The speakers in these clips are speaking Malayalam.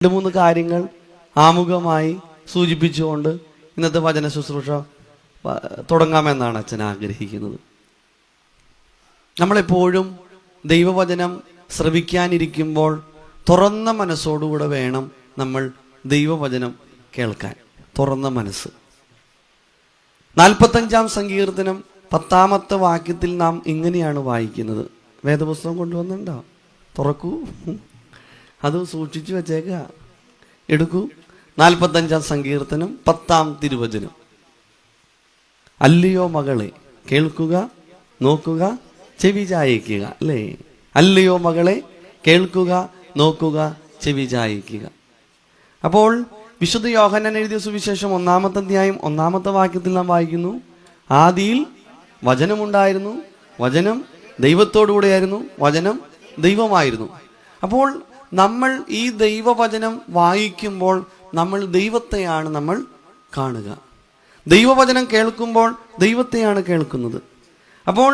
രണ്ട് മൂന്ന് കാര്യങ്ങൾ ആമുഖമായി സൂചിപ്പിച്ചുകൊണ്ട് ഇന്നത്തെ വചന ശുശ്രൂഷ തുടങ്ങാമെന്നാണ് അച്ഛൻ ആഗ്രഹിക്കുന്നത്. നമ്മളെപ്പോഴും ദൈവവചനം ശ്രവിക്കാനിരിക്കുമ്പോൾ തുറന്ന മനസ്സോടുകൂടെ വേണം നമ്മൾ ദൈവവചനം കേൾക്കാൻ. തുറന്ന മനസ്സ്. 45-ാം സങ്കീർത്തനം 10-ാമത്തെ വാക്യത്തിൽ നാം ഇങ്ങനെയാണ് വായിക്കുന്നത്. വേദപുസ്തകം കൊണ്ടുവന്നിട്ടുണ്ടോ? തുറക്കൂ, അത് സൂക്ഷിച്ചു വെച്ചേക്ക. എടുക്കൂ. 45-ാം സങ്കീർത്തനം 10-ാം തിരുവചനം. അല്ലയോ മകളെ കേൾക്കുക, നോക്കുക, ചെവി ചായിക്കുക. അല്ലേ? അല്ലയോ മകളെ കേൾക്കുക, നോക്കുക, ചെവി ചായിക്കുക. അപ്പോൾ വിശുദ്ധ യോഹന്നാൻ എഴുതിയ സുവിശേഷം 1-ാമത്തെ അധ്യായം 1-ാമത്തെ വാക്യത്തിൽ നാം വായിക്കുന്നു, ആദിയിൽ വചനമുണ്ടായിരുന്നു, വചനം ദൈവത്തോടുകൂടെയായിരുന്നു, വചനം ദൈവമായിരുന്നു. അപ്പോൾ നമ്മൾ ഈ ദൈവവചനം വായിക്കുമ്പോൾ നമ്മൾ ദൈവത്തെയാണ് നമ്മൾ കാണുക. ദൈവവചനം കേൾക്കുമ്പോൾ ദൈവത്തെയാണ് കേൾക്കുന്നത്. അപ്പോൾ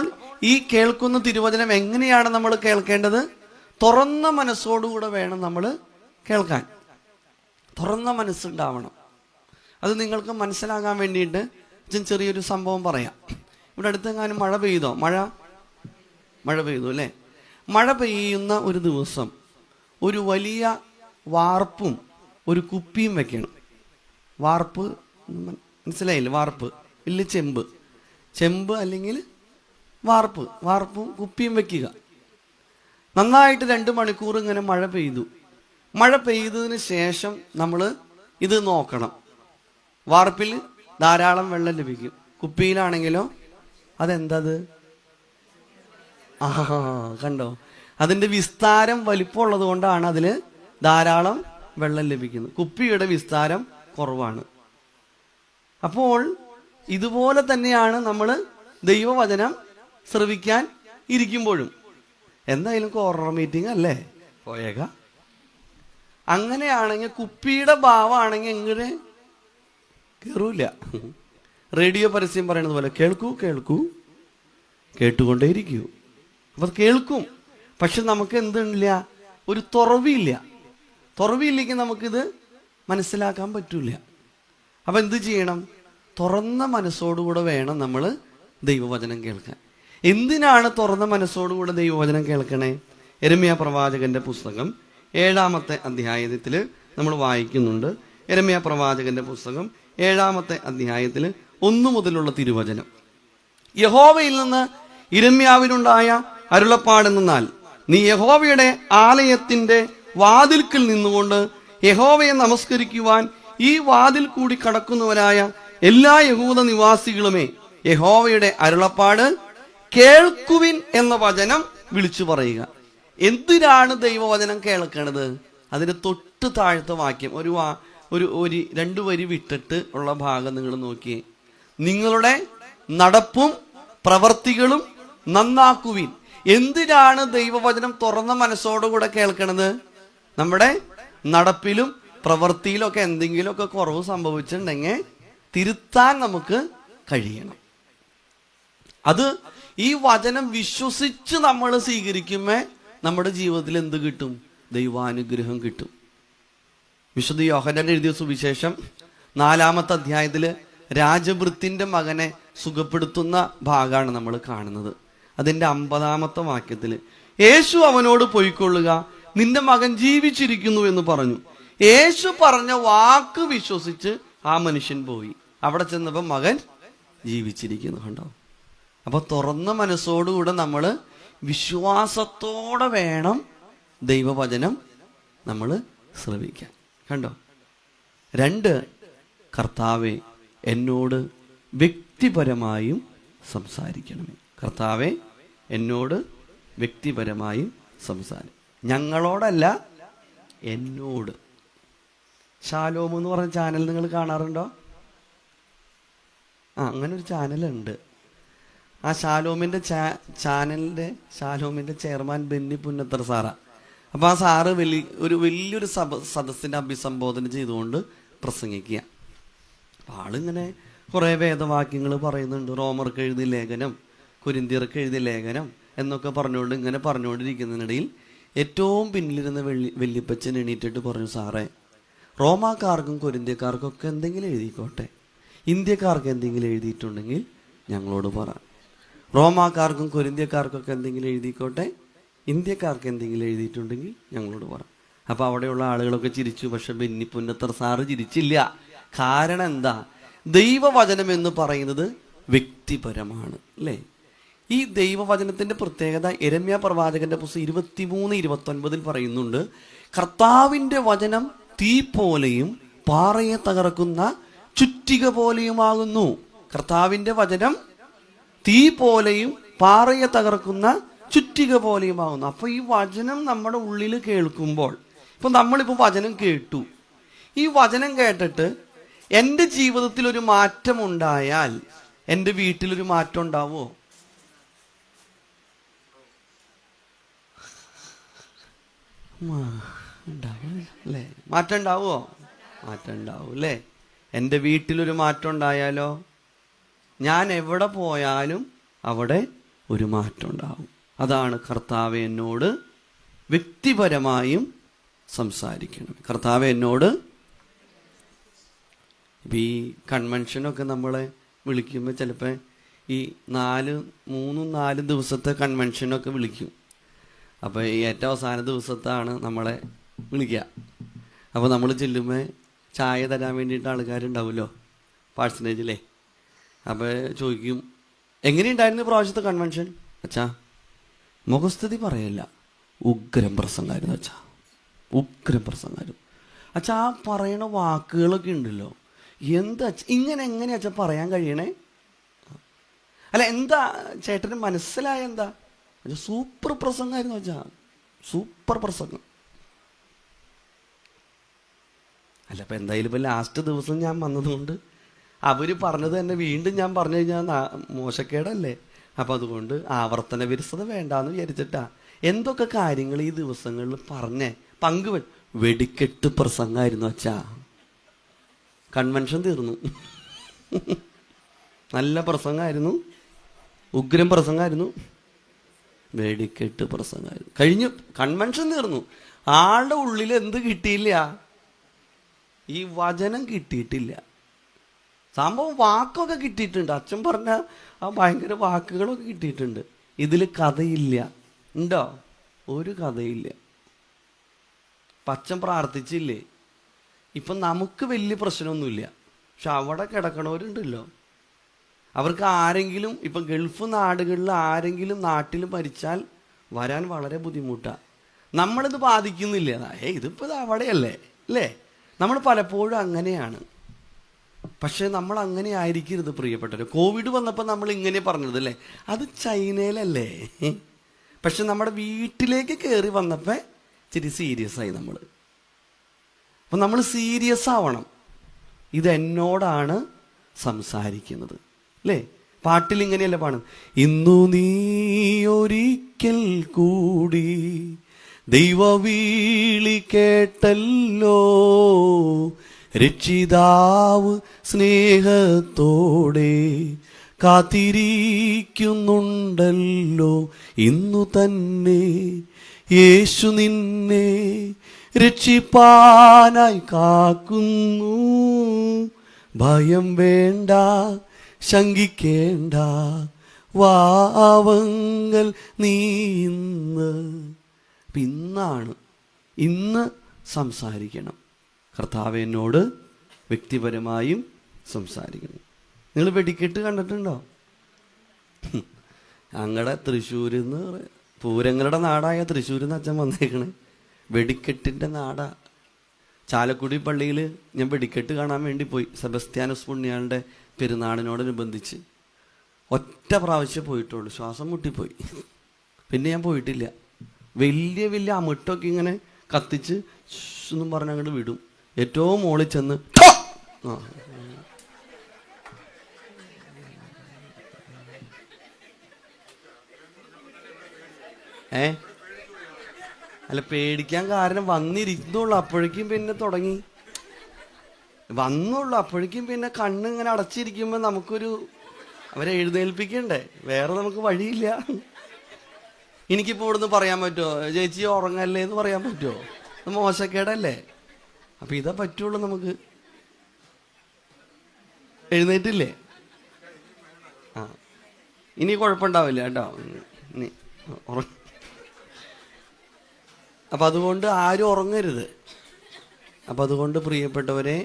ഈ കേൾക്കുന്ന തിരുവചനം എങ്ങനെയാണ് നമ്മൾ കേൾക്കേണ്ടത്? തുറന്ന മനസ്സോടുകൂടെ വേണം നമ്മൾ കേൾക്കാൻ. തുറന്ന മനസ്സുണ്ടാവണം. അത് നിങ്ങൾക്ക് മനസ്സിലാകാൻ വേണ്ടിയിട്ട് ഞാൻ ചെറിയൊരു സംഭവം പറയാം. ഇവിടെ അടുത്തെങ്ങാനും മഴ പെയ്തോ? മഴ പെയ്തു അല്ലേ? മഴ പെയ്യുന്ന ഒരു ദിവസം ഒരു വലിയ വാർപ്പും ഒരു കുപ്പിയും വെക്കണം. വാർപ്പ് മനസ്സിലായില്ലേ? വാർപ്പ് ഇല്ല, ചെമ്പ് അല്ലെങ്കിൽ വാർപ്പും കുപ്പിയും വെക്കുക. നന്നായിട്ട് 2 മണിക്കൂർ ഇങ്ങനെ മഴ പെയ്തു. മഴ പെയ്തതിന് ശേഷം നമ്മൾ ഇത് നോക്കണം. വാർപ്പിൽ ധാരാളം വെള്ളം ലഭിക്കും. കുപ്പിയിലാണെങ്കിലോ അതെന്തത്? കണ്ടോ? അതിൻ്റെ വിസ്താരം വലിപ്പമുള്ളത് കൊണ്ടാണ് അതിൽ ധാരാളം വെള്ളം ലഭിക്കുന്നത്. കുപ്പിയുടെ വിസ്താരം കുറവാണ്. അപ്പോൾ ഇതുപോലെ തന്നെയാണ് നമ്മൾ ദൈവവചനം ശ്രവിക്കാൻ ഇരിക്കുമ്പോഴും. എന്തായാലും കോർണർ മീറ്റിംഗ് അല്ലേ? പോയേക. അങ്ങനെയാണെങ്കിൽ കുപ്പിയുടെ ഭാവമാണെങ്കിൽ എങ്ങനെ കയറൂല. റേഡിയോ പരസ്യം പറയുന്നത് പോലെ കേൾക്കൂ കേൾക്കൂ കേട്ടുകൊണ്ടേയിരിക്കൂ. അപ്പൊ കേൾക്കും, പക്ഷെ നമുക്ക് എന്തില്ല? ഒരു തുറവിയില്ലെങ്കിൽ നമുക്കിത് മനസ്സിലാക്കാൻ പറ്റൂല. അപ്പൊ എന്ത് ചെയ്യണം? തുറന്ന മനസ്സോടുകൂടെ വേണം നമ്മൾ ദൈവവചനം കേൾക്കാൻ. എന്തിനാണ് തുറന്ന മനസ്സോടുകൂടെ ദൈവവചനം കേൾക്കണേ? യെരമ്യാ പ്രവാചകന്റെ പുസ്തകം 7-ാമത്തെ അധ്യായത്തിൽ നമ്മൾ വായിക്കുന്നുണ്ട്. യെരമ്യാ പ്രവാചകന്റെ പുസ്തകം 7-ാമത്തെ അധ്യായത്തിൽ 1 മുതലുള്ള തിരുവചനം. യഹോവയിൽ നിന്ന് യിരെമ്യാവിനുണ്ടായ അരുളപ്പാടെന്നാൽ, നീ യഹോവയുടെ ആലയത്തിന്റെ വാതിൽക്കൽ നിന്നുകൊണ്ട് യഹോവയെ നമസ്കരിക്കുവാൻ ഈ വാതിൽ കൂടി കടക്കുന്നവരായ എല്ലാ യഹൂദ നിവാസികളുമേ, യഹോവയുടെ അരുളപ്പാട് കേൾക്കുവിൻ എന്ന വചനം വിളിച്ചു പറയുക. എന്തിനാണ് ദൈവവചനം കേൾക്കണത്? അതിന്റെ തൊട്ട് താഴത്തെ വാക്യം ഒരു 2 വരി വിട്ടിട്ട് ഉള്ള ഭാഗം നിങ്ങൾ നോക്കിയേ. നിങ്ങളുടെ നടപ്പും പ്രവർത്തികളും നന്നാക്കുവിൻ. എന്തിനാണ് ദൈവവചനം തുറന്ന മനസ്സോടുകൂടെ കേൾക്കണത്? നമ്മുടെ നടപ്പിലും പ്രവൃത്തിയിലും ഒക്കെ എന്തെങ്കിലുമൊക്കെ കുറവ് സംഭവിച്ചിട്ടുണ്ടെങ്കിൽ തിരുത്താൻ നമുക്ക് കഴിയണം. അത് ഈ വചനം വിശ്വസിച്ച് നമ്മൾ സ്വീകരിക്കുമ്പോൾ നമ്മുടെ ജീവിതത്തിൽ എന്ത് കിട്ടും? ദൈവാനുഗ്രഹം കിട്ടും. വിശുദ്ധ യോഹന്നാൻ എഴുതിയ സുവിശേഷം 4-ാമത്തെ അധ്യായത്തിൽ രാജഭൃത്തിന്റെ മകനെ സുഖപ്പെടുത്തുന്ന ഭാഗമാണ് നമ്മൾ കാണുന്നത്. അതിന്റെ 50-ാമത്തെ വാക്യത്തിൽ യേശു അവനോട് പൊയ്ക്കൊള്ളുക, നിന്റെ മകൻ ജീവിച്ചിരിക്കുന്നു എന്ന് പറഞ്ഞു. യേശു പറഞ്ഞ വാക്ക് വിശ്വസിച്ച് ആ മനുഷ്യൻ പോയി. അവിടെ ചെന്നപ്പോൾ മകൻ ജീവിച്ചിരിക്കുന്നു. കണ്ടോ? അപ്പൊ തുറന്ന മനസ്സോടുകൂടെ നമ്മൾ വിശ്വാസത്തോടെ വേണം ദൈവവചനം നമ്മൾ ശ്രവിക്കാൻ. കണ്ടോ? 2, കർത്താവെ എന്നോട് വ്യക്തിപരമായും സംസാരിക്കണമേ. കർത്താവെ എന്നോട് വ്യക്തിപരമായും ഞങ്ങളോടല്ല, എന്നോട്. ഷാലോം എന്ന് പറഞ്ഞ ചാനൽ നിങ്ങൾ കാണാറുണ്ടോ? അങ്ങനെ ഒരു ചാനലുണ്ട്. ആ ഷാലോമിന്റെ ഷാലോമിന്റെ ചെയർമാൻ ബെന്നി പുന്നത്തർ സാറാ. അപ്പൊ ആ സാറ് വലിയൊരു സദസ്സിന്റെ അഭിസംബോധന ചെയ്തുകൊണ്ട് പ്രസംഗിക്കുക. ആളിങ്ങനെ കുറെ വേദവാക്യങ്ങൾ പറയുന്നുണ്ട്. റോമർക്ക് എഴുതിയ ലേഖനം, കൊരിന്ത്യർക്ക് എഴുതിയ ലേഖനം എന്നൊക്കെ പറഞ്ഞുകൊണ്ടിരിക്കുന്നതിനിടയിൽ ഏറ്റവും പിന്നിലിരുന്ന വല്യപ്പച്ചൻ എണീറ്റിട്ട് പറഞ്ഞു, സാറേ, റോമാക്കാർക്കും കൊരിന്ത്യക്കാർക്കും ഒക്കെ എന്തെങ്കിലും എഴുതിക്കോട്ടെ, ഇന്ത്യക്കാർക്ക് എന്തെങ്കിലും എഴുതിയിട്ടുണ്ടെങ്കിൽ ഞങ്ങളോട് പറ. റോമാക്കാർക്കും കൊരിന്ത്യക്കാർക്കൊക്കെ എന്തെങ്കിലും എഴുതിക്കോട്ടെ, ഇന്ത്യക്കാർക്ക് എന്തെങ്കിലും എഴുതിയിട്ടുണ്ടെങ്കിൽ ഞങ്ങളോട് പറ. അപ്പോൾ അവിടെയുള്ള ആളുകളൊക്കെ ചിരിച്ചു. പക്ഷെ ബെന്നി പുന്നത്തർ സാറ് ചിരിച്ചില്ല. കാരണം എന്താ? ദൈവവചനം എന്ന് പറയുന്നത് വ്യക്തിപരമാണ്, അല്ലേ? ഈ ദൈവവചനത്തിന്റെ പ്രത്യേകത യെരമ്യാ പ്രവാചകന്റെ പുസ്തകം 23:29 പറയുന്നുണ്ട്, കർത്താവിന്റെ വചനം തീ പോലെയും പാറയെ തകർക്കുന്ന ചുറ്റിക പോലെയുമാകുന്നു. കർത്താവിന്റെ വചനം തീ പോലെയും പാറയെ തകർക്കുന്ന ചുറ്റിക പോലെയുമാകുന്നു. അപ്പൊ ഈ വചനം നമ്മുടെ ഉള്ളിൽ കേൾക്കുമ്പോൾ, ഇപ്പൊ നമ്മളിപ്പോൾ വചനം കേട്ടു, ഈ വചനം കേട്ടിട്ട് എൻ്റെ ജീവിതത്തിൽ ഒരു മാറ്റം ഉണ്ടായാൽ എൻ്റെ വീട്ടിലൊരു മാറ്റം ഉണ്ടാവുമോ? അല്ലേ? മാറ്റം ഉണ്ടാവുമോ? മാറ്റം ഉണ്ടാവും, അല്ലേ? എൻ്റെ വീട്ടിലൊരു മാറ്റം ഉണ്ടായാലോ ഞാൻ എവിടെ പോയാലും അവിടെ ഒരു മാറ്റം ഉണ്ടാവും. അതാണ് കർത്താവ് എന്നോട് വ്യക്തിപരമായും സംസാരിക്കണം. കർത്താവ് എന്നോട് ഈ കൺവെൻഷനൊക്കെ നമ്മളെ വിളിക്കുമ്പോൾ ചിലപ്പോൾ ഈ 3-4 ദിവസത്തെ കൺവെൻഷനൊക്കെ വിളിക്കും. അപ്പോൾ ഈ ഏറ്റവും അവസാന ദിവസത്താണ് നമ്മളെ വിളിക്കുക. അപ്പോൾ നമ്മൾ ചെല്ലുമ്പോൾ ചായ തരാൻ വേണ്ടിയിട്ട് ആൾക്കാരുണ്ടാവുമല്ലോ പാഴ്സനേജിലേ. അപ്പോൾ ചോദിക്കും, എങ്ങനെയുണ്ടായിരുന്നു പ്രാവശ്യത്തെ കൺവെൻഷൻ? അച്ഛാ, മുഖസ്തുതി പറയല്ല, ഉഗ്രം പ്രസംഗമായിരുന്നു അച്ഛാ, ഉഗ്രം പ്രസംഗമായിരുന്നു അച്ഛാ. ആ പറയണ വാക്കുകളൊക്കെ ഉണ്ടല്ലോ, എന്താ ഇങ്ങനെ എങ്ങനെയാ അച്ഛാ പറയാൻ കഴിയണേ? അല്ല, എന്താ ചേട്ടന് മനസ്സിലായ എന്താ? സൂപ്പർ പ്രസംഗമായിരുന്നു അച്ഛാ, സൂപ്പർ പ്രസംഗം. അല്ല, അപ്പം എന്തായാലും ഇപ്പം ലാസ്റ്റ് ദിവസം ഞാൻ വന്നതുകൊണ്ട് അവർ പറഞ്ഞത് തന്നെ വീണ്ടും ഞാൻ പറഞ്ഞു കഴിഞ്ഞാൽ മോശക്കേടല്ലേ. അപ്പം അതുകൊണ്ട് ആവർത്തന വിരസത വേണ്ടാന്ന് വിചാരിച്ചിട്ടാ എന്തൊക്കെ കാര്യങ്ങൾ ഈ ദിവസങ്ങളിൽ പറഞ്ഞേ വെടിക്കെട്ട് പ്രസംഗമായിരുന്നു അച്ഛാ. കൺവെൻഷൻ തീർന്നു, നല്ല പ്രസംഗമായിരുന്നു, ഉഗ്രം പ്രസംഗമായിരുന്നു, വെടിക്കെട്ട് പ്രസംഗമായിരുന്നു. കഴിഞ്ഞു, കൺവെൻഷൻ തീർന്നു. ആളുടെ ഉള്ളിൽ എന്ത് കിട്ടിയില്ല? ഈ വചനം കിട്ടിയിട്ടില്ല. സംഭവം വാക്കൊക്കെ കിട്ടിയിട്ടുണ്ട്, അച്ഛൻ പറഞ്ഞ ആ ഭയങ്കര വാക്കുകളൊക്കെ കിട്ടിയിട്ടുണ്ട്. ഇതിൽ കഥയില്ല. ഉണ്ടോ? ഒരു കഥയില്ല. അച്ഛൻ പ്രാർത്ഥിച്ചില്ലേ? ഇപ്പം നമുക്ക് വലിയ പ്രശ്നമൊന്നുമില്ല, പക്ഷെ അവിടെ കിടക്കണവരുണ്ടല്ലോ, അവർക്ക് ആരെങ്കിലും ഇപ്പം ഗൾഫ് നാടുകളിൽ ആരെങ്കിലും നാട്ടിൽ മരിച്ചാൽ വരാൻ വളരെ ബുദ്ധിമുട്ടാണ്. നമ്മളിത് ബാധിക്കുന്നില്ല. ഇതിപ്പോൾ ഇത് അവിടെയല്ലേ, അല്ലേ? നമ്മൾ പലപ്പോഴും അങ്ങനെയാണ്. പക്ഷെ നമ്മൾ അങ്ങനെ ആയിരിക്കരുത് പ്രിയപ്പെട്ടവർ. കോവിഡ് വന്നപ്പോൾ നമ്മൾ ഇങ്ങനെ പറഞ്ഞത് അല്ലേ, അത് ചൈനയിലല്ലേ. പക്ഷെ നമ്മുടെ വീട്ടിലേക്ക് കയറി വന്നപ്പോൾ ഇച്ചിരി സീരിയസ് ആയി നമ്മൾ. അപ്പം നമ്മൾ സീരിയസ് ആവണം. ഇതെന്നോടാണ് സംസാരിക്കുന്നത്, അല്ലേ? പാട്ടിൽ ഇങ്ങനെയല്ലേ പാടുന്നത്, ഇന്നു നീ ഒരിക്കൽ കൂടി ദൈവവിളി കേട്ടല്ലോ, രക്ഷിതാവ് സ്നേഹത്തോടെ കാത്തിരിക്കുന്നുണ്ടല്ലോ, ഇന്നു തന്നെ യേശു നിന്നെ രക്ഷിപ്പാനായി കാക്കുന്നു, ഭയം വേണ്ട, ശങ്കിക്കേണ്ട, വാവങ്ങൾ നീ ഇന്ന് സംസാരിക്കണം. കർത്താവ് എന്നോട് വ്യക്തിപരമായും സംസാരിക്കണം. നിങ്ങൾ വെടിക്കെട്ട് കണ്ടിട്ടുണ്ടോ? ഞങ്ങളുടെ തൃശ്ശൂരിൽ നിന്ന്, പൂരങ്ങളുടെ നാടായ തൃശ്ശൂരിൽ നിന്ന് അച്ഛൻ വന്നേക്കണേ. വെടിക്കെട്ടിൻ്റെ നാടാ. ചാലക്കുടി പള്ളിയിൽ ഞാൻ വെടിക്കെട്ട് കാണാൻ വേണ്ടി പോയി. സെബസ്ത്യാനോസ് പുണ്യാളുടെ പെരുന്നാളിനോടനുബന്ധിച്ച് ഒറ്റ പ്രാവശ്യം പോയിട്ടുള്ളൂ. ശ്വാസം മുട്ടിപ്പോയി, പിന്നെ ഞാൻ പോയിട്ടില്ല. വലിയ വലിയ അമിട്ടൊക്കെ ഇങ്ങനെ കത്തിച്ച് എന്നും പറഞ്ഞ് അങ്ങോട്ട് വിടും. ഏറ്റവും മുകളിൽ ചെന്ന് അല്ല, പേടിക്കാൻ കാരണം വന്നിരുന്നുള്ളൂ, അപ്പോഴേക്കും പിന്നെ തുടങ്ങി. വന്നുള്ളൂ, അപ്പോഴേക്കും പിന്നെ കണ്ണിങ്ങനെ അടച്ചിരിക്കുമ്പോൾ നമുക്കൊരു അവരെ എഴുന്നേൽപ്പിക്കണ്ടേ, വേറെ നമുക്ക് വഴിയില്ല. എനിക്കിപ്പോൾ ഇവിടുന്ന് പറയാൻ പറ്റുമോ ചേച്ചി ഉറങ്ങല്ലേ എന്ന് പറയാൻ പറ്റുമോ? അത് മോശക്കേടല്ലേ? അപ്പൊ ഇതാ പറ്റുള്ളൂ നമുക്ക്. എഴുന്നേറ്റില്ലേ? ആ, ഇനി കുഴപ്പമുണ്ടാവില്ല കേട്ടോ. ഇനി അപ്പൊ അതുകൊണ്ട് ആരും ഉറങ്ങരുത്. അപ്പൊ അതുകൊണ്ട് പ്രിയപ്പെട്ടവരെ,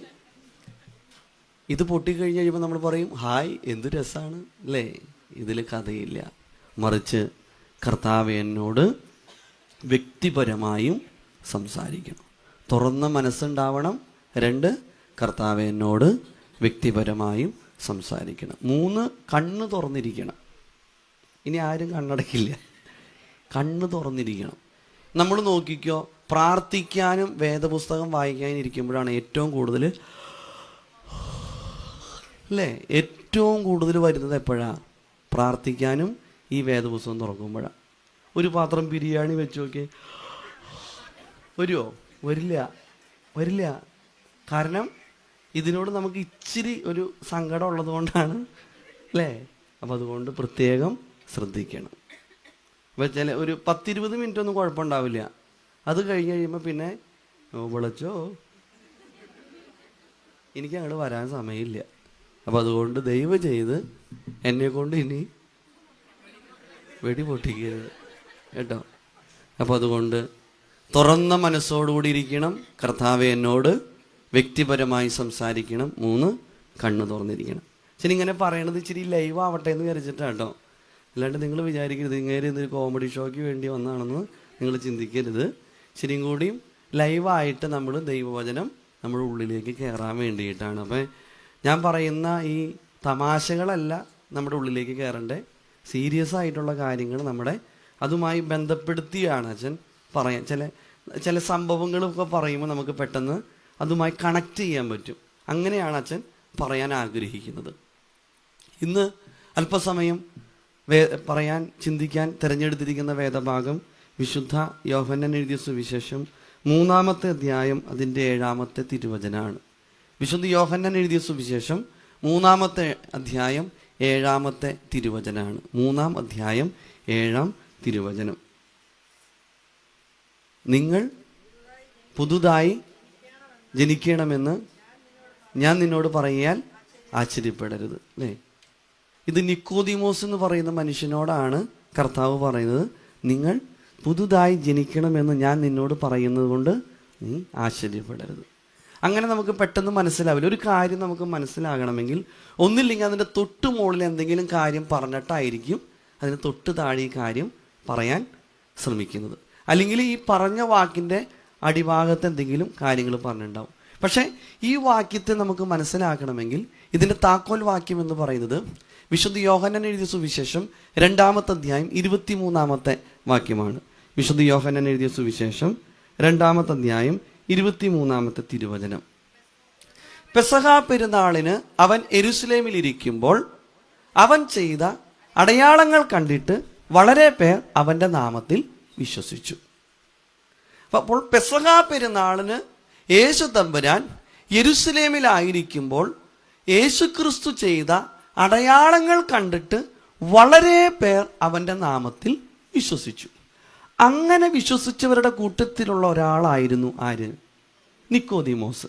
ഇത് പൊട്ടിക്കഴിഞ്ഞ് കഴിയുമ്പോൾ നമ്മൾ പറയും ഹായ് എന്ത് രസമാണ് അല്ലേ? ഇതിൽ കഥയില്ല. മറിച്ച് കർത്താവ് എന്നോട് വ്യക്തിപരമായും സംസാരിക്കണം. തുറന്ന മനസ്സുണ്ടാവണം. 2, കർത്താവ് എന്നോട് വ്യക്തിപരമായും സംസാരിക്കണം. 3, കണ്ണ് തുറന്നിരിക്കണം. ഇനി ആരും കണ്ണടക്കില്ല. കണ്ണ് തുറന്നിരിക്കണം. നമ്മൾ നോക്കിക്കോ, പ്രാർത്ഥിക്കാനും വേദപുസ്തകം വായിക്കാനും ഇരിക്കുമ്പോഴാണ് ഏറ്റവും കൂടുതൽ അല്ലേ? ഏറ്റവും കൂടുതൽ വരുന്നത് എപ്പോഴാണ്? പ്രാർത്ഥിക്കാനും ഈ വേദപുസ്തകം തുറക്കുമ്പോഴാണ്. ഒരു പാത്രം ബിരിയാണി വെച്ച് നോക്കി വരുമോ? വരില്ല. കാരണം ഇതിനോട് നമുക്ക് ഇച്ചിരി ഒരു സങ്കടം ഉള്ളത് കൊണ്ടാണ് അല്ലേ? അപ്പം അതുകൊണ്ട് പ്രത്യേകം ശ്രദ്ധിക്കണം. അപ്പം ഒരു 10-20 മിനിറ്റ് ഒന്നും കുഴപ്പമുണ്ടാവില്ല. അത് കഴിഞ്ഞ് കഴിയുമ്പോൾ പിന്നെ വിളിച്ചോ, എനിക്ക് അങ്ങോട്ട് വരാൻ സമയമില്ല. അപ്പം അതുകൊണ്ട് ദയവ് ചെയ്ത് എന്നെക്കൊണ്ട് ഇനി വെടി പൊട്ടിക്കരുത് കേട്ടോ. അപ്പം അതുകൊണ്ട് തുറന്ന മനസ്സോടുകൂടി ഇരിക്കണം. കർത്താവെ എന്നോട് വ്യക്തിപരമായി സംസാരിക്കണം. 3, കണ്ണ് തുറന്നിരിക്കണം. ശരി, ഇങ്ങനെ പറയണത് ഇച്ചിരി ലൈവ് ആവട്ടെ എന്ന് വിചാരിച്ചിട്ടാണ് കേട്ടോ. അല്ലാണ്ട് നിങ്ങൾ വിചാരിക്കരുത് ഇങ്ങനെ ഇതൊരു കോമഡി ഷോയ്ക്ക് വേണ്ടി വന്നാണെന്ന് നിങ്ങൾ ചിന്തിക്കരുത്. ശരിയും കൂടിയും ലൈവായിട്ട് നമ്മൾ ദൈവവചനം നമ്മുടെ ഉള്ളിലേക്ക് കയറാൻ വേണ്ടിയിട്ടാണ്. അപ്പം ഞാൻ പറയുന്ന ഈ തമാശകളല്ല നമ്മുടെ ഉള്ളിലേക്ക് കയറണ്ടേ, സീരിയസ് ആയിട്ടുള്ള കാര്യങ്ങൾ നമ്മുടെ അതുമായി ബന്ധപ്പെടുത്തിയാണ് അച്ഛൻ പറയാൻ. ചില സംഭവങ്ങളൊക്കെ പറയുമ്പോൾ നമുക്ക് പെട്ടെന്ന് അതുമായി കണക്ട് ചെയ്യാൻ പറ്റും. അങ്ങനെയാണ് അച്ഛൻ പറയാൻ ആഗ്രഹിക്കുന്നത്. ഇന്ന് അല്പസമയം പറയാൻ ചിന്തിക്കാൻ തിരഞ്ഞെടുത്തിരിക്കുന്ന വേദഭാഗം വിശുദ്ധ യോഹന്നാൻ എഴുതിയ സുവിശേഷം 3-ാമത്തെ അധ്യായം അതിൻ്റെ 7-ാമത്തെ തിരുവചനമാണ്. വിശുദ്ധ യോഹന്നാൻ എഴുതിയ സുവിശേഷം 3-ാമത്തെ അധ്യായം 7-ാമത്തെ തിരുവചനമാണ്. 3-ാം അധ്യായം 7-ാം തിരുവചനം. നിങ്ങൾ പുതുതായി ജനിക്കണമെന്ന് ഞാൻ നിന്നോട് പറയാൻ ആശ്ചര്യപ്പെടരുത് അല്ലേ? ഇത് നിക്കോദിമോസ് എന്ന് പറയുന്ന മനുഷ്യനോടാണ് കർത്താവ് പറയുന്നത്. നിങ്ങൾ പുതുതായി ജനിക്കണമെന്ന് ഞാൻ നിന്നോട് പറയുന്നത് കൊണ്ട് നീ ആശ്ചര്യപ്പെടരുത്. അങ്ങനെ നമുക്ക് പെട്ടെന്ന് മനസ്സിലാവില്ല. ഒരു കാര്യം നമുക്ക് മനസ്സിലാകണമെങ്കിൽ ഒന്നില്ലെങ്കിൽ അതിൻ്റെ തൊട്ട് മുകളിൽ എന്തെങ്കിലും കാര്യം പറഞ്ഞിട്ടായിരിക്കും അതിന് തൊട്ട് താഴെ ഈ കാര്യം പറയാൻ ശ്രമിക്കുന്നത്. അല്ലെങ്കിൽ ഈ പറഞ്ഞ വാക്കിൻ്റെ അടിഭാഗത്ത് എന്തെങ്കിലും കാര്യങ്ങൾ പറഞ്ഞിട്ടുണ്ടാവും. പക്ഷേ ഈ വാക്യത്തെ നമുക്ക് മനസ്സിലാക്കണമെങ്കിൽ ഇതിൻ്റെ താക്കോൽ വാക്യം എന്ന് പറയുന്നത് വിശുദ്ധ യോഹന്നാൻ എഴുതിയ സുവിശേഷം 2-ാമത്തെ അധ്യായം 23-ാമത്തെ വാക്യമാണ്. വിശുദ്ധ യോഹന്നാൻ എഴുതിയ സുവിശേഷം 2-ാമത്തെ അധ്യായം 23-ാമത്തെ തിരുവചനം. പെസഹ പെരുന്നാളിന് അവൻ യെരൂശലേമിൽ ഇരിക്കുമ്പോൾ അവൻ ചെയ്ത അടയാളങ്ങൾ കണ്ടിട്ട് വളരെ പേർ അവൻ്റെ നാമത്തിൽ വിശ്വസിച്ചു. അപ്പോൾ പെസഹ പെരുന്നാളിന് യേശു തമ്പുരാൻ യെരൂശലേമിലായിരിക്കുമ്പോൾ യേശുക്രിസ്തു ചെയ്ത അടയാളങ്ങൾ കണ്ടിട്ട് വളരെ പേർ അവൻ്റെ നാമത്തിൽ വിശ്വസിച്ചു. അങ്ങനെ വിശ്വസിച്ചവരുടെ കൂട്ടത്തിലുള്ള ഒരാളായിരുന്നു ആര്? നിക്കോദിമോസ്.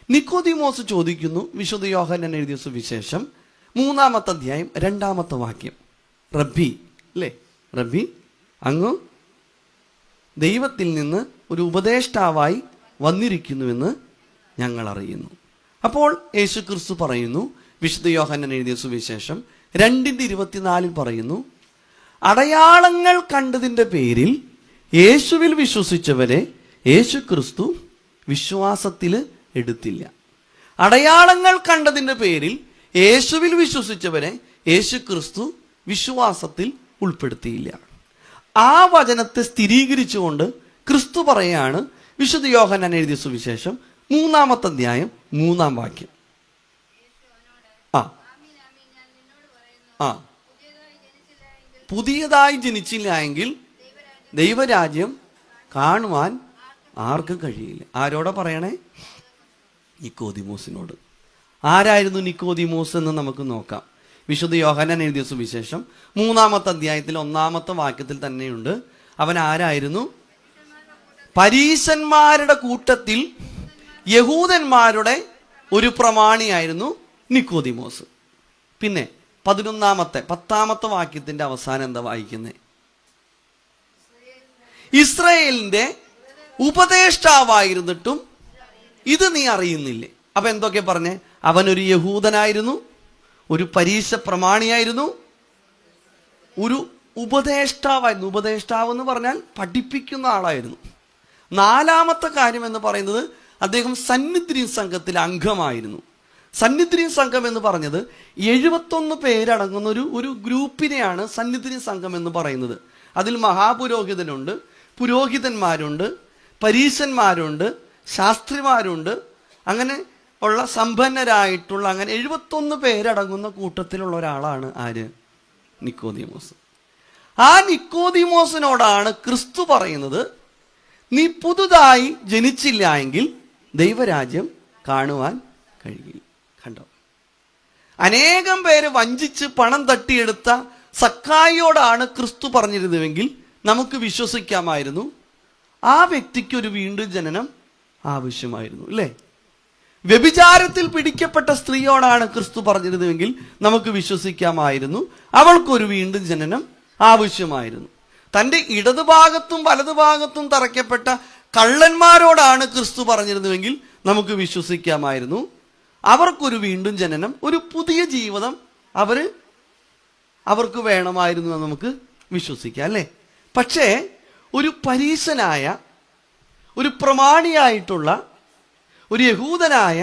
നിക്കോദിമോസ് ചോദിക്കുന്നു, വിശുദ്ധ യോഹന്നാൻ എഴുതിയ സുവിശേഷം 3-ാമത്തെ അധ്യായം 2-ാമത്തെ വാക്യം, റബ്ബി അല്ലേ, റബ്ബി അങ്ങ് ദൈവത്തിൽ നിന്ന് ഒരു ഉപദേഷ്ടാവായി വന്നിരിക്കുന്നുവെന്ന് ഞങ്ങൾ അറിയുന്നു. അപ്പോൾ യേശുക്രിസ്തു പറയുന്നു, വിശുദ്ധ യോഹന്നാൻ എഴുതിയ സുവിശേഷം 2:24 പറയുന്നു, അടയാളങ്ങൾ കണ്ടതിൻ്റെ പേരിൽ യേശുവിൽ വിശ്വസിച്ചവരെ യേശുക്രിസ്തു വിശ്വാസത്തിൽ എടുത്തില്ല. അടയാളങ്ങൾ കണ്ടതിൻ്റെ പേരിൽ യേശുവിൽ വിശ്വസിച്ചവരെ യേശുക്രിസ്തു വിശ്വാസത്തിൽ ഉൾപ്പെടുത്തിയില്ല. ആ വചനത്തെ സ്ഥിരീകരിച്ചുകൊണ്ട് ക്രിസ്തു പറയാണ് വിശുദ്ധ യോഹന്നാൻ എഴുതിയ സുവിശേഷം 3-ാമത്തെ അധ്യായം 3-ാം വാക്യം. പുതിയതായി ജനിച്ചില്ല എങ്കിൽ ദൈവരാജ്യം കാണുവാൻ ആർക്കും കഴിയില്ല. ആരോടാ പറയണേ? നിക്കോദിമോസിനോട്. ആരായിരുന്നു നിക്കോദിമോസ് എന്ന് നമുക്ക് നോക്കാം. വിശുദ്ധ യോഹന്നാൻ എഴുതിയ സുവിശേഷം 3-ാമത്തെ അധ്യായത്തിൽ 1-ാമത്തെ വാക്യത്തിൽ തന്നെയുണ്ട്. അവൻ ആരായിരുന്നു? പരീശന്മാരുടെ കൂട്ടത്തിൽ യഹൂദന്മാരുടെ ഒരു പ്രമാണിയായിരുന്നു നിക്കോദിമോസ്. പിന്നെ 10-ാമത്തെ വാക്യത്തിന്റെ അവസാനം എന്താ വായിക്കുന്നത്? ഇസ്രായേലിന്റെ ഉപദേഷ്ടാവായിരുന്നിട്ടും ഇത് നീ അറിയുന്നില്ലേ? അപ്പൊ എന്തൊക്കെ പറഞ്ഞേ? അവനൊരു യഹൂദനായിരുന്നു, ഒരു പരീശ പ്രമാണിയായിരുന്നു, ഒരു ഉപദേഷ്ടാവായിരുന്നു. ഉപദേഷ്ടാവ് എന്ന് പറഞ്ഞാൽ പഠിപ്പിക്കുന്ന ആളായിരുന്നു. 4-ാമത്തെ കാര്യം എന്ന് പറയുന്നത് അദ്ദേഹം സന്നിധിൻ സംഘത്തിൽ അംഗമായിരുന്നു. സന്നിധിൻ സംഘം എന്ന് പറഞ്ഞത് 71 പേരടങ്ങുന്ന ഒരു ഗ്രൂപ്പിനെയാണ് സന്നിധിൻ സംഘം എന്ന് പറയുന്നത്. അതിൽ മഹാപുരോഹിതനുണ്ട്, പുരോഹിതന്മാരുണ്ട്, പരീശന്മാരുണ്ട്, ശാസ്ത്രിമാരുണ്ട്, അങ്ങനെ ഉള്ള സമ്പന്നരായിട്ടുള്ള അങ്ങനെ 71 പേരടങ്ങുന്ന കൂട്ടത്തിലുള്ള ഒരാളാണ് ആര്? നിക്കോദിമോസ്. ആ നിക്കോദിമോസിനോടാണ് ക്രിസ്തു പറയുന്നത്, നീ പുതുതായി ജനിച്ചില്ല എങ്കിൽ ദൈവരാജ്യം കാണുവാൻ കഴിയില്ല. കണ്ടോ? അനേകം പേര് വഞ്ചിച്ച് പണം തട്ടിയെടുത്ത സക്കായിയോടാണ് ക്രിസ്തു പറഞ്ഞിരുന്നുവെങ്കിൽ നമുക്ക് വിശ്വസിക്കാമായിരുന്നു, ആ വ്യക്തിക്ക് ഒരു വീണ്ടും ജനനം ആവശ്യമായിരുന്നു, അല്ലേ? വ്യഭിചാരത്തിൽ പിടിക്കപ്പെട്ട സ്ത്രീയോടാണ് ക്രിസ്തു പറഞ്ഞിരുന്നുവെങ്കിൽ നമുക്ക് വിശ്വസിക്കാമായിരുന്നു, അവൾക്കൊരു വീണ്ടും ജനനം ആവശ്യമായിരുന്നു. തൻ്റെ ഇടതുഭാഗത്തും വലതുഭാഗത്തും തറയ്ക്കപ്പെട്ട കള്ളന്മാരോടാണ് ക്രിസ്തു പറഞ്ഞിരുന്നുവെങ്കിൽ നമുക്ക് വിശ്വസിക്കാമായിരുന്നു, അവർക്കൊരു വീണ്ടും ജനനം, ഒരു പുതിയ ജീവിതം അവർക്ക് വേണമായിരുന്നു എന്ന് നമുക്ക് വിശ്വസിക്കാം, അല്ലേ? പക്ഷേ ഒരു പരീശനായ, ഒരു പ്രമാണിയായിട്ടുള്ള, ഒരു യഹൂദനായ,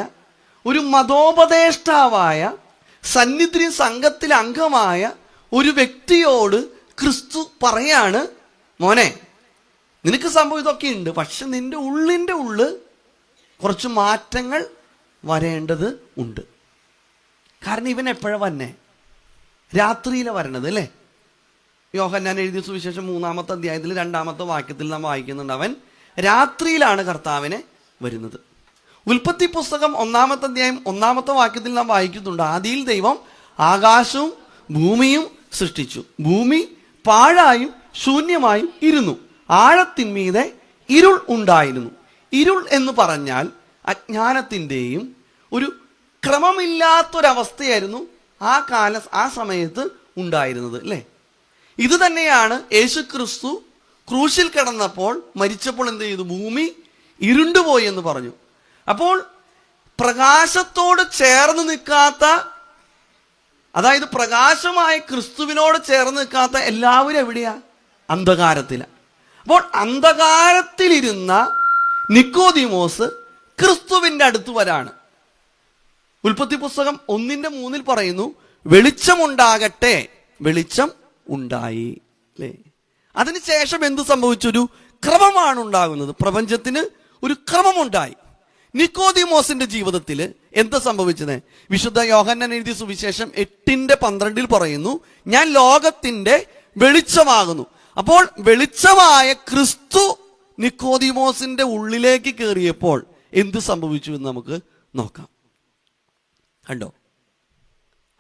ഒരു മതോപദേഷ്ടാവായ, സന്നിധി സംഘത്തിൽ അംഗമായ ഒരു വ്യക്തിയോട് ക്രിസ്തു പറയാണ്, മോനെ നിനക്ക് സംഭവം ഇതൊക്കെ ഉണ്ട്, പക്ഷെ നിന്റെ ഉള്ളിൻ്റെ കുറച്ച് മാറ്റങ്ങൾ വരേണ്ടത് ഉണ്ട്. കാരണം ഇവൻ എപ്പോഴാണ് വന്നേ? രാത്രിയിലാണ് വരണത്, അല്ലേ? യോഹന്നാൻ എഴുതിയ സുവിശേഷം 3-ാമത്തെ അധ്യായത്തിൽ 2-ാമത്തെ വാക്യത്തിൽ നാം വായിക്കുന്നുണ്ട്, അവൻ രാത്രിയിലാണ് കർത്താവിനെ വരുന്നത്. ഉൽപ്പത്തി പുസ്തകം 1-ാമത്തെ അധ്യായം 1-ാമത്തെ വാക്യത്തിൽ നാം വായിക്കുന്നുണ്ട്, ആദിയിൽ ദൈവം ആകാശവും ഭൂമിയും സൃഷ്ടിച്ചു, ഭൂമി പാഴായും ശൂന്യമായും ഇരുന്നു, ആഴത്തിന്മീതെ ഇരുൾ ഉണ്ടായിരുന്നു. ഇരുൾ എന്ന് പറഞ്ഞാൽ അജ്ഞാനത്തിൻ്റെയും ഒരു ക്രമമില്ലാത്തൊരവസ്ഥയായിരുന്നു ആ സമയത്ത് ഉണ്ടായിരുന്നത്, അല്ലേ? ഇത് തന്നെയാണ് യേശു ക്രിസ്തു ക്രൂശിൽ കിടന്നപ്പോൾ, മരിച്ചപ്പോൾ എന്ത് ചെയ്തു? ഭൂമി ഇരുണ്ടുപോയി എന്ന് പറഞ്ഞു. അപ്പോൾ പ്രകാശത്തോട് ചേർന്ന് നിൽക്കാത്ത, അതായത് പ്രകാശമായ ക്രിസ്തുവിനോട് ചേർന്ന് നിൽക്കാത്ത എല്ലാവരും എവിടെയാ? അന്ധകാരത്തിലാണ്. അപ്പോൾ അന്ധകാരത്തിലിരുന്ന നിക്കോദിമോസ് ക്രിസ്തുവിൻ്റെ അടുത്ത് വരാണ്. ഉൽപ്പത്തി പുസ്തകം 1:3 പറയുന്നു, വെളിച്ചമുണ്ടാകട്ടെ, വെളിച്ചം ഉണ്ടായി, അല്ലേ? അതിനുശേഷം എന്ത് സംഭവിച്ചൊരു ക്രമമാണ് ഉണ്ടാകുന്നത്. പ്രപഞ്ചത്തിന് ഒരു ക്രമമുണ്ടായി. നിക്കോദിമോസിന്റെ ജീവിതത്തിൽ എന്താ സംഭവിച്ചത്? വിശുദ്ധ യോഹന്നാൻ എഴുതിയ സുവിശേഷം 8:12 പറയുന്നു, ഞാൻ ലോകത്തിന്റെ വെളിച്ചമാകുന്നു. അപ്പോൾ വെളിച്ചമായ ക്രിസ്തു നിക്കോദിമോസിന്റെ ഉള്ളിലേക്ക് കയറിയപ്പോൾ എന്ത് സംഭവിച്ചു എന്ന് നമുക്ക് നോക്കാം. കണ്ടോ?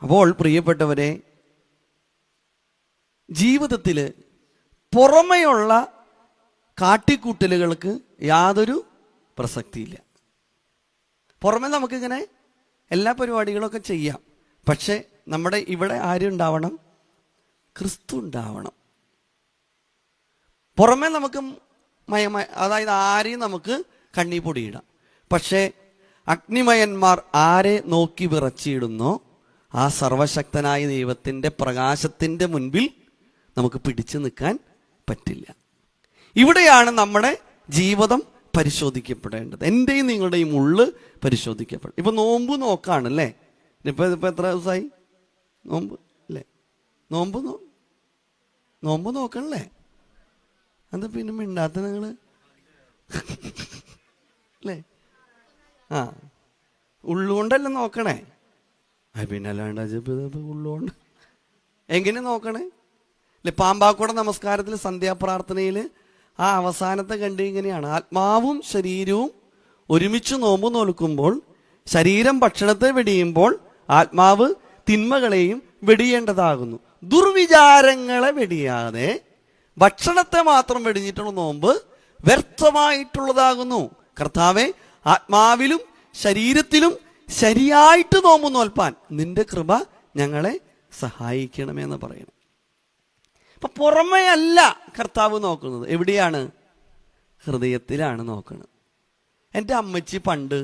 അപ്പോൾ പ്രിയപ്പെട്ടവരെ, ജീവിതത്തിൽ പുറമെയുള്ള കാട്ടിക്കൂട്ടലുകൾക്ക് യാതൊരു പ്രസക്തിയില്ല. പുറമെ നമുക്കിങ്ങനെ എല്ലാ പരിപാടികളൊക്കെ ചെയ്യാം, പക്ഷെ നമ്മുടെ ഇവിടെ ആരുണ്ടാവണം? ക്രിസ്തു ഉണ്ടാവണം. പുറമെ നമുക്ക് അതായത് ആരെയും നമുക്ക് കണ്ണി പൊടിയിടാം, പക്ഷേ അഗ്നിമയന്മാർ ആരെ നോക്കി വിറച്ചിടുന്നോ ആ സർവശക്തനായ ദൈവത്തിൻ്റെ പ്രകാശത്തിൻ്റെ മുൻപിൽ നമുക്ക് പിടിച്ചു നിൽക്കാൻ പറ്റില്ല. ഇവിടെയാണ് നമ്മുടെ ജീവിതം പരിശോധിക്കപ്പെടേണ്ടത്. എൻ്റെയും നിങ്ങളുടെയും ഉള്ള് പരിശോധിക്കപ്പെടും. ഇപ്പൊ നോമ്പ് നോക്കാണല്ലേ? ഇപ്പൊ എത്ര ദിവസമായി നോമ്പ് അല്ലേ? നോമ്പ് നോക്കണല്ലേ? അത് പിന്നെ മിണ്ടാത്ത നിങ്ങള് അല്ലേ? ആ, ഉള്ളുകൊണ്ടല്ലേ നോക്കണേ? പിന്നെ അല്ലാണ്ട് ഉള്ളുകൊണ്ട് എങ്ങനെ നോക്കണേ അല്ലെ? പാമ്പാക്കുട നമസ്കാരത്തിൽ സന്ധ്യാപ്രാർത്ഥനയിൽ ആ അവസാനത്തെ കണ്ട് ഇങ്ങനെയാണ്, ആത്മാവും ശരീരവും ഒരുമിച്ച് നോമ്പ് നോൽക്കുമ്പോൾ ശരീരം ഭക്ഷണത്തെ വെടിയുമ്പോൾ ആത്മാവ് തിന്മകളെയും വെടിയേണ്ടതാകുന്നു. ദുർവിചാരങ്ങളെ വെടിയാതെ ഭക്ഷണത്തെ മാത്രം വെടിഞ്ഞിട്ടുള്ള നോമ്പ് വ്യർത്ഥമായിട്ടുള്ളതാകുന്നു. കർത്താവെ, ആത്മാവിലും ശരീരത്തിലും ശരിയായിട്ട് നോമ്പ് നോൽപ്പാൻ നിന്റെ കൃപ ഞങ്ങളെ സഹായിക്കണമെന്ന് പറയണം. അപ്പൊ പുറമേ അല്ല കർത്താവ് നോക്കുന്നത്, എവിടെയാണ്? ഹൃദയത്തിലാണ് നോക്കുന്നത്. എൻ്റെ അമ്മച്ചി പണ്ട്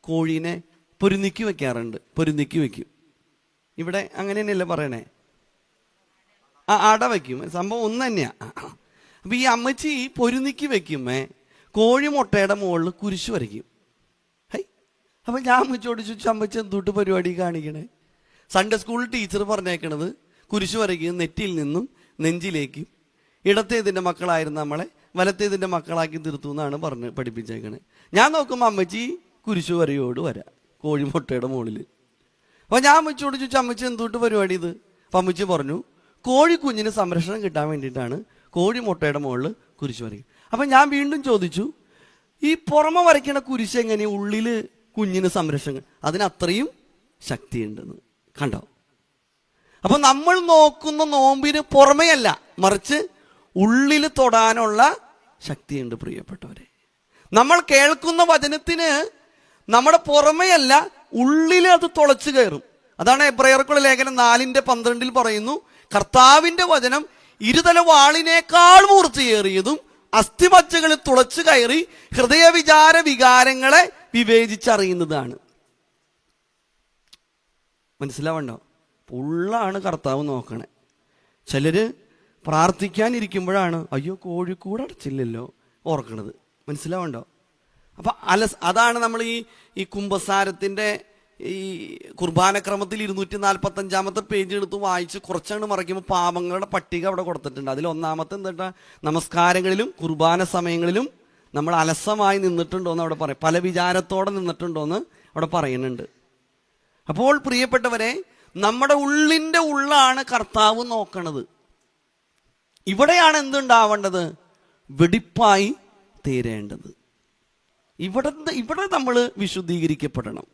കോഴീനെ പൊരുന്നിക്ക് വെക്കാറുണ്ട്. പൊരുന്നിക്ക് വെക്കും. ഇവിടെ അങ്ങനെ തന്നെയല്ലേ പറയണേ? അട വയ്ക്കും. സംഭവം ഒന്ന് തന്നെയാ. അപ്പൊ ഈ അമ്മച്ചി പൊരുന്നിക്ക് വെക്കുമ്പേ കോഴി മുട്ടയുടെ മുകളിൽ കുരിശ് വരയ്ക്കും. അപ്പൊ ഞാൻ അമ്മച്ചോട് ചോദിച്ചു, അമ്മച്ചി എന്തൊട്ട് പരിപാടി കാണിക്കണേ? സൺഡേ സ്കൂളിൽ ടീച്ചർ പറഞ്ഞേക്കണത് കുരിശ് വരയ്ക്കും നെറ്റിയിൽ നിന്നും നെഞ്ചിലേക്കും, ഇടത്തേതിൻ്റെ മക്കളായിരുന്ന നമ്മളെ വലത്തേതിൻ്റെ മക്കളാക്കി തീർത്തു എന്നാണ് പഠിപ്പിച്ചേക്കണേ. ഞാൻ നോക്കുമ്പോൾ അമ്മച്ചി കുരിശു വരയോട് വരാ കോഴിമുട്ടയുടെ മുകളിൽ. അപ്പോൾ ഞാൻ അമ്മച്ചിയോട് ചോദിച്ചു, അമ്മച്ചി എന്തൊട്ട് പരിപാടി ഇത്? അപ്പം അമ്മച്ചി പറഞ്ഞു, കോഴി കുഞ്ഞിന് സംരക്ഷണം കിട്ടാൻ വേണ്ടിയിട്ടാണ് കോഴിമുട്ടയുടെ മുകളിൽ കുരിശ് വരയ്ക്കും. അപ്പം ഞാൻ വീണ്ടും ചോദിച്ചു, ഈ പുറമെ വരയ്ക്കണ കുരിശ് എങ്ങനെ ഉള്ളിൽ കുഞ്ഞിന് സംരക്ഷണം? അതിനത്രയും ശക്തിയുണ്ടെന്ന് കണ്ടോ? അപ്പൊ നമ്മൾ നോക്കുന്ന നോമ്പിന് പുറമെയല്ല, മറിച്ച് ഉള്ളിൽ തൊടാനുള്ള ശക്തിയുണ്ട്. പ്രിയപ്പെട്ടവരെ, നമ്മൾ കേൾക്കുന്ന വചനത്തിന് നമ്മുടെ പുറമെയല്ല, ഉള്ളിൽ അത് തുളച്ചു കയറും. അതാണ് എബ്രായർക്കുള്ള ലേഖനം 4:12 പറയുന്നു, കർത്താവിന്റെ വചനം ഇരുതല വാളിനേക്കാൾ മൂർച്ചയേറിയതും അസ്ഥിമജ്ജകളിൽ തുളച്ചു കയറി ഹൃദയവിചാര വികാരങ്ങളെ വിവേചിച്ചറിയുന്നതാണ്. മനസ്സിലാവണ്ടോ? ഉള്ളാണ് കർത്താവ് നോക്കണേ. ചിലര് പ്രാർത്ഥിക്കാനിരിക്കുമ്പോഴാണ് അയ്യോ കോഴിക്കൂട് അടച്ചില്ലല്ലോ ഓർക്കണത്. മനസ്സിലാവണ്ടോ? അപ്പൊ അതാണ് നമ്മൾ ഈ കുംഭസാരത്തിന്റെ ഈ കുർബാനക്രമത്തിൽ 245 പേജ് എടുത്ത് വായിച്ച് കുറച്ചങ്ങ് മറിക്കുമ്പോൾ പാപങ്ങളുടെ പട്ടിക അവിടെ കൊടുത്തിട്ടുണ്ട്. അതിൽ ഒന്നാമത്തെ എന്താ, നമസ്കാരങ്ങളിലും കുർബാന സമയങ്ങളിലും നമ്മൾ അലസമായി നിന്നിട്ടുണ്ടോയെന്ന് അവിടെ പറയും. പല വിചാരത്തോടെ നിന്നിട്ടുണ്ടോയെന്ന് അവിടെ പറയുന്നുണ്ട്. അപ്പോൾ പ്രിയപ്പെട്ടവരെ, നമ്മുടെ ഉള്ളിൻ്റെ ഉള്ളാണ് കർത്താവ് നോക്കണത്. ഇവിടെയാണ് എന്തുണ്ടാവേണ്ടത്? വെടിപ്പായി തീരേണ്ടത്. ഇവിടെ നമ്മൾ വിശുദ്ധീകരിക്കപ്പെടണം.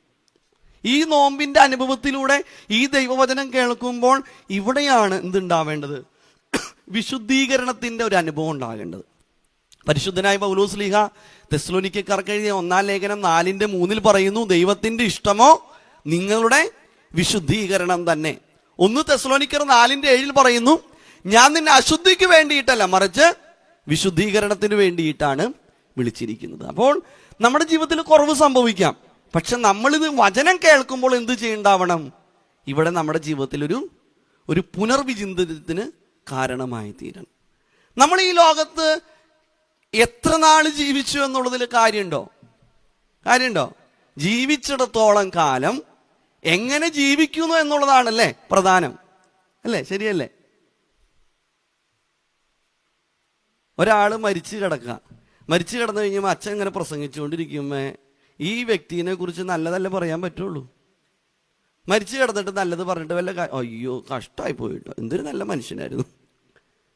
ഈ നോമ്പിന്റെ അനുഭവത്തിലൂടെ ഈ ദൈവവചനം കേൾക്കുമ്പോൾ ഇവിടെയാണ് എന്തുണ്ടാവേണ്ടത്? വിശുദ്ധീകരണത്തിന്റെ ഒരു അനുഭവം ഉണ്ടാകേണ്ടത്. പരിശുദ്ധനായ പൗലോസ് ശ്ലീഹ തെസ്സലോനിക്കക്കാർക്ക് എഴുതിയ 1 ലേഖനം 4:3 പറയുന്നു, ദൈവത്തിന്റെ ഇഷ്ടമോ നിങ്ങളുടെ വിശുദ്ധീകരണം തന്നെ. 1 തെസ്സലോനിക്കർ 4:7 പറയുന്നു, ഞാൻ നിന്നെ അശുദ്ധിക്ക് വേണ്ടിയിട്ടല്ല, മറിച്ച് വിശുദ്ധീകരണത്തിന് വേണ്ടിയിട്ടാണ് വിളിച്ചിരിക്കുന്നത്. അപ്പോൾ നമ്മുടെ ജീവിതത്തിൽ കുറവ് സംഭവിക്കാം, പക്ഷെ നമ്മളിത് വചനം കേൾക്കുമ്പോൾ എന്ത് ചെയ്യണ്ടാവണം? ഇവിടെ നമ്മുടെ ജീവിതത്തിൽ ഒരു പുനർവിചിന്തനത്തിന് കാരണമായി തീരണം. നമ്മൾ ഈ ലോകത്ത് എത്ര നാൾ ജീവിച്ചു എന്നുള്ളതിൽ കാര്യമുണ്ടോ? ജീവിച്ചിടത്തോളം കാലം എങ്ങനെ ജീവിക്കുന്നു എന്നുള്ളതാണല്ലേ പ്രധാനം, അല്ലേ? ശരിയല്ലേ? ഒരാള് മരിച്ചു കിടന്നു കഴിഞ്ഞാൽ അച്ഛൻ ഇങ്ങനെ പ്രസംഗിച്ചുകൊണ്ടിരിക്കുമ്പോ ഈ വ്യക്തിനെ കുറിച്ച് നല്ലതല്ലേ പറയാൻ പറ്റുള്ളൂ. മരിച്ചു കിടന്നിട്ട് നല്ലത് പറഞ്ഞിട്ട് വല്ല അയ്യോ കഷ്ടമായി പോയിട്ടോ, എന്തൊരു നല്ല മനുഷ്യനായിരുന്നു,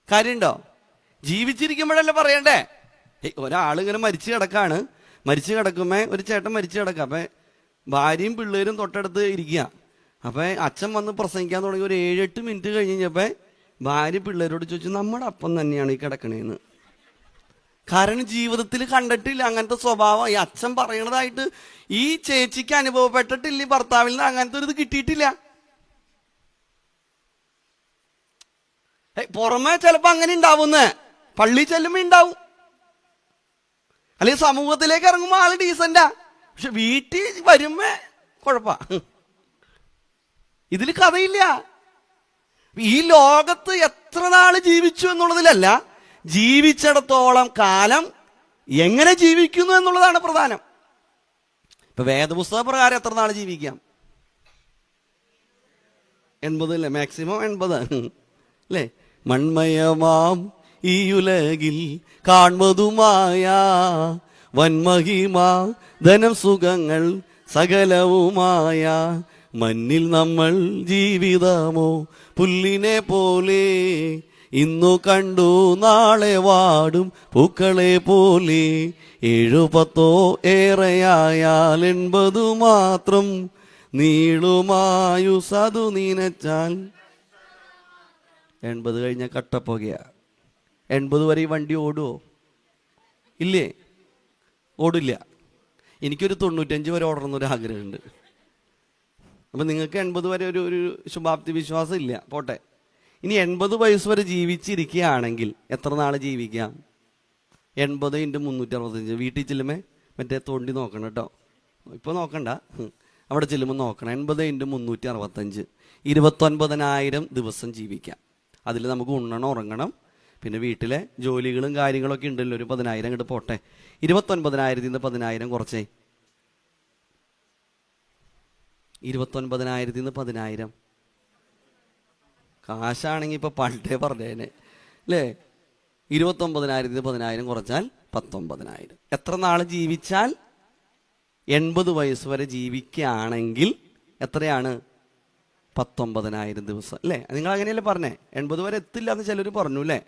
കാര്യമുണ്ടോ? ജീവിച്ചിരിക്കുമ്പോഴല്ലേ പറയണ്ടേ? ഒരാളിങ്ങനെ മരിച്ചു കിടക്കുമ്പോ ഒരു ചേട്ടൻ മരിച്ചു കിടക്കുക. അപ്പൊ ഭാര്യയും പിള്ളേരും തൊട്ടടുത്ത് ഇരിക്കുക. അപ്പൊ അച്ഛൻ വന്ന് പ്രസംഗിക്കാൻ തുടങ്ങി. ഒരു 7-8 മിനിറ്റ് കഴിഞ്ഞപ്പോ ഭാര്യ പിള്ളേരോട് ചോദിച്ചു, നമ്മുടെ അപ്പം തന്നെയാണ് ഈ കിടക്കണേന്ന്. കാരണം ജീവിതത്തിൽ കണ്ടിട്ടില്ല അങ്ങനത്തെ സ്വഭാവം. ഈ അച്ഛൻ പറയണതായിട്ട് ഈ ചേച്ചിക്ക് അനുഭവപ്പെട്ടിട്ടില്ല, ഭർത്താവിൽ നിന്ന് അങ്ങനത്തെ ഒരു ഇത് കിട്ടിയിട്ടില്ല. പുറമെ ചിലപ്പോ അങ്ങനെ ഉണ്ടാവുന്നേ, പള്ളി ചെല്ലുമ്പോ ഉണ്ടാവും, അല്ലെങ്കിൽ സമൂഹത്തിലേക്ക് ഇറങ്ങുമ്പോ ആള് ഡീസന്റാ, പക്ഷെ വീട്ടിൽ വരുമ്പോ കുഴപ്പാ. ഇതിൽ കഥയില്ല. ഈ ലോകത്ത് എത്ര നാള് ജീവിച്ചു എന്നുള്ളതിലല്ല, ജീവിച്ചിടത്തോളം കാലം എങ്ങനെ ജീവിക്കുന്നു എന്നുള്ളതാണ് പ്രധാനം. ഇപ്പൊ വേദപുസ്തക പ്രകാരം എത്ര നാൾ ജീവിക്കാം? 80 അല്ലേ? മാക്സിമം 80 അല്ലേ? മൺമയമാം ഈ ഉലകിൽ കാൺമതുമായ വൻമഹിമ ധനം സുഖങ്ങൾ സകലവുമായ മണ്ണിൽ നമ്മൾ ജീവിതമോ പുല്ലിനെ പോലെ, ഇന്നു കണ്ടു നാളെ വാടും പൂക്കളെ പോലെ. 7-10 ഏറെയായാൽ 80 മാത്രം, നീളുമായുസതു നീനച്ചാൽ 80 കഴിഞ്ഞ കട്ടപ്പുകയാ. 80 വരെ ഈ വണ്ടി ഓടുമോ? ഇല്ലേ, ഓടില്ല. എനിക്കൊരു 95 വരെ ഓടണമെന്നൊരു ആഗ്രഹമുണ്ട്. അപ്പം നിങ്ങൾക്ക് 80 വരെ ഒരു ശുഭാപ്തി വിശ്വാസം ഇല്ല, പോട്ടെ. ഇനി 80 വയസ്സ് വരെ ജീവിച്ചിരിക്കുകയാണെങ്കിൽ എത്ര നാൾ ജീവിക്കാം? 80 × 365. വീട്ടിൽ ചെല്ലുമേ മറ്റേ തോണ്ടി നോക്കണം കേട്ടോ, ഇപ്പോൾ നോക്കണ്ട, അവിടെ ചെല്ലുമ്പോൾ നോക്കണം. 80 × 365, 29,000 ദിവസം ജീവിക്കാം. അതിൽ നമുക്ക് ഉണ്ണണം, ഉറങ്ങണം, പിന്നെ വീട്ടിലെ ജോലികളും കാര്യങ്ങളൊക്കെ ഉണ്ടല്ലോ. ഒരു 10,000 അങ്ങോട്ട് പോട്ടെ. 29,000 നിന്ന് 10,000 കുറച്ചേ. 29,000 നിന്ന് 10,000 കാശാണെങ്കിൽ ഇപ്പൊ പണ്ടേ പറഞ്ഞേനെ അല്ലേ? 29,000 നിന്ന് 10,000 കുറച്ചാൽ 19,000. എത്ര നാൾ ജീവിച്ചാൽ? 80 വയസ്സ് വരെ ജീവിക്കുകയാണെങ്കിൽ എത്രയാണ്? 19,000 ദിവസം അല്ലേ? നിങ്ങൾ അങ്ങനെയല്ലേ പറഞ്ഞേ? 80 വരെ എത്തില്ല എന്ന് ചിലർ പറഞ്ഞു അല്ലേ?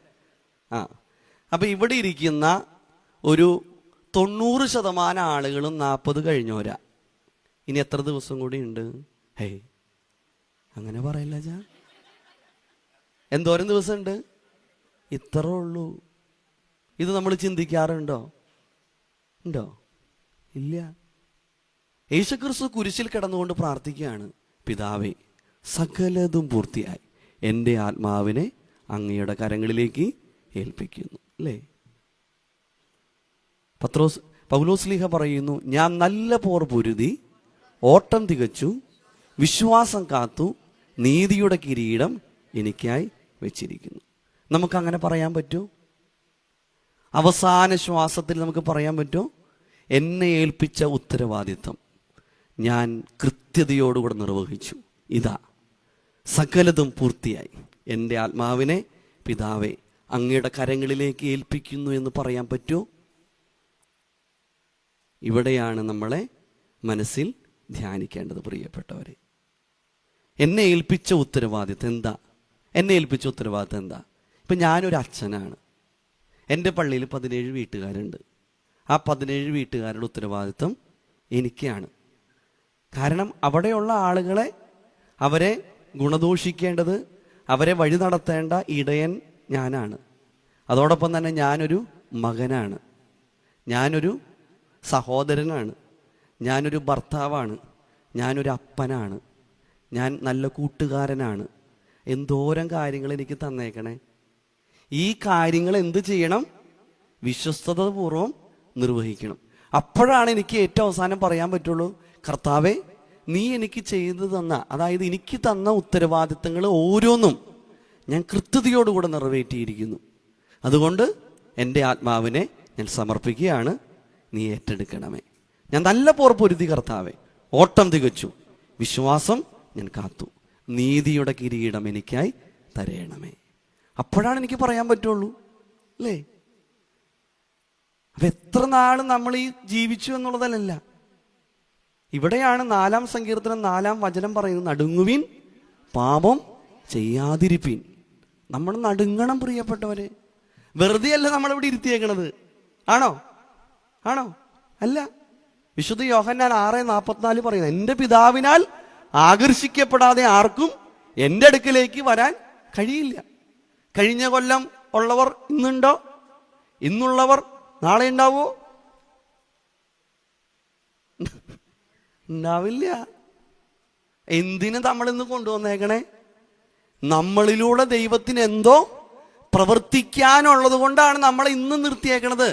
അപ്പൊ ഇവിടെ ഇരിക്കുന്ന ഒരു 90% ആളുകളും 40 കഴിഞ്ഞോരാ. ഇനി എത്ര ദിവസം കൂടി ഉണ്ട്? ഹേയ്, അങ്ങനെ പറയില്ല ചാ. എന്തോരം ദിവസം ഉണ്ട്? ഇത്ര ഉള്ളൂ. ഇത് നമ്മൾ ചിന്തിക്കാറുണ്ടോ? ഉണ്ടോ? ഇല്ല. യേശുക്രിസ്തു കുരിശിൽ കിടന്നുകൊണ്ട് പ്രാർത്ഥിക്കുകയാണ്, പിതാവേ, സകലതും പൂർത്തിയായി, എൻ്റെ ആത്മാവിനെ അങ്ങയുടെ കരങ്ങളിലേക്ക് ഏൽപ്പിക്കുന്നു അല്ലേ? പൗലോസ്ലീഹ പറയുന്നു, ഞാൻ നല്ല പോർ പൊരുതി, ഓട്ടം തികച്ചു, വിശ്വാസം കാത്തു, നീതിയുടെ കിരീടം എനിക്കായി വെച്ചിരിക്കുന്നു. നമുക്കങ്ങനെ പറയാൻ പറ്റുമോ? അവസാന ശ്വാസത്തിൽ നമുക്ക് പറയാൻ പറ്റുമോ? എന്നെ ഏൽപ്പിച്ച ഉത്തരവാദിത്വം ഞാൻ കൃത്യതയോടുകൂടെ നിർവഹിച്ചു. ഇതാ സകലതും പൂർത്തിയായി, എൻ്റെ ആത്മാവിനെ പിതാവേ അങ്ങയുടെ കരങ്ങളിലേക്ക് ഏൽപ്പിക്കുന്നു എന്ന് പറയാൻ പറ്റുമോ? ഇവിടെയാണ് നമ്മളെ മനസ്സിൽ ധ്യാനിക്കേണ്ടത് പ്രിയപ്പെട്ടവരെ. എന്നെ ഏൽപ്പിച്ച ഉത്തരവാദിത്വം എന്താ? എന്നെ ഏൽപ്പിച്ച ഉത്തരവാദിത്വം എന്താ? ഇപ്പം ഞാനൊരു അച്ഛനാണ്. എൻ്റെ പള്ളിയിൽ 17 വീട്ടുകാരുണ്ട്. ആ 17 വീട്ടുകാരുടെ ഉത്തരവാദിത്വം എനിക്കാണ്. കാരണം അവിടെയുള്ള ആളുകളെ, അവരെ ഗുണദോഷിക്കേണ്ടത്, അവരെ വഴി നടത്തേണ്ട ഇടയൻ ഞാനാണ്. അതോടൊപ്പം തന്നെ ഞാനൊരു മകനാണ്, ഞാനൊരു സഹോദരനാണ്, ഞാനൊരു ഭർത്താവാണ്, ഞാനൊരു അപ്പനാണ്, ഞാൻ നല്ല കൂട്ടുകാരനാണ്. എന്തോരം കാര്യങ്ങൾ എനിക്ക് തന്നേക്കണേ. ഈ കാര്യങ്ങൾ എന്ത് ചെയ്യണം? വിശ്വസ്തതപൂർവം നിർവഹിക്കണം. അപ്പോഴാണ് എനിക്ക് ഏറ്റവും അവസാനം പറയാൻ പറ്റുള്ളൂ, കർത്താവേ, നീ എനിക്ക് ചെയ്തു തന്ന, അതായത് എനിക്ക് തന്ന ഉത്തരവാദിത്തങ്ങൾ ഓരോന്നും ഞാൻ കൃത്യതയോടുകൂടെ നിറവേറ്റിയിരിക്കുന്നു. അതുകൊണ്ട് എൻ്റെ ആത്മാവിനെ ഞാൻ സമർപ്പിക്കുകയാണ്, നീ ഏറ്റെടുക്കണമേ. ഞാൻ നല്ല പോർ പൊരുതി കർത്താവേ, ഓട്ടം തികച്ചു, വിശ്വാസം ഞാൻ കാത്തു, നീതിയുടെ കിരീടം എനിക്കായി തരയണമേ. അപ്പോഴാണ് എനിക്ക് പറയാൻ പറ്റുള്ളൂ അല്ലേ? അപ്പൊ എത്ര നാൾ നമ്മൾ ഈ ജീവിച്ചു എന്നുള്ളതല്ല. ഇവിടെയാണ് 4-ാം സങ്കീർത്തനം 4-ാം വചനം പറയുന്നത്, നടുങ്ങുവിൻ, പാപം ചെയ്യാതിരിപ്പിൻ. നമ്മൾ നടുങ്ങണം പ്രിയപ്പെട്ടവരെ. വെറുതെ അല്ല നമ്മളിവിടെ ഇരുത്തിയേക്കണത്. ആണോ? ആണോ? അല്ല. വിശുദ്ധ യോഹന്നാൻ 6:44 പറയുന്നത്, എൻ്റെ പിതാവിനാൽ ആകർഷിക്കപ്പെടാതെ ആർക്കും എൻ്റെ അടുക്കിലേക്ക് വരാൻ കഴിയില്ല. കഴിഞ്ഞ കൊല്ലം ഉള്ളവർ ഇന്നുണ്ടോ? ഇന്നുള്ളവർ നാളെ ഉണ്ടാവോ? ഉണ്ടാവില്ല. എന്തിന് നമ്മളിന്ന് കൊണ്ടുവന്നേക്കണേ? നമ്മളിലൂടെ ദൈവത്തിന് എന്തോ പ്രവർത്തിക്കാനുള്ളത് കൊണ്ടാണ് നമ്മൾ ഇന്ന് നിർത്തിയേക്കണത്.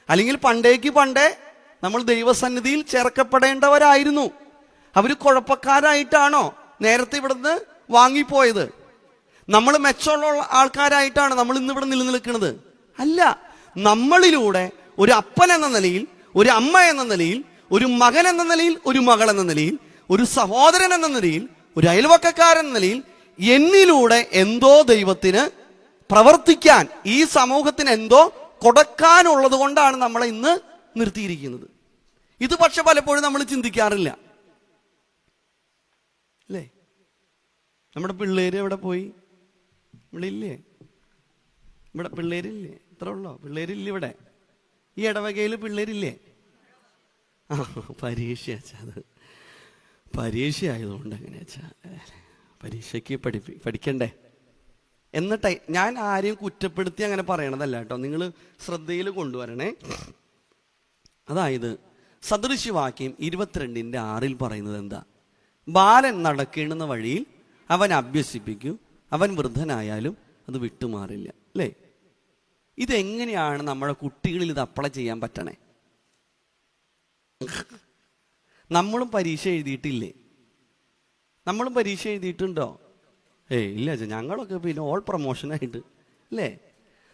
അല്ലെങ്കിൽ പണ്ടേ നമ്മൾ ദൈവസന്നിധിയിൽ ചേർക്കപ്പെടേണ്ടവരായിരുന്നു. അവർ കുഴപ്പക്കാരായിട്ടാണോ നേരത്തെ ഇവിടുന്ന് വാങ്ങിപ്പോയത്? നമ്മൾ മെച്ചമുള്ള ആൾക്കാരായിട്ടാണ് നമ്മൾ ഇന്ന് ഇവിടെ നിലനിൽക്കുന്നത്? അല്ല. നമ്മളിലൂടെ ഒരു അപ്പൻ എന്ന നിലയിൽ, ഒരു അമ്മ എന്ന നിലയിൽ, ഒരു മകൻ എന്ന നിലയിൽ, ഒരു മകൾ എന്ന നിലയിൽ, ഒരു സഹോദരൻ എന്ന നിലയിൽ, ഒരു അയൽവക്കക്കാരൻ എന്ന നിലയിൽ എന്നിലൂടെ എന്തോ ദൈവത്തിന് പ്രവർത്തിക്കാൻ, ഈ സമൂഹത്തിന് എന്തോ കൊടുക്കാനുള്ളത് കൊണ്ടാണ് നമ്മളെ ഇന്ന് നിർത്തിയിരിക്കുന്നത്. ഇത് പക്ഷെ പലപ്പോഴും നമ്മൾ ചിന്തിക്കാറില്ല അല്ലേ? നമ്മുടെ പിള്ളേര് എവിടെ പോയി? ഇവിടെ ഇല്ലേ? ഇവിടെ പിള്ളേരില്ലേ? ഇത്ര ഉള്ളോ? പിള്ളേരില്ല ഇവിടെ? ഈ ഇടവകയിൽ പിള്ളേരില്ലേ? പരീക്ഷ അത് പരീക്ഷ എങ്ങനെ വെച്ചാൽ പരീക്ഷയ്ക്ക് പഠിക്കണ്ടേ എന്നിട്ട് ഞാൻ ആരെയും കുറ്റപ്പെടുത്തി അങ്ങനെ പറയണതല്ല കേട്ടോ, നിങ്ങൾ ശ്രദ്ധയിൽ കൊണ്ടുവരണേ. അതായത് സദൃശവാക്യം 22:6 പറയുന്നത് എന്താ? ബാലൻ നടക്കേണ്ടുന്ന വഴിയിൽ അവൻ അഭ്യസിപ്പിക്കും, അവൻ വൃദ്ധനായാലും അത് വിട്ടുമാറില്ല. അല്ലേ? ഇതെങ്ങനെയാണ് നമ്മുടെ കുട്ടികളിൽ ഇത് അപ്ലൈ ചെയ്യാൻ പറ്റണേ? നമ്മളും പരീക്ഷ എഴുതിയിട്ടില്ലേ? നമ്മളും പരീക്ഷ എഴുതിയിട്ടുണ്ടോ? ഇല്ല, ഞങ്ങളൊക്കെ പിന്നെ ഓൾ പ്രൊമോഷനായിട്ട് അല്ലേ?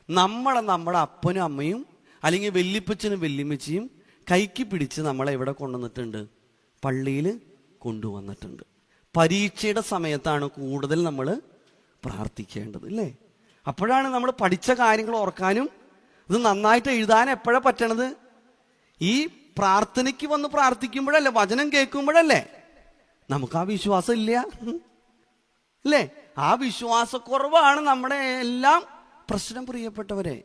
നമ്മുടെ അപ്പനും അമ്മയും അല്ലെങ്കിൽ വല്യപ്പച്ചനും വല്യമ്മച്ചിയും കൈക്ക് പിടിച്ച് നമ്മളെ എവിടെ കൊണ്ടുവന്നിട്ടുണ്ട്? പള്ളിയിൽ കൊണ്ടുവന്നിട്ടുണ്ട്. പരീക്ഷയുടെ സമയത്താണ് കൂടുതൽ നമ്മൾ പ്രാർത്ഥിക്കേണ്ടത് അല്ലേ? അപ്പോഴാണ് നമ്മൾ പഠിച്ച കാര്യങ്ങൾ ഓർക്കാനും ഇത് നന്നായിട്ട് എഴുതാൻ എപ്പോഴാണ് പറ്റണത്? ഈ പ്രാർത്ഥനയ്ക്ക് വന്ന് പ്രാർത്ഥിക്കുമ്പോഴല്ലേ, വചനം കേൾക്കുമ്പോഴല്ലേ. നമുക്ക് ആ വിശ്വാസം ഇല്ല അല്ലേ? ആ വിശ്വാസക്കുറവാണ് നമ്മുടെ എല്ലാം പ്രശ്നം. പ്രിയപ്പെട്ടവരെ,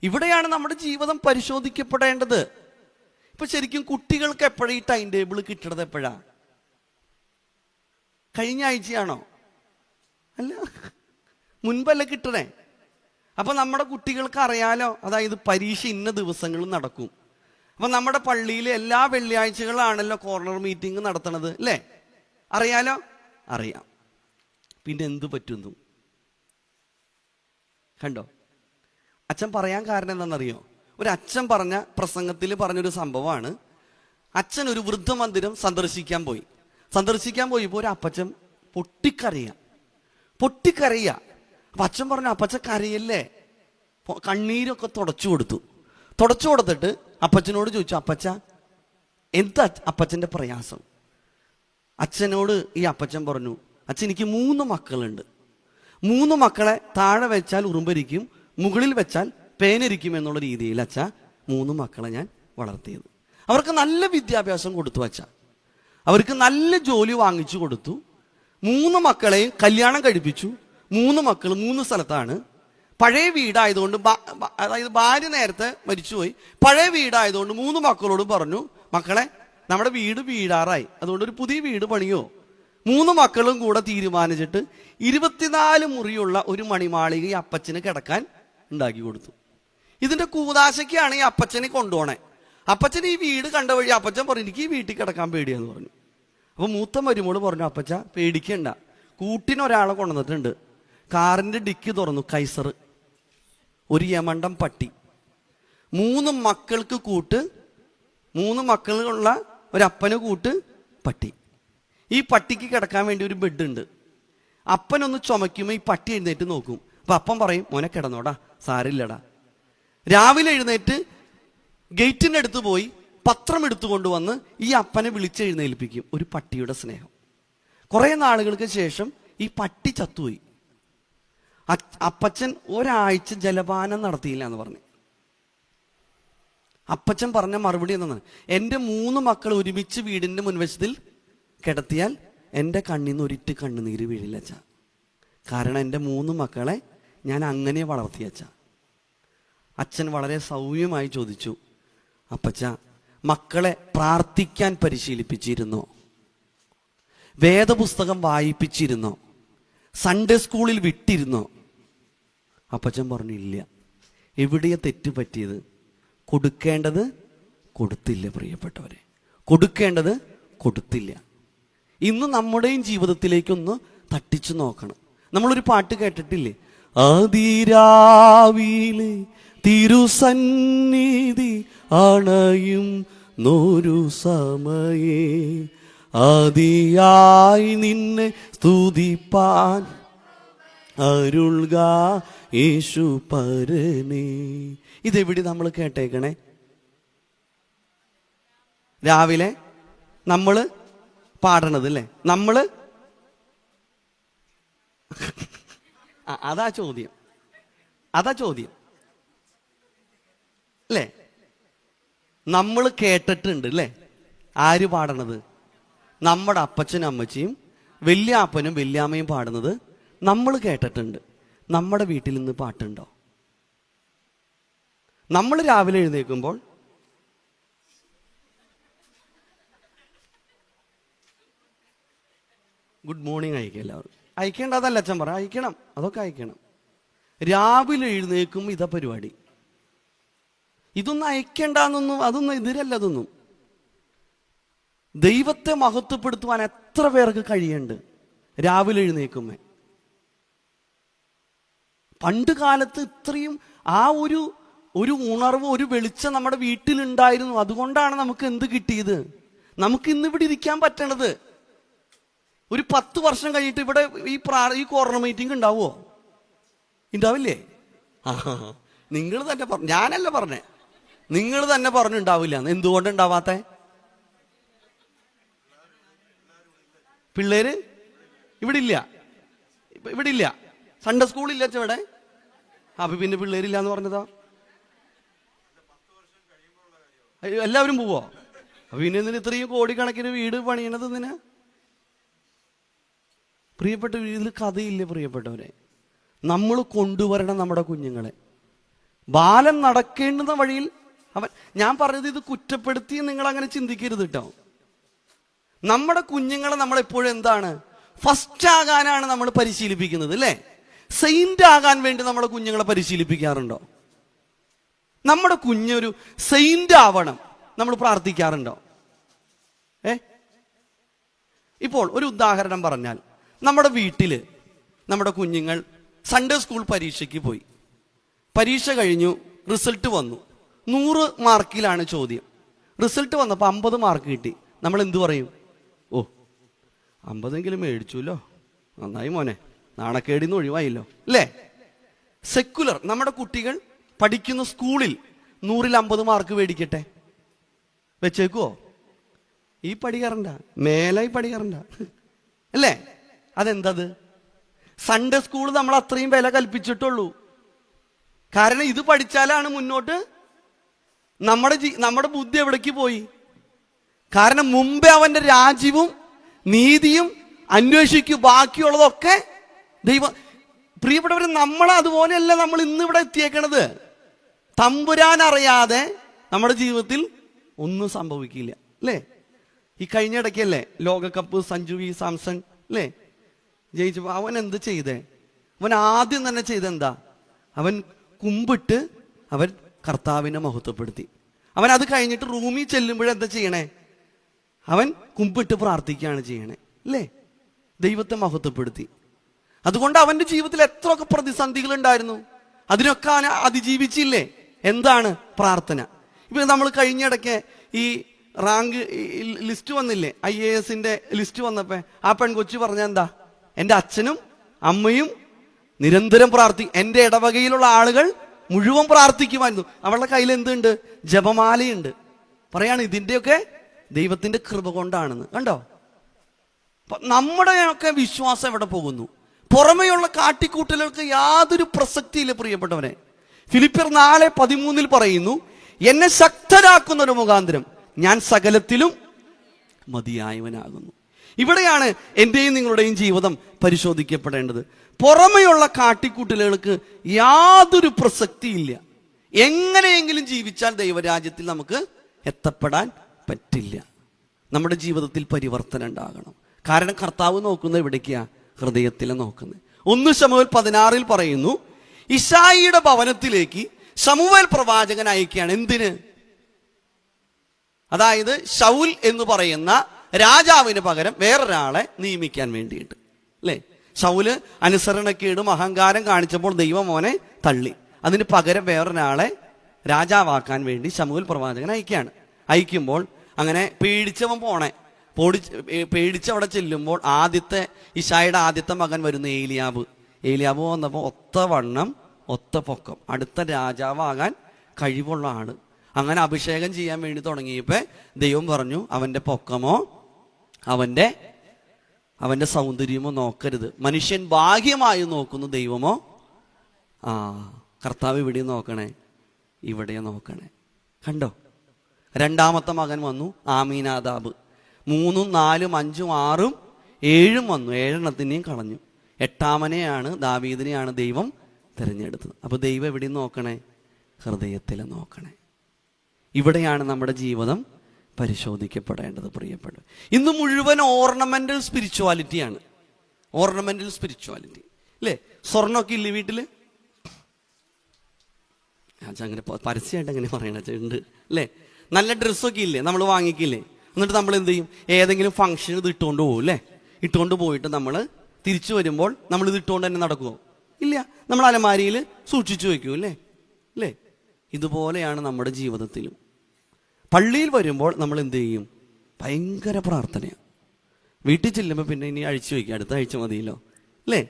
ഇവിടെയാണ് നമ്മുടെ ജീവിതം പരിശോധിക്കപ്പെടേണ്ടത്. ഇപ്പൊ ശരിക്കും കുട്ടികൾക്ക് എപ്പോഴാണ് ഈ ടൈം ടേബിൾ കിട്ടണത്? എപ്പോഴാ? കഴിഞ്ഞ ആഴ്ചയാണോ? അല്ല, മുൻപല്ല കിട്ടണേ. അപ്പൊ നമ്മുടെ കുട്ടികൾക്ക് അറിയാലോ, അതായത് പരീക്ഷ ഇന്ന ദിവസങ്ങളിൽ നടക്കും. അപ്പൊ നമ്മുടെ പള്ളിയിൽ എല്ലാ വെള്ളിയാഴ്ചകളാണല്ലോ കോർണർ മീറ്റിംഗ് നടത്തണത് അല്ലേ? അറിയാലോ? അറിയാം. പിന്നെ എന്തു പറ്റുന്നു? കണ്ടോ? അച്ഛൻ പറയാൻ കാരണം എന്താണെന്നറിയോ? ഒരു അച്ഛൻ പറഞ്ഞ പ്രസംഗത്തിൽ പറഞ്ഞൊരു സംഭവമാണ്. അച്ഛൻ ഒരു വൃദ്ധമന്ദിരം സന്ദർശിക്കാൻ പോയപ്പോൾ ഒരു അപ്പച്ചൻ പൊട്ടിക്കരയുക. അപ്പൊ അച്ഛൻ പറഞ്ഞു, അപ്പച്ചൻ കരയല്ലേ? കണ്ണീരൊക്കെ തുടച്ചു കൊടുത്തിട്ട് അപ്പച്ചനോട് ചോദിച്ചു, അപ്പച്ച എന്താ അപ്പച്ചന്റെ പ്രയാസം? അച്ഛനോട് ഈ അപ്പച്ചൻ പറഞ്ഞു, അച്ഛൻ എനിക്ക് 3 മക്കളുണ്ട്. 3 മക്കളെ താഴെ വെച്ചാൽ ഉറുമ്പരിക്കും, മുകളിൽ വെച്ചാൽ പേനരിക്കും എന്നുള്ള രീതിയിൽ അച്ഛ 3 മക്കളെ ഞാൻ വളർത്തിയത്. അവർക്ക് നല്ല വിദ്യാഭ്യാസം കൊടുത്തു അച്ഛ, അവർക്ക് നല്ല ജോലി വാങ്ങിച്ചു കൊടുത്തു. 3 മക്കളെയും കല്യാണം കഴിപ്പിച്ചു. 3 മക്കൾ 3 സ്ഥലത്താണ്. പഴയ വീടായതുകൊണ്ട്, അതായത് ഭാര്യ നേരത്തെ മരിച്ചുപോയി. പഴയ വീടായതുകൊണ്ട് 3 മക്കളോട് പറഞ്ഞു, മക്കളെ നമ്മുടെ വീട് വീടാറായി, അതുകൊണ്ട് ഒരു പുതിയ വീട് പണിയോ. 3 മക്കളും കൂടെ തീരുമാനിച്ചിട്ട് 24 മുറിയുള്ള ഒരു മണിമാളിക ഈ അപ്പച്ചന് കിടക്കാൻ ഉണ്ടാക്കി കൊടുത്തു. ഇതിന്റെ കൂതാശയ്ക്കാണ് ഈ അപ്പച്ചനെ കൊണ്ടുപോണേ. അപ്പച്ചൻ ഈ വീട് കണ്ട വഴി അപ്പച്ചൻ പറഞ്ഞു, എനിക്ക് ഈ വീട്ടിൽ കിടക്കാൻ പേടിയാന്ന് പറഞ്ഞു. അപ്പൊ മൂത്ത മരുമോള് പറഞ്ഞു, അപ്പച്ച പേടിക്കണ്ട, കൂട്ടിനൊരാളെ കൊണ്ടുവന്നിട്ടുണ്ട്. കാറിന്റെ ഡിക്കി തുറന്നു, കൈസർ, ഒരു യമണ്ടം പട്ടി. 3 മക്കൾക്ക് കൂട്ട്, 3 മക്കളുള്ള ഒരപ്പന് കൂട്ട് പട്ടി. ഈ പട്ടിക്ക് കിടക്കാൻ വേണ്ടി ഒരു ബെഡ് ഉണ്ട്. അപ്പനൊന്ന് ചുമയ്ക്കുമ്പോൾ ഈ പട്ടി എഴുന്നേറ്റ് നോക്കും. അപ്പൊ അപ്പൻ പറയും, മോനെ കിടന്നോടാ, സാരില്ലടാ. രാവിലെ എഴുന്നേറ്റ് ഗേറ്റിൻ്റെ അടുത്ത് പോയി പത്രം എടുത്തുകൊണ്ടുവന്ന് ഈ അപ്പനെ വിളിച്ചെഴുന്നേൽപ്പിക്കും. ഒരു പട്ടിയുടെ സ്നേഹം. കുറെ നാളുകൾക്ക് ശേഷം ഈ പട്ടി ചത്തുപോയി. അപ്പച്ചൻ ഒരാഴ്ച ജലപാനം നടത്തിയില്ല എന്ന് പറഞ്ഞു. അപ്പച്ചൻ പറഞ്ഞ മറുപടി എന്താണ്? എൻ്റെ 3 മക്കൾ ഒരുമിച്ച് വീടിന്റെ മുൻവശത്തിൽ കിടത്തിയാൽ എൻ്റെ കണ്ണിന്ന് ഒരിറ്റ് കണ്ണുനീര് വീഴില്ല അച്ഛ. കാരണം എൻ്റെ 3 മക്കളെ ഞാൻ അങ്ങനെ വളർത്തി അച്ഛ. അച്ഛൻ വളരെ സൗമ്യമായി ചോദിച്ചു, അപ്പച്ച മക്കളെ പ്രാർത്ഥിക്കാൻ പരിശീലിപ്പിച്ചിരുന്നോ? വേദപുസ്തകം വായിപ്പിച്ചിരുന്നോ? സൺഡേ സ്കൂളിൽ വിട്ടിരുന്നോ? അപ്പച്ചൻ പറഞ്ഞു, ഇല്ല. എവിടെയാ തെറ്റ് പറ്റിയത്? കൊടുക്കേണ്ടത് കൊടുത്തില്ല. പ്രിയപ്പെട്ടവരെ, കൊടുക്കേണ്ടത് കൊടുത്തില്ല. ഇന്ന് നമ്മുടെയും ജീവിതത്തിലേക്കൊന്ന് തട്ടിച്ചു നോക്കണം. നമ്മളൊരു പാട്ട് കേട്ടിട്ടില്ലേ? അതിരാവിലെ തിരുസന്നിധി അണയും നോരു സമയേ ആദിയായി നിന്നെ സ്തുതിപ്പാൻ അരുൾക യേശു പരനേ. ഇതെവിടെ നമ്മൾ കേട്ടേക്കണേ? രാവിലെ നമ്മള് പാടണത് അല്ലേ? നമ്മള് അതാ ചോദ്യം അല്ലേ? നമ്മൾ കേട്ടിട്ടുണ്ട് അല്ലേ? ആര് പാടണത്? നമ്മുടെ അപ്പച്ചനും അമ്മച്ചിയും വല്യാപ്പനും വല്യാമ്മയും പാടുന്നത് നമ്മൾ കേട്ടിട്ടുണ്ട്. നമ്മുടെ വീട്ടിൽ നിന്ന് പാട്ടുണ്ടോ? നമ്മൾ രാവിലെ എഴുന്നേൽക്കുമ്പോൾ ഗുഡ് മോർണിംഗ് അയക്കുക എല്ലാവരും. അയക്കേണ്ടതല്ല അച്ഛൻ പറ, അയക്കണം, അതൊക്കെ അയക്കണം. രാവിലെ എഴുന്നേക്കും ഇതാ പരിപാടി. ഇതൊന്നും അയക്കേണ്ടെന്നൊന്നും, അതൊന്നും എതിരല്ല. അതൊന്നും ദൈവത്തെ മഹത്വപ്പെടുത്തുവാൻ എത്ര പേർക്ക് കഴിയുന്നുണ്ട് രാവിലെ എഴുന്നേക്കുമേ. പണ്ട് കാലത്ത് ഇത്രയും ആ ഒരു ഉണർവ്, ഒരു വെളിച്ചം നമ്മുടെ വീട്ടിലുണ്ടായിരുന്നു. അതുകൊണ്ടാണ് നമുക്ക് എന്ത് കിട്ടിയത്, നമുക്ക് ഇന്നിവിടെ ഇരിക്കാൻ പറ്റണത്. ഒരു 10 വർഷം കഴിഞ്ഞിട്ട് ഇവിടെ ഈ കോർണർ മീറ്റിംഗ് ഉണ്ടാവുമോ? ഉണ്ടാവില്ലേ? നിങ്ങൾ തന്നെ പറഞ്ഞു, ഞാനല്ല പറഞ്ഞേ, നിങ്ങൾ തന്നെ പറഞ്ഞുണ്ടാവില്ല. എന്തുകൊണ്ട് ഉണ്ടാവാത്ത? പിള്ളേര് ഇവിടെ ഇല്ല, സൺഡേ സ്കൂളില്ല ഇവിടെ. അപ്പൊ പിന്നെ പിള്ളേരില്ല എന്ന് പറഞ്ഞതാ. എല്ലാവരും പോവോ? അപ്പൊ പിന്നെ ഇതിന് ഇത്രയും കോടിക്കണക്കിന് വീട് പണിയണത് ഇതിന്? പ്രിയപ്പെട്ട ഇതിൽ കഥയില്ലേ പ്രിയപ്പെട്ടവരെ? നമ്മൾ കൊണ്ടുവരണം നമ്മുടെ കുഞ്ഞുങ്ങളെ. ബാലൻ നടക്കേണ്ടുന്ന വഴിയിൽ ഞാൻ പറഞ്ഞത് ഇത് കുറ്റപ്പെടുത്തി നിങ്ങൾ അങ്ങനെ ചിന്തിക്കരുത് കേട്ടോ. നമ്മുടെ കുഞ്ഞുങ്ങളെ നമ്മളെപ്പോഴും എന്താണ്, ഫസ്റ്റ് ആകാനാണ് നമ്മൾ പരിശീലിപ്പിക്കുന്നത് അല്ലേ? സെയിന്റ് ആകാൻ വേണ്ടി നമ്മുടെ കുഞ്ഞുങ്ങളെ പരിശീലിപ്പിക്കാറുണ്ടോ? നമ്മുടെ കുഞ്ഞൊരു സെയിന്റ് ആവണം നമ്മൾ പ്രാർത്ഥിക്കാറുണ്ടോ? ഇപ്പോൾ ഒരു ഉദാഹരണം പറഞ്ഞാൽ, നമ്മുടെ വീട്ടില് നമ്മുടെ കുഞ്ഞുങ്ങൾ സൺഡേ സ്കൂൾ പരീക്ഷയ്ക്ക് പോയി. പരീക്ഷ കഴിഞ്ഞു, റിസൾട്ട് വന്നു. 100 മാർക്കിലാണ് ചോദ്യം. റിസൾട്ട് വന്നപ്പോൾ 50 മാർക്ക് കിട്ടി. നമ്മൾ എന്തു പറയും? ഓ, 50 മേടിച്ചുല്ലോ, നന്നായി മോനെ, നാണക്കേടിന്ന് ഒഴിവായില്ലോ അല്ലേ? സെക്കുലർ നമ്മുടെ കുട്ടികൾ പഠിക്കുന്ന സ്കൂളിൽ 100ൽ 50 മാർക്ക് മേടിക്കട്ടെ, വെച്ചേക്കുവോ? ഈ പടി കയറണ്ട, മേലായി പടി കയറണ്ട അല്ലേ? അതെന്തത്? സൺഡേ സ്കൂൾ നമ്മൾ അത്രയും വില കൽപ്പിച്ചിട്ടുള്ളൂ. കാരണം ഇത് പഠിച്ചാലാണ് മുന്നോട്ട് നമ്മുടെ ബുദ്ധി എവിടേക്ക് പോയി? കാരണം മുമ്പേ അവന്റെ രാജ്യവും നീതിയും അന്വേഷിക്കും, ബാക്കിയുള്ളതൊക്കെ ദൈവം. പ്രിയപ്പെട്ടവരെ, നമ്മളെ അതുപോലെയല്ല നമ്മൾ ഇന്ന് ഇവിടെ എത്തിയേക്കണത്. തമ്പുരാൻ അറിയാതെ നമ്മുടെ ജീവിതത്തിൽ ഒന്നും സംഭവിക്കില്ല അല്ലേ? ഈ കഴിഞ്ഞ ഇടയ്ക്കല്ലേ ലോകകപ്പ് സഞ്ജു വി സാംസൺ അല്ലേ ജയിച്ചു. അവൻ എന്ത് ചെയ്തേ? അവൻ ആദ്യം തന്നെ ചെയ്തെന്താ? അവൻ കുമ്പിട്ട് അവൻ കർത്താവിനെ മഹത്വപ്പെടുത്തി. അവൻ അത് കഴിഞ്ഞിട്ട് റൂമിൽ ചെല്ലുമ്പോഴെന്താ ചെയ്യണേ? അവൻ കുമ്പിട്ട് പ്രാർത്ഥിക്കുകയാണ് ചെയ്യണേ അല്ലേ? ദൈവത്തെ മഹത്വപ്പെടുത്തി. അതുകൊണ്ട് അവന്റെ ജീവിതത്തിൽ എത്രയൊക്കെ പ്രതിസന്ധികൾ ഉണ്ടായിരുന്നു, അതിനൊക്കെ അവൻ അതിജീവിച്ചില്ലേ? എന്താണ്? പ്രാർത്ഥന. ഇപ്പൊ നമ്മൾ കഴിഞ്ഞിടയ്ക്ക് ഈ റാങ്ക് ലിസ്റ്റ് വന്നില്ലേ, IAS ലിസ്റ്റ് വന്നപ്പോ ആ പെൺകൊച്ചു പറഞ്ഞ എന്താ? എൻ്റെ അച്ഛനും അമ്മയും നിരന്തരം എൻ്റെ ഇടവകയിലുള്ള ആളുകൾ മുഴുവൻ പ്രാർത്ഥിക്കുമായിരുന്നു. അവളുടെ കയ്യിൽ എന്തുണ്ട്? ജപമാലയുണ്ട്. പറയാണ് ഇതിൻ്റെയൊക്കെ ദൈവത്തിന്റെ കൃപ കൊണ്ടാണെന്ന്. കണ്ടോ? നമ്മുടെയൊക്കെ വിശ്വാസം എവിടെ പോകുന്നു? പുറമെയുള്ള കാട്ടിക്കൂട്ടലുകൾക്ക് യാതൊരു പ്രസക്തിയില്ല പ്രിയപ്പെട്ടവനെ. ഫിലിപ്പിയർ 4:13 പറയുന്നു, എന്നെ ശക്തരാക്കുന്ന ഒരു മുഖാന്തരം ഞാൻ സകലത്തിലും മതിയായവനാകുന്നു. ഇവിടെയാണ് എന്റെയും നിങ്ങളുടെയും ജീവിതം പരിശോധിക്കപ്പെടേണ്ടത്. പുറമെയുള്ള കാട്ടിക്കൂട്ടലുകൾക്ക് യാതൊരു പ്രസക്തിയില്ല. എങ്ങനെയെങ്കിലും ജീവിച്ചാൽ ദൈവരാജ്യത്തിൽ നമുക്ക് എത്തപ്പെടാൻ പറ്റില്ല. നമ്മുടെ ജീവിതത്തിൽ പരിവർത്തനം ഉണ്ടാകണം. കാരണം കർത്താവ് നോക്കുന്നത് എവിടേക്കാ? ഹൃദയത്തിലെ നോക്കുന്നത്. 1 ശമൂവേൽ 16 പറയുന്നു, ഇശായിയുടെ ഭവനത്തിലേക്ക് ശമൂവേൽ പ്രവാചകൻ അയക്കുകയാണ്. എന്തിന്? അതായത് ശൗൽ എന്ന് പറയുന്ന രാജാവിന് പകരം വേറൊരാളെ നിയമിക്കാൻ വേണ്ടിയിട്ട് അല്ലേ? ശൗല് അനുസരണക്കേടും അഹങ്കാരം കാണിച്ചപ്പോൾ ദൈവം അവനെ തള്ളി. അതിന് പകരം വേറൊരാളെ രാജാവാക്കാൻ വേണ്ടി ശമൂവേൽ പ്രവാചകൻ അയക്കുമ്പോൾ അങ്ങനെ പേടിച്ചവൻ പേടിച്ചവിടെ ചെല്ലുമ്പോൾ ഇശായിയുടെ ആദ്യത്തെ മകൻ വരുന്ന ഏലിയാബ് വന്നപ്പോൾ ഒത്ത വണ്ണം ഒത്ത പൊക്കം, അടുത്ത രാജാവാകാൻ കഴിവുള്ള ആള്. അങ്ങനെ അഭിഷേകം ചെയ്യാൻ വേണ്ടി തുടങ്ങിയപ്പോൾ ദൈവം പറഞ്ഞു, അവന്റെ പൊക്കമോ അവന്റെ സൗന്ദര്യമോ നോക്കരുത്. മനുഷ്യൻ ബാഹ്യമായി നോക്കുന്നു, ദൈവമോ കർത്താവ് ഇവിടെ നോക്കണേ, ഇവിടെ നോക്കണേ. കണ്ടോ? രണ്ടാമത്തെ മകൻ വന്നു, ആമീനാദാബ്. 3, 4, 5, 6, 7 വന്നു. 7 കളഞ്ഞു. 8-ാമനെയാണ് ദാവീദിനെയാണ് ദൈവം തിരഞ്ഞെടുത്തത്. അപ്പൊ ദൈവം എവിടെ നോക്കണേ? ഹൃദയത്തിലെ നോക്കണേ. ഇവിടെയാണ് നമ്മുടെ ജീവിതം പരിശോധിക്കപ്പെടേണ്ടത് പ്രിയപ്പെട്ടു. ഇന്ന് മുഴുവൻ ഓർണമെന്റൽ സ്പിരിച്വാലിറ്റിയാണ്. ഓർണമെന്റൽ സ്പിരിച്വാലിറ്റി അല്ലേ? സ്വർണ്ണമൊക്കെ ഇല്ലേ വീട്ടില്? അങ്ങനെ പരസ്യമായിട്ട് അങ്ങനെ പറയണ ഉണ്ട് അല്ലേ? നല്ല ഡ്രസ്സൊക്കെ ഇല്ലേ നമ്മൾ വാങ്ങിക്കില്ലേ? എന്നിട്ട് നമ്മൾ എന്ത് ചെയ്യും? ഏതെങ്കിലും ഫംഗ്ഷന് ഇത് ഇട്ടുകൊണ്ട് പോകും അല്ലേ? ഇട്ടുകൊണ്ട് പോയിട്ട് നമ്മൾ തിരിച്ചു വരുമ്പോൾ നമ്മൾ ഇത് ഇട്ടുകൊണ്ട് തന്നെ നടക്കുമോ? ഇല്ല, നമ്മൾ അലമാരിയിൽ സൂക്ഷിച്ചു വെക്കും അല്ലേ? അല്ലേ? ഇതുപോലെയാണ് നമ്മുടെ ജീവിതത്തിലും. പള്ളിയിൽ വരുമ്പോൾ നമ്മൾ എന്ത് ചെയ്യും? ഭയങ്കര പ്രാർത്ഥനയാണ്. വീട്ടിൽ ചെല്ലുമ്പോൾ പിന്നെ ഇനി അഴിച്ചു വയ്ക്കുക, അടുത്ത ആഴ്ച മതിയല്ലോ അല്ലേ?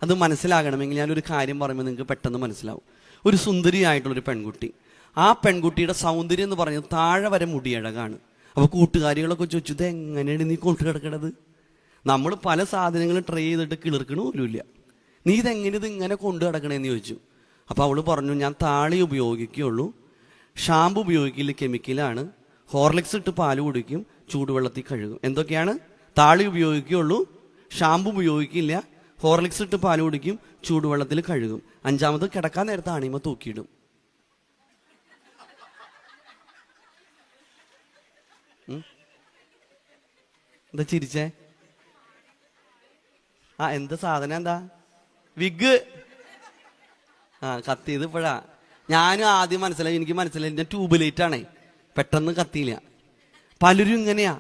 അത് മനസ്സിലാകണമെങ്കിൽ ഞാനൊരു കാര്യം പറയുമ്പോൾ നിങ്ങൾക്ക് പെട്ടെന്ന് മനസ്സിലാവും. ഒരു സുന്ദരിയായിട്ടുള്ളൊരു പെൺകുട്ടി, ആ പെൺകുട്ടിയുടെ സൗന്ദര്യം എന്ന് പറയുന്നത് താഴെ വരെ മുടിയഴകാണ്. അപ്പോൾ കൂട്ടുകാരികളൊക്കെ ചോദിച്ചു, ഇത് എങ്ങനെയാണ് നീ കൊണ്ടു കിടക്കണത്? നമ്മൾ പല സാധനങ്ങളും ട്രൈ ചെയ്തിട്ട് കിളിർക്കണ പോലുമില്ല, നീ ഇതെങ്ങനെ ഇങ്ങനെ കൊണ്ടു കിടക്കണേന്ന് ചോദിച്ചു. അപ്പോൾ അവൾ പറഞ്ഞു, ഞാൻ താളി ഉപയോഗിക്കുകയുള്ളൂ, ഷാമ്പു ഉപയോഗിക്കില്ല, കെമിക്കലാണ്, ഹോർലിക്സ് ഇട്ട് പാല് കുടിക്കും, ചൂടുവെള്ളത്തിൽ കഴുകും. എന്തൊക്കെയാണ്? താളി ഉപയോഗിക്കുകയുള്ളൂ, ഷാമ്പു ഉപയോഗിക്കില്ല, ഹോർലിക്സ് ഇട്ട് പാല് കുടിക്കും, ചൂടുവെള്ളത്തിൽ കഴുകും, അഞ്ചാമത് കിടക്കാൻ നേരത്തെ അണിമ തൂക്കിയിടും. എന്താ ചിരിച്ചേ? എന്താ സാധനം? എന്താ? വിഗ്. കത്തിയത് ഇപ്പോഴാ. ഞാനും ആദ്യം മനസ്സിലായി, എനിക്ക് മനസ്സിലായി ഞാൻ ട്യൂബ് ലൈറ്റ് ആണേ, പെട്ടെന്ന് കത്തിയില്ല. പലരും ഇങ്ങനെയാ,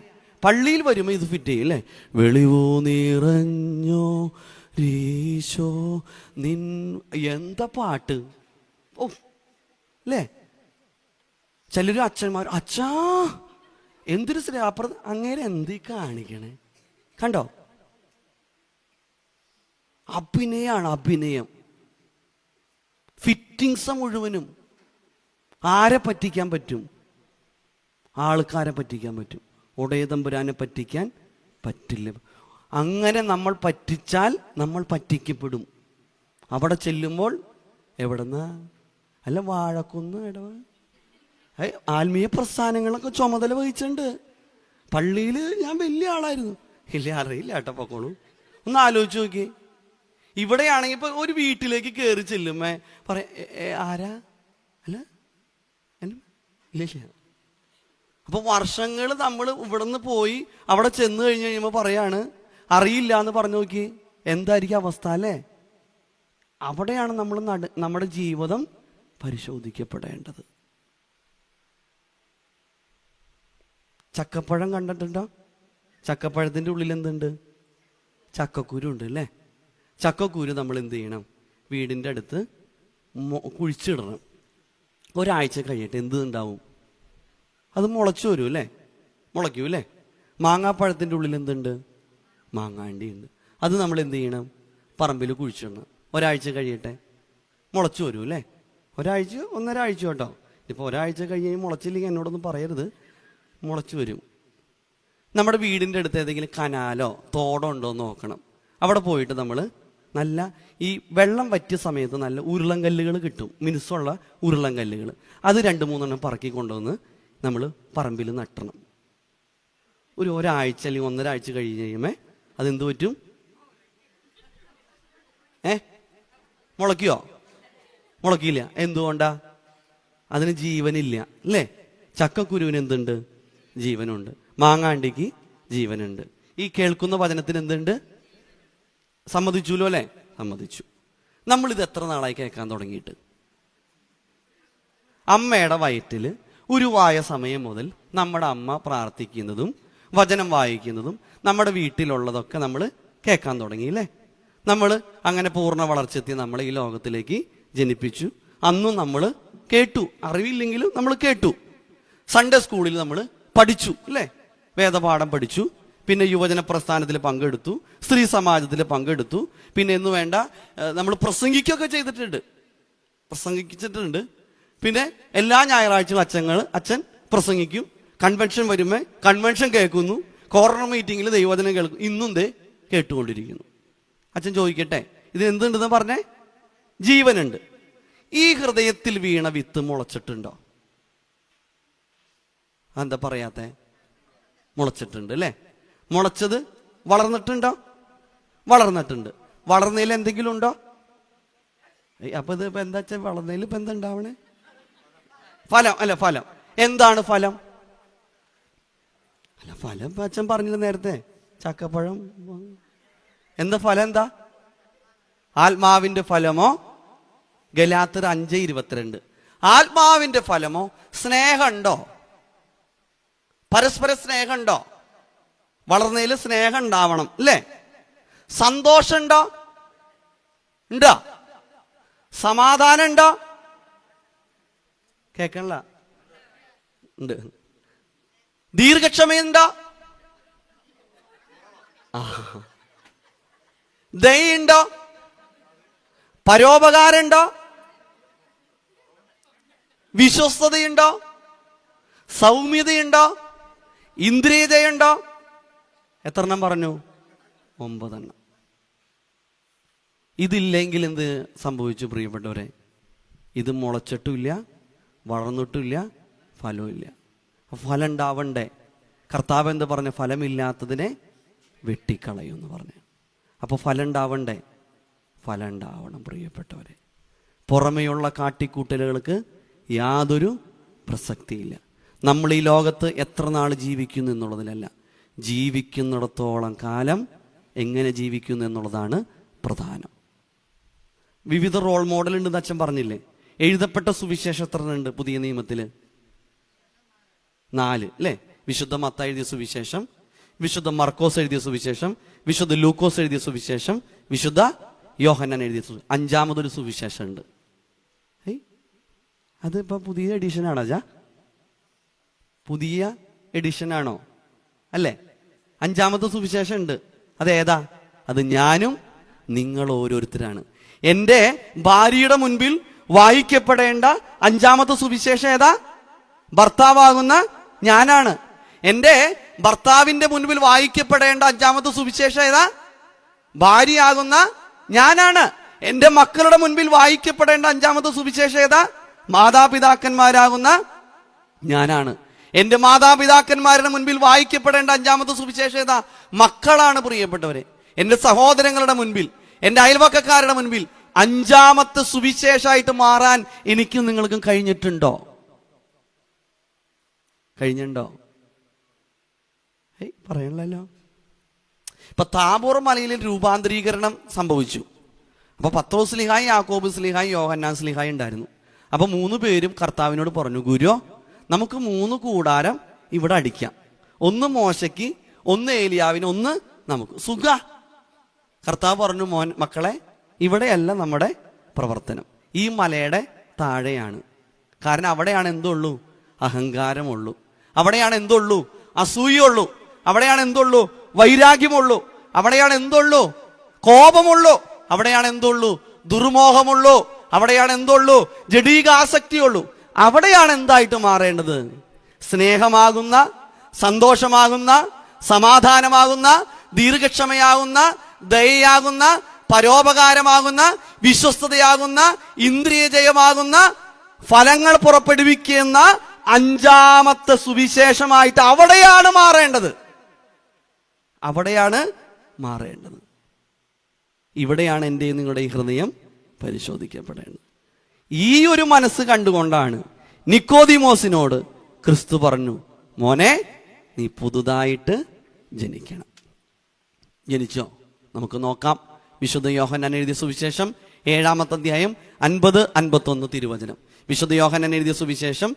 പള്ളിയിൽ വരുമ്പോ ഇത് ഫിറ്റ് ചെയ്യും അല്ലേ? വെളിവോ നിറഞ്ഞോ രീശോ നിൻ, എന്താ പാട്ട് ഓ അല്ലേ? ചിലരും അച്ഛന്മാർ, അച്ഛാ എന്തൊരു അപ്പുറത്ത് അങ്ങേരെ എന്തീ കാണിക്കണേ, കണ്ടോ? അഭിനയാണ്, അഭിനയം. ഫിറ്റിങ്സ് മുഴുവനും. ആരെ പറ്റിക്കാൻ പറ്റും? ആൾക്കാരെ പറ്റിക്കാൻ പറ്റും, ഒടയതമ്പുരാനെ പറ്റിക്കാൻ പറ്റില്ല. അങ്ങനെ നമ്മൾ പറ്റിച്ചാൽ നമ്മൾ പറ്റിക്കപ്പെടും. അവിടെ ചെല്ലുമ്പോൾ എവിടെന്നാ? അല്ല വാഴക്കുന്ന് ഇടവ ആത്മീയ പ്രസ്ഥാനങ്ങളൊക്കെ ചുമതല വഹിച്ചിട്ടുണ്ട്. പള്ളിയിൽ ഞാൻ വലിയ ആളായിരുന്നു. ഇല്ല, അറിയില്ല കേട്ടോ, പൊക്കോളൂ. ഒന്ന് ആലോചിച്ച് നോക്കി. ഇവിടെയാണെങ്കിൽ ഇപ്പൊ ഒരു വീട്ടിലേക്ക് കയറി ചെല്ലുമ്പോ ആരാ? അല്ല ഇല്ല. അപ്പൊ വർഷങ്ങൾ നമ്മൾ ഇവിടുന്ന് പോയി അവിടെ ചെന്ന് കഴിഞ്ഞ് കഴിയുമ്പോൾ പറയാണ് അറിയില്ല എന്ന് പറഞ്ഞു നോക്കി, എന്തായിരിക്കും അവസ്ഥ അല്ലേ? അവിടെയാണ് നമ്മൾ നമ്മുടെ ജീവിതം പരിശോധിക്കപ്പെടേണ്ടത്. ചക്കപ്പഴം കണ്ടിട്ടുണ്ടോ? ചക്കപ്പഴത്തിൻ്റെ ഉള്ളിൽ എന്തുണ്ട്? ചക്കക്കുരു ഉണ്ട് അല്ലേ? ചക്കക്കുരു നമ്മൾ എന്ത് ചെയ്യണം? വീടിൻ്റെ അടുത്ത് കുഴിച്ചിടണം. ഒരാഴ്ച കഴിയട്ടെ എന്ത് ഉണ്ടാവും? അത് മുളച്ചു വരും അല്ലേ? മുളയ്ക്കും അല്ലേ? മാങ്ങാപ്പഴത്തിൻ്റെ ഉള്ളിൽ എന്തുണ്ട്? മാങ്ങാണ്ടി ഉണ്ട്. അത് നമ്മൾ എന്ത് ചെയ്യണം? പറമ്പിൽ കുഴിച്ചിടണം. ഒരാഴ്ച കഴിയട്ടെ മുളച്ചു വരും അല്ലേ? ഒരാഴ്ച, ഒന്നര ആഴ്ച കേട്ടോ. ഇപ്പോൾ ഒരാഴ്ച കഴിഞ്ഞ് മുളച്ചില്ലെങ്കിൽ എന്നോടൊന്നും പറയരുത്, മുളച്ചു വരും. നമ്മുടെ വീടിൻ്റെ അടുത്ത് ഏതെങ്കിലും കനാലോ തോടോ ഉണ്ടോ എന്ന് നോക്കണം. അവിടെ പോയിട്ട് നമ്മൾ നല്ല ഈ വെള്ളം വറ്റിയ സമയത്ത് നല്ല ഉരുളൻകല്ലുകൾ കിട്ടും, മിനുസുള്ള ഉരുളൻകല്ലുകൾ. അത് 2-3 പറക്കി കൊണ്ടുവന്ന് നമ്മൾ പറമ്പിൽ നട്ടണം. ഒരാഴ്ച അല്ലെങ്കിൽ 1.5 ആഴ്ച കഴിഞ്ഞ് കഴിയുമ്പോൾ അതെന്ത് പറ്റും? മുളയ്ക്കുവോ? മുളക്കില്ല. എന്തുകൊണ്ടാ? അതിന് ജീവനില്ല അല്ലേ? ചക്കക്കുരുവിന് എന്തുണ്ട്? ജീവനുണ്ട്. മാങ്ങാണ്ടിക്ക് ജീവനുണ്ട്. ഈ കേൾക്കുന്ന വചനത്തിന് എന്തുണ്ട്? സമ്മതിച്ചുല്ലോ അല്ലേ? സമ്മതിച്ചു. നമ്മളിത് എത്ര നാളായി കേൾക്കാൻ തുടങ്ങിയിട്ട്? അമ്മയുടെ വയറ്റിൽ ഉരുവായ സമയം മുതൽ നമ്മുടെ അമ്മ പ്രാർത്ഥിക്കുന്നതും വചനം വായിക്കുന്നതും നമ്മുടെ വീട്ടിലുള്ളതൊക്കെ നമ്മൾ കേൾക്കാൻ തുടങ്ങി അല്ലേ? നമ്മൾ അങ്ങനെ പൂർണ്ണ വളർച്ചെത്തി നമ്മളെ ഈ ലോകത്തിലേക്ക് ജനിപ്പിച്ചു. അന്നും നമ്മൾ കേട്ടു, അറിവില്ലെങ്കിലും നമ്മൾ കേട്ടു. സൺഡേ സ്കൂളിൽ നമ്മൾ പഠിച്ചു അല്ലേ? വേദപാഠം പഠിച്ചു. പിന്നെ യുവജന പ്രസ്ഥാനത്തിൽ പങ്കെടുത്തു, സ്ത്രീ സമാജത്തിൽ പങ്കെടുത്തു. പിന്നെ എന്ന് വേണ്ട നമ്മൾ പ്രസംഗിക്കുകയൊക്കെ പ്രസംഗിച്ചിട്ടുണ്ട്. പിന്നെ എല്ലാ ഞായറാഴ്ചയും അച്ഛൻ പ്രസംഗിക്കും. കൺവെൻഷൻ വരുമ്പോൾ കൺവെൻഷൻ കേൾക്കുന്നു. കോർണർ മീറ്റിങ്ങിൽ ദൈവവചനം കേൾക്കും. ഇന്നും കേട്ടുകൊണ്ടിരിക്കുന്നു. അച്ഛൻ ചോദിക്കട്ടെ, ഇത് എന്തുണ്ടെന്ന് പറഞ്ഞേ? ജീവനുണ്ട്. ഈ ഹൃദയത്തിൽ വീണ വിത്ത് മുളച്ചിട്ടുണ്ടോ? എന്താ പറയാത്തെ? മുളച്ചിട്ടുണ്ട് അല്ലേ? മുളച്ചത് വളർന്നിട്ടുണ്ടോ? വളർന്നിട്ടുണ്ട്. വളർന്നതിൽ എന്തെങ്കിലും ഉണ്ടോ? അപ്പൊ ഇത് ഇപ്പൊ എന്താ വെച്ചാൽ വളർന്നതിൽ ഇപ്പൊ എന്താ ഉണ്ടാവണേ? ഫലം അല്ല, ഫലം. എന്താണ് ഫലം? അല്ല, ഫലം അച്ഛൻ പറഞ്ഞില്ല നേരത്തെ. ചക്കപ്പഴം എന്താ ഫലം? എന്താ? ആത്മാവിന്റെ ഫലമോ? ഗലാത്യർ 5:22. ആത്മാവിന്റെ ഫലമോ? സ്നേഹമുണ്ടോ? പരസ്പര സ്നേഹമുണ്ടോ? വളർന്നതിൽ സ്നേഹം ഉണ്ടാവണം അല്ലേ? സന്തോഷം ഉണ്ടോ? ഉണ്ടോ? സമാധാനം ഉണ്ടോ? കേക്കണില്ല. ഉണ്ട്. ദീർഘക്ഷമയുണ്ടോ? ദയുണ്ടോ? പരോപകാരമുണ്ടോ? വിശ്വസ്തതയുണ്ടോ? സൗമ്യതയുണ്ടോ? ഇന്ദ്രിയതയുണ്ടോ? എത്രണ്ണം പറഞ്ഞു? 9. ഇതില്ലെങ്കിൽ എന്ത് സംഭവിച്ചു പ്രിയപ്പെട്ടവരെ? ഇത് മുളച്ചിട്ടുമില്ല, വളർന്നിട്ടില്ല, ഫലമില്ല. ഫലം ഉണ്ടാവണ്ടേ? കർത്താവ് എന്ത് പറഞ്ഞു? ഫലമില്ലാത്തതിനെ വെട്ടിക്കളയും എന്ന് പറഞ്ഞു. അപ്പോൾ ഫലം ഉണ്ടാവണ്ടേ? ഫലം ഉണ്ടാവണം പ്രിയപ്പെട്ടവരെ. പുറമെയുള്ള കാട്ടിക്കൂട്ടലുകൾക്ക് യാതൊരു പ്രസക്തിയില്ല. നമ്മൾ ഈ ലോകത്ത് എത്ര നാൾ ജീവിക്കുന്നു എന്നുള്ളതിലല്ല, ജീവിക്കുന്നിടത്തോളം കാലം എങ്ങനെ ജീവിക്കുന്നു എന്നുള്ളതാണ് പ്രധാനം. വിവിധ റോൾ മോഡൽ ഉണ്ടെന്ന് അച്ഛൻ പറഞ്ഞില്ലേ? എഴുതപ്പെട്ട സുവിശേഷം എത്ര ഉണ്ട് പുതിയ നിയമത്തിൽ? 4 അല്ലേ? വിശുദ്ധ മത്തായി എഴുതിയ സുവിശേഷം, വിശുദ്ധ മർക്കോസ് എഴുതിയ സുവിശേഷം, വിശുദ്ധ ലൂക്കോസ് എഴുതിയ സുവിശേഷം, വിശുദ്ധ യോഹന്നാൻ എഴുതിയ സുവിശേഷം. 5-മതൊരു സുവിശേഷം ഉണ്ട്. അതിപ്പോ പുതിയ എഡിഷനാണോ? പുതിയ എഡിഷനാണോ? അല്ലേ? 5-മത്തെ സുവിശേഷം ഉണ്ട്. അതേതാ? അത് ഞാനും നിങ്ങൾ ഓരോരുത്തരാണ്. എൻ്റെ ഭാര്യയുടെ മുൻപിൽ വായിക്കപ്പെടേണ്ട 5-മത്തെ സുവിശേഷം ഏതാ? ഭർത്താവാകുന്ന ഞാനാണ്. എൻ്റെ ഭർത്താവിന്റെ മുൻപിൽ വായിക്കപ്പെടേണ്ട 5-മത്തെ സുവിശേഷം ഏതാ? ഭാര്യയാകുന്ന ഞാനാണ്. എൻ്റെ മക്കളുടെ മുൻപിൽ വായിക്കപ്പെടേണ്ട 5-മത്തെ സുവിശേഷം ഏതാ? മാതാപിതാക്കന്മാരാകുന്ന ഞാനാണ്. എൻ്റെ മാതാപിതാക്കന്മാരുടെ മുൻപിൽ വായിക്കപ്പെടേണ്ട 5-മത്തെ സുവിശേഷം ഏതാ? മക്കളാണ് പ്രിയപ്പെട്ടവരെ. എൻ്റെ സഹോദരങ്ങളുടെ മുൻപിൽ, എൻ്റെ അയൽവക്കക്കാരുടെ മുൻപിൽ 5-മത്തെ സുവിശേഷമായിട്ട് മാറാൻ എനിക്കും നിങ്ങൾക്കും കഴിഞ്ഞിട്ടുണ്ടോ? കഴിഞ്ഞിട്ടുണ്ടോ? പറയണല്ലോ. ഇപ്പൊ താബോർ മലയിൽ രൂപാന്തരീകരണം സംഭവിച്ചു. അപ്പൊ പത്രോസ് സ്ലീഹായും യാക്കോബ് സ്ലീഹായും യോഹന്നാൻ സ്ലീഹായും ഉണ്ടായിരുന്നു. അപ്പൊ 3 പേരും കർത്താവിനോട് പറഞ്ഞു, ഗുരു, നമുക്ക് 3 കൂടാരം ഇവിടെ അടിക്കാം. 1 മോശയ്ക്ക്, 1 ഏലിയാവിന്, 1 നമുക്ക്. സുഖ. കർത്താവ് പറഞ്ഞു, മക്കളെ, ഇവിടെയല്ല നമ്മുടെ പ്രവർത്തനം, ഈ മലയുടെ താഴെയാണ്. കാരണം അവിടെയാണ് എന്തുള്ളൂ? അഹങ്കാരമുള്ളൂ. അവിടെയാണ് എന്തുള്ളൂ? അസൂയുള്ളൂ. അവിടെയാണ് എന്തുള്ളൂ? വൈരാഗ്യമുള്ളൂ. അവിടെയാണ് എന്തുള്ളൂ? കോപമുള്ളൂ. അവിടെയാണ് എന്തുള്ളൂ? ദുർമോഹമുള്ളൂ. അവിടെയാണ് എന്തുള്ളൂ? ജഡീകാസക്തിയുള്ളൂ. അവിടെയാണ് എന്തായിട്ട് മാറേണ്ടത്? സ്നേഹമാകുന്ന, സന്തോഷമാകുന്ന, സമാധാനമാകുന്ന, ദീർഘക്ഷമയാകുന്ന, ദയയാകുന്ന, പരോപകാരമാകുന്ന, വിശ്വസ്തതയാകുന്ന, ഇന്ദ്രിയജയമാകുന്ന ഫലങ്ങൾ പുറപ്പെടുവിക്കുന്ന 5-മത്തെ സുവിശേഷമായിട്ട് അവിടെയാണ് മാറേണ്ടത്. അവിടെയാണ് മാറേണ്ടത്. ഇവിടെയാണ് എൻ്റെ നിങ്ങളുടെ ഈ ഹൃദയം പരിശോധിക്കപ്പെടേണ്ടത്. ഈ ഒരു മനസ്സ് കണ്ടുകൊണ്ടാണ് നിക്കോദിമോസിനോട് ക്രിസ്തു പറഞ്ഞു, മോനെ, നീ പുതുതായിട്ട് ജനിക്കണം. ജനിച്ചോ? നമുക്ക് നോക്കാം. വിശുദ്ധ യോഹന്നാൻ എഴുതിയ സുവിശേഷം 7-മത്തെ അധ്യായം 50-51 തിരുവചനം. വിശുദ്ധ യോഹന്നാൻ എഴുതിയ സുവിശേഷം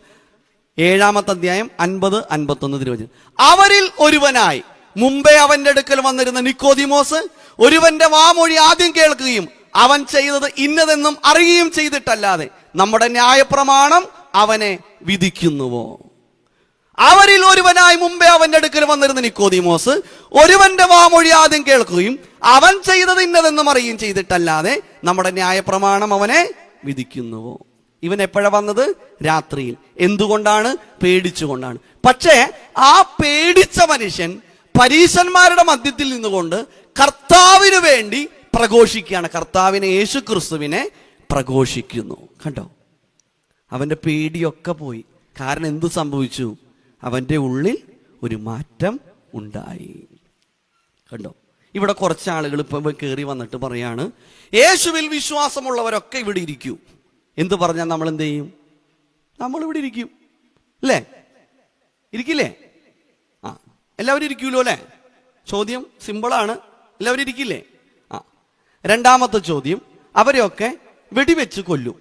7-മത്തെ അധ്യായം 50-51 തിരുവചനം. അവരിൽ ഒരുവനായി മുമ്പേ അവന്റെ അടുക്കൽ വന്നിരുന്ന നിക്കോദിമോസ് ഒരുവന്റെ വാമൊഴി ആദ്യം കേൾക്കുകയും അവൻ ചെയ്തത് ഇന്നതെന്നും അറിയുകയും ചെയ്തിട്ടല്ലാതെ നമ്മുടെ ന്യായപ്രമാണം അവനെ വിധിക്കുന്നുവോ? അവരിൽ ഒരുവനായി മുമ്പേ അവന്റെ അടുക്കൽ വന്നിരുന്ന നിക്കോദിമോസ് ഒരുവന്റെ വാമൊഴി ആദ്യം കേൾക്കുകയും അവൻ ചെയ്തത് ഇന്നതെന്നും അറിയുകയും ചെയ്തിട്ടല്ലാതെ നമ്മുടെ ന്യായപ്രമാണം അവനെ വിധിക്കുന്നുവോ? ഇവൻ എപ്പോഴാ വന്നത്? രാത്രിയിൽ. എന്തുകൊണ്ടാണ്? പേടിച്ചുകൊണ്ടാണ്. പക്ഷേ ആ പേടിച്ച മനുഷ്യൻ പരീശന്മാരുടെ മധ്യത്തിൽ നിന്നുകൊണ്ട് കർത്താവിന് വേണ്ടി പ്രഘോഷിക്കുകയാണ്. കർത്താവിനെ, യേശു ക്രിസ്തുവിനെ പ്രഘോഷിക്കുന്നു. കണ്ടോ? അവന്റെ പേടിയൊക്കെ പോയി. കാരണം എന്തു സംഭവിച്ചു? അവന്റെ ഉള്ളിൽ ഒരു മാറ്റം ഉണ്ടായി. കണ്ടോ? ഇവിടെ കുറച്ച് ആളുകൾ ഇപ്പൊ കയറി വന്നിട്ട് പറയാണ്, യേശുവിൽ വിശ്വാസമുള്ളവരൊക്കെ ഇവിടെ ഇരിക്കൂ. എന്ത് പറഞ്ഞാൽ നമ്മൾ എന്ത് ചെയ്യും? നമ്മൾ ഇവിടെ ഇരിക്കും അല്ലേ? ഇരിക്കില്ലേ? എല്ലാവരും ഇരിക്കൂലോ അല്ലേ? ചോദ്യം സിമ്പിളാണ്. എല്ലാവരും ഇരിക്കില്ലേ? രണ്ടാമത്തെ ചോദ്യം, അവരെയൊക്കെ വെടിവെച്ച് കൊല്ലും.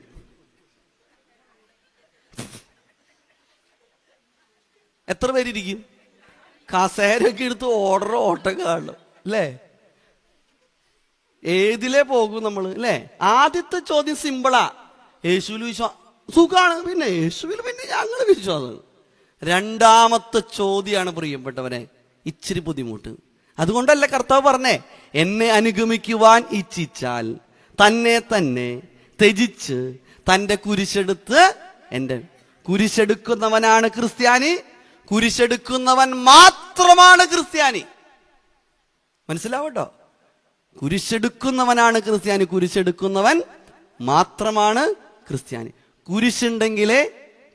എത്ര പേരിരിക്കും? കസേരയൊക്കെ എടുത്ത് ഓട്ടം കാണും അല്ലേ? ഏതിലേ പോകും നമ്മൾ അല്ലേ? ആദ്യത്തെ ചോദ്യം സിമ്പിളാ, യേശുവിൽ സുഖാണ്, പിന്നെ യേശുവിൽ പിന്നെ ഞങ്ങൾ വിശ്വാസമാണ്. രണ്ടാമത്തെ ചോദ്യമാണ് പ്രിയപ്പെട്ടവരെ ഇച്ചിരി ബുദ്ധിമുട്ട്. അതുകൊണ്ടല്ല കർത്താവ് പറഞ്ഞേ, എന്നെ അനുഗമിക്കുവാൻ ഇച്ഛിച്ചാൽ തന്നെ ത്യജിച്ച് തന്റെ കുരിശെടുത്ത്, എന്റെ കുരിശെടുക്കുന്നവനാണ് ക്രിസ്ത്യാനി, കുരിശെടുക്കുന്നവൻ മാത്രമാണ് ക്രിസ്ത്യാനി. മനസ്സിലാവട്ടോ? കുരിശെടുക്കുന്നവനാണ് ക്രിസ്ത്യാനി, കുരിശെടുക്കുന്നവൻ മാത്രമാണ് ക്രിസ്ത്യാനി. കുരിശുണ്ടെങ്കിലേ